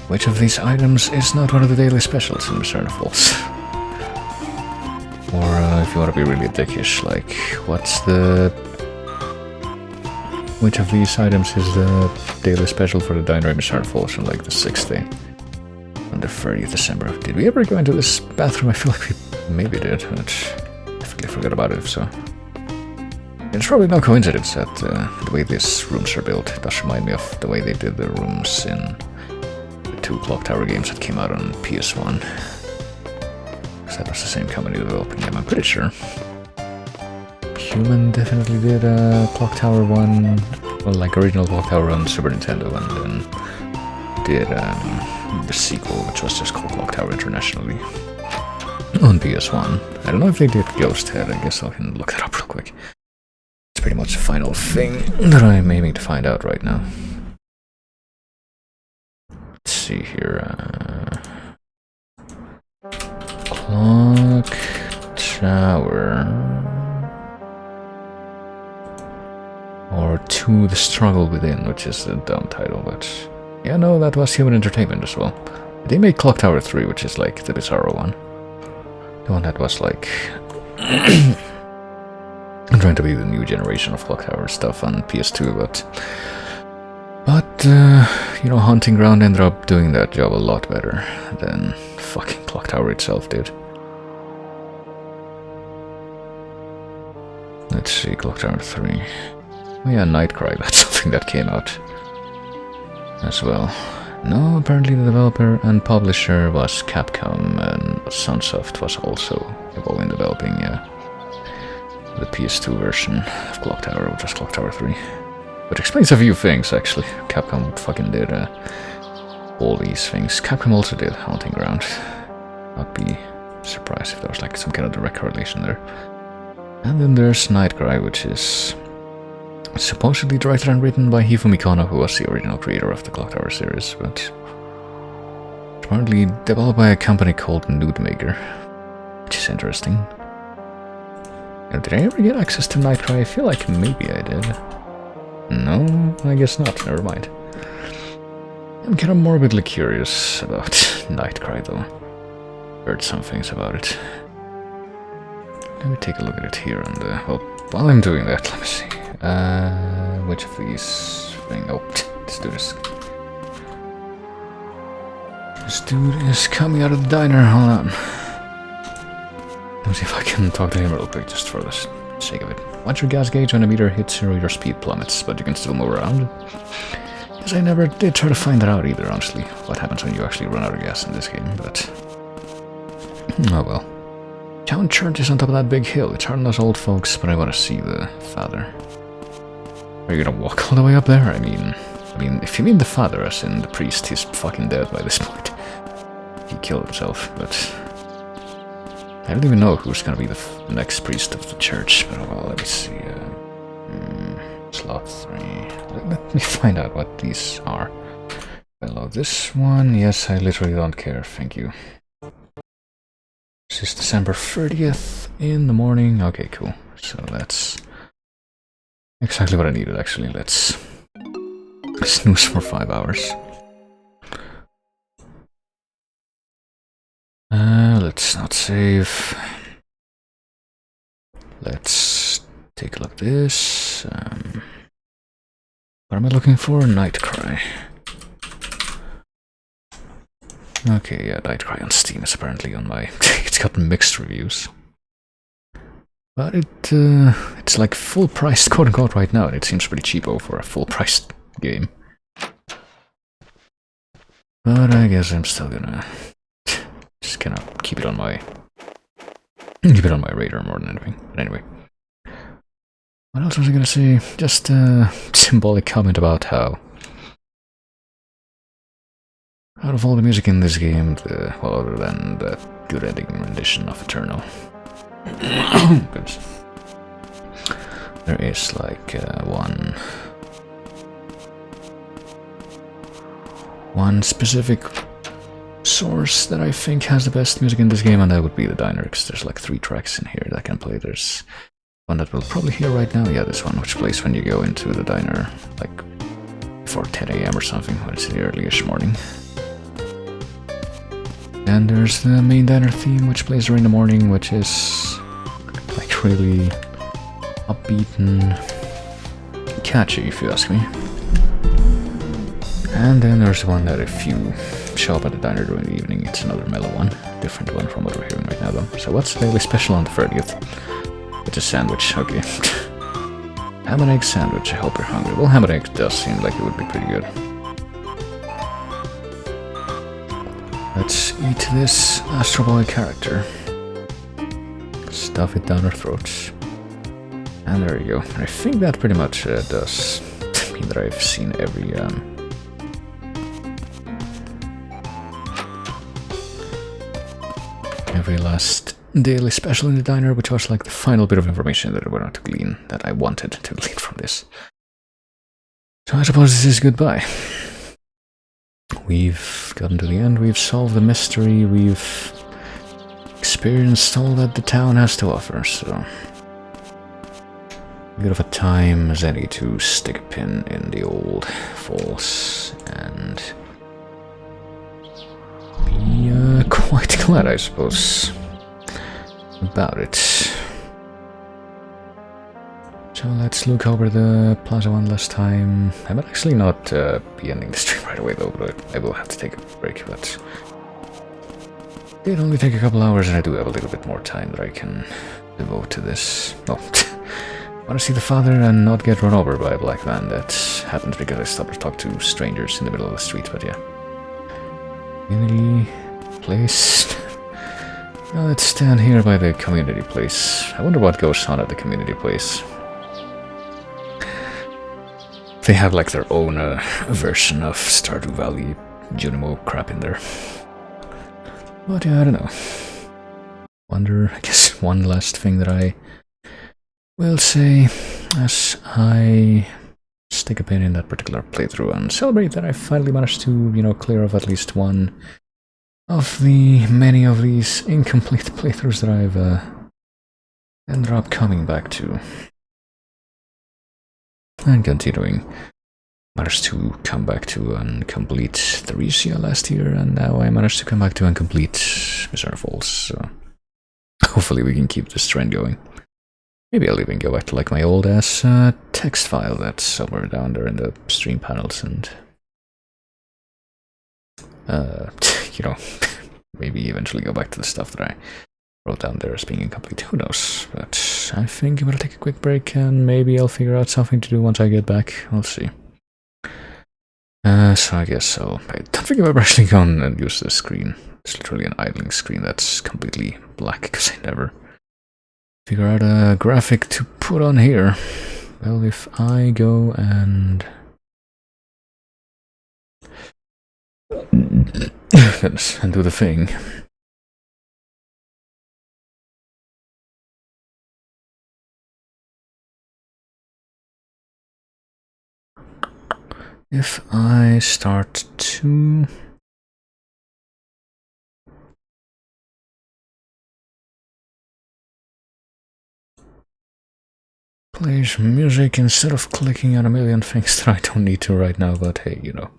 which of these items is not one of the daily specials in Mizzurna Falls? Or if you want to be really dickish, like, which of these items is the daily special for the diner in Mizzurna Falls on like the 6th day? On the 30th December. Did we ever go into this bathroom? I feel like we maybe did, but definitely forgot about it if so. It's probably no coincidence that the way these rooms are built does remind me of the way they did the rooms in the 2 Clock Tower games that came out on PS1. Because that was the same company developing them, I'm pretty sure. Human definitely did Clock Tower 1, well, like original Clock Tower on Super Nintendo, and then did the sequel, which was just called Clock Tower Internationally on PS1. I don't know if they did Ghost Head, I guess I can look that up real quick. It's pretty much the final thing that I'm aiming to find out right now. Let's see here. Clock Tower. Or To the Struggle Within, which is a dumb title, but yeah, no, that was Human Entertainment as well. They made Clock Tower 3, which is like the Bizarro one. The one that was like I'm trying to be the new generation of Clock Tower stuff on PS2, but you know, Hunting Ground ended up doing that job a lot better than fucking Clock Tower itself did. Let's see, Clock Tower 3. Oh yeah, Nightcry, that's something that came out as well. No, apparently the developer and publisher was Capcom, and Sunsoft was also involved in developing the PS2 version of Clock Tower, which was Clock Tower 3. Which explains a few things, actually. Capcom fucking did all these things. Capcom also did Haunting Ground. I'd be surprised if there was like some kind of direct correlation there. And then there's Nightcry, which is supposedly directed and written by Hifumi Kono, who was the original creator of the Clock Tower series, but apparently developed by a company called Nude Maker, which is interesting. Did I ever get access to Nightcry? I feel like maybe I did. No, I guess not, never mind. I'm kind of morbidly curious about Nightcry though. Heard some things about it. Let me take a look at it here on the... well, while I'm doing that, let me see. Which of these things? Oh, this dude is... this dude is coming out of the diner, hold on. Let me see if I can talk to him real quick, just for the sake of it. What's your gas gauge? When a meter hits zero, your speed plummets, but you can still move around. Because I never did try to find that out either, honestly. What happens when you actually run out of gas in this game, but... oh well. Town church is on top of that big hill. It's hard on us old folks, but I want to see the father. Are you gonna walk all the way up there? I mean, if you mean the father, as in the priest, he's fucking dead by this point. He killed himself, but... I don't even know who's gonna be the next priest of the church, but well, let me see. Slot 3. Let me find out what these are. Hello, this one. Yes, I literally don't care, thank you. This is December 30th in the morning. Okay, cool. So that's exactly what I needed, actually. Let's snooze for 5 hours. Let's not save. Let's take a look at this. What am I looking for? Nightcry. Okay, yeah, Nightcry on Steam is apparently on my... it's got mixed reviews. But it's like full-priced, quote-unquote, right now, and it seems pretty cheapo for a full-priced game. But I guess I'm still gonna... just kind of keep it on my radar more than anything. But anyway. What else was I gonna say? Just a symbolic comment about how... out of all the music in this game, well, other than the good ending rendition of Eternal, there is like one specific source that I think has the best music in this game, and that would be the diner, because there's like 3 tracks in here that I can play. There's one that we'll probably hear right now, yeah, this one, which plays when you go into the diner, like before 10 AM or something, when it's the early-ish morning. And there's the main diner theme, which plays during the morning, which is like really upbeat and catchy, if you ask me. And then there's one that if you show up at the diner during the evening, it's another mellow one, different one from what we're hearing right now though. So what's really special on the 30th? It's a sandwich, okay. Ham and egg sandwich, I hope you're hungry. Well, ham and egg does seem like it would be pretty good. Let's eat this Astro Boy character. Stuff it down our throats. And there you go. I think that pretty much does mean that I've seen every last daily special in the diner, which was like the final bit of information that I wanted to glean from this. So I suppose this is goodbye. We've gotten to the end, we've solved the mystery, we've experienced all that the town has to offer, so a bit of a time as any to stick a pin in the old falls and be quite glad, I suppose, about it. So let's look over the plaza one last time. I might actually not be ending the stream right away though, but I will have to take a break, but it only take a couple hours and I do have a little bit more time that I can devote to this. Oh, I want to see the father and not get run over by a black van. That happens because I stopped to talk to strangers in the middle of the street, but yeah. Community place. Now let's stand here by the community place. I wonder what goes on at the community place. They have like their own version of Stardew Valley Junimo crap in there. But yeah, I don't know. Wonder, I guess one last thing that I will say as I stick a pin in that particular playthrough and celebrate that I finally managed to, you know, clear off at least one of the many of these incomplete playthroughs that I've ended up coming back to. And continuing. Managed to come back to and complete Theresia last year, and now I managed to come back to and complete Mizzurna Falls, so hopefully we can keep this trend going. Maybe I'll even go back to like my old ass text file that's somewhere down there in the stream panels and you know, maybe eventually go back to the stuff that I wrote down there as being incomplete. Who knows? But I think I'm gonna take a quick break and maybe I'll figure out something to do once I get back. We'll see. So I guess I don't think I've ever actually gone and used this screen. It's literally an idling screen that's completely black because I never figure out a graphic to put on here. Well, if I go and and do the thing. If I start to play some music instead of clicking on a million things that I don't need to right now, but hey, you know,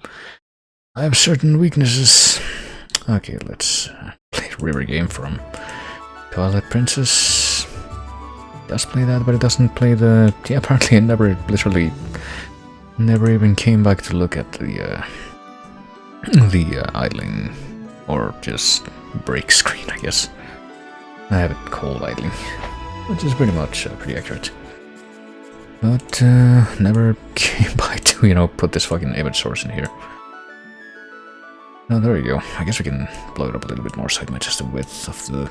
I have certain weaknesses. Okay, let's play a river game from Twilight Princess. It does play that, but it doesn't play the... Yeah, apparently it literally never even came back to look at the idling, or just break screen, I guess. I have it called idling, which is pretty much pretty accurate. But never came by to, you know, put this fucking image source in here. Oh, there we go. I guess we can blow it up a little bit more so it matches the width of the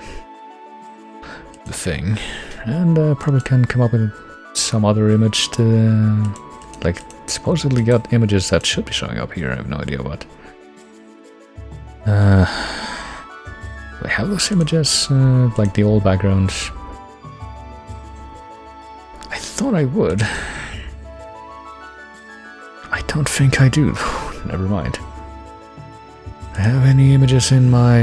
thing. And probably can come up with some other image to... like, supposedly got images that should be showing up here, I have no idea what. Do I have those images? Like the old backgrounds? I thought I would. I don't think I do, though. Never mind. I have any images in my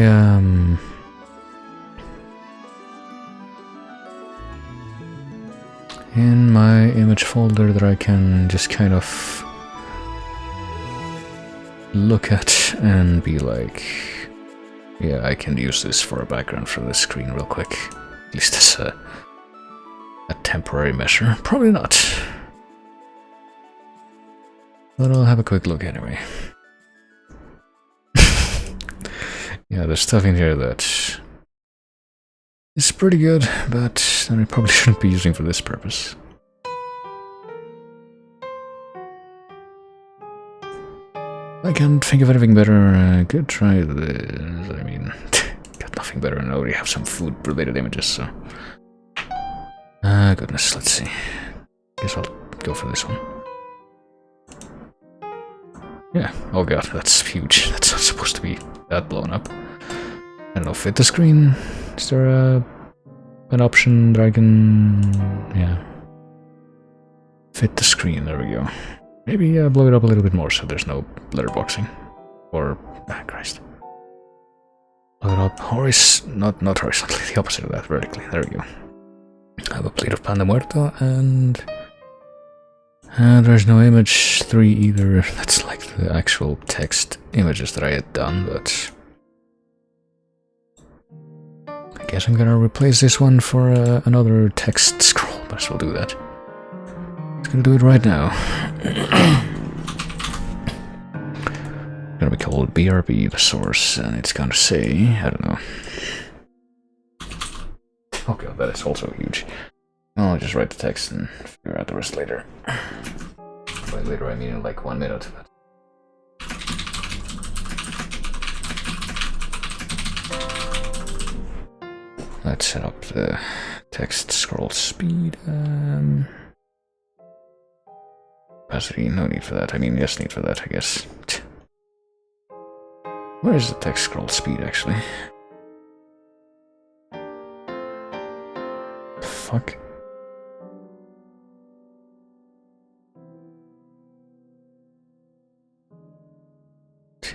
image folder that I can just kind of look at and be like, yeah, I can use this for a background for this screen real quick. At least as a temporary measure. Probably not. But I'll have a quick look anyway. Yeah, there's stuff in here that is pretty good, but that I probably shouldn't be using for this purpose. I can't think of anything better. I could try this. I mean, got nothing better, and I already have some food-related images, so... goodness, let's see. Guess I'll go for this one. Yeah, oh god, that's huge. That's not supposed to be that blown up. I don't know, fit the screen? Is there an option that I can... yeah. Fit the screen, there we go. Maybe blow it up a little bit more so there's no letterboxing. Or... ah, Christ. Blow it up not horizontally, the opposite of that, vertically. There we go. I have a plate of pan de muerto, and there's no image 3 either. That's like the actual text images that I had done, but I guess I'm gonna replace this one for another text scroll, but I still do that. I'm gonna do it right now. Gonna be called BRB, the source, and it's gonna say, I don't know. Oh god, that is also huge. I'll just write the text and figure out the rest later. By later I mean in like 1 minute. Let's set up the text scroll speed. Opacity, no need for that. I mean, yes, need for that, I guess. Where is the text scroll speed actually? Fuck.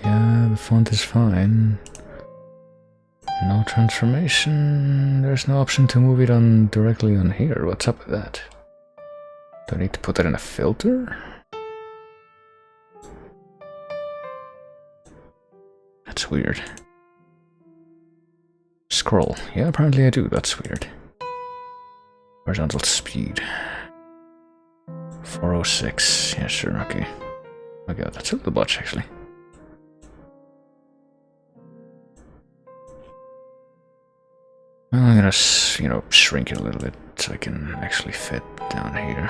Yeah, the font is fine. No transformation. There's no option to move it on directly on here. What's up with that? Do I need to put that in a filter? That's weird. Scroll. Yeah, apparently I do. That's weird. Horizontal speed. 406. Yeah, sure, okay. Oh god, that's a little much actually. Well, I'm gonna, shrink it a little bit so I can actually fit down here.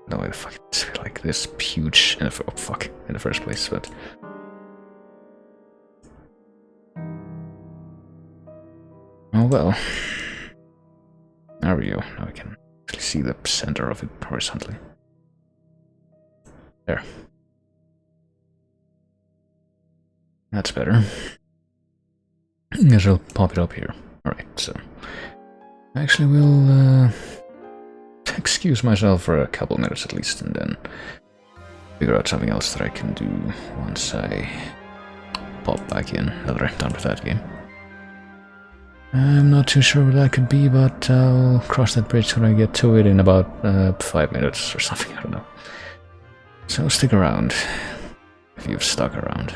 No way the fuck it's like this huge in the, in the first place, but... oh well. There we go. Now I can actually see the center of it horizontally. There. That's better. I guess I'll pop it up here. Alright, so... I actually will excuse myself for a couple minutes at least, and then figure out something else that I can do once I pop back in, now that I'm done with that game. I'm not too sure what that could be, but I'll cross that bridge when I get to it in about 5 minutes or something, I don't know. So stick around, if you've stuck around.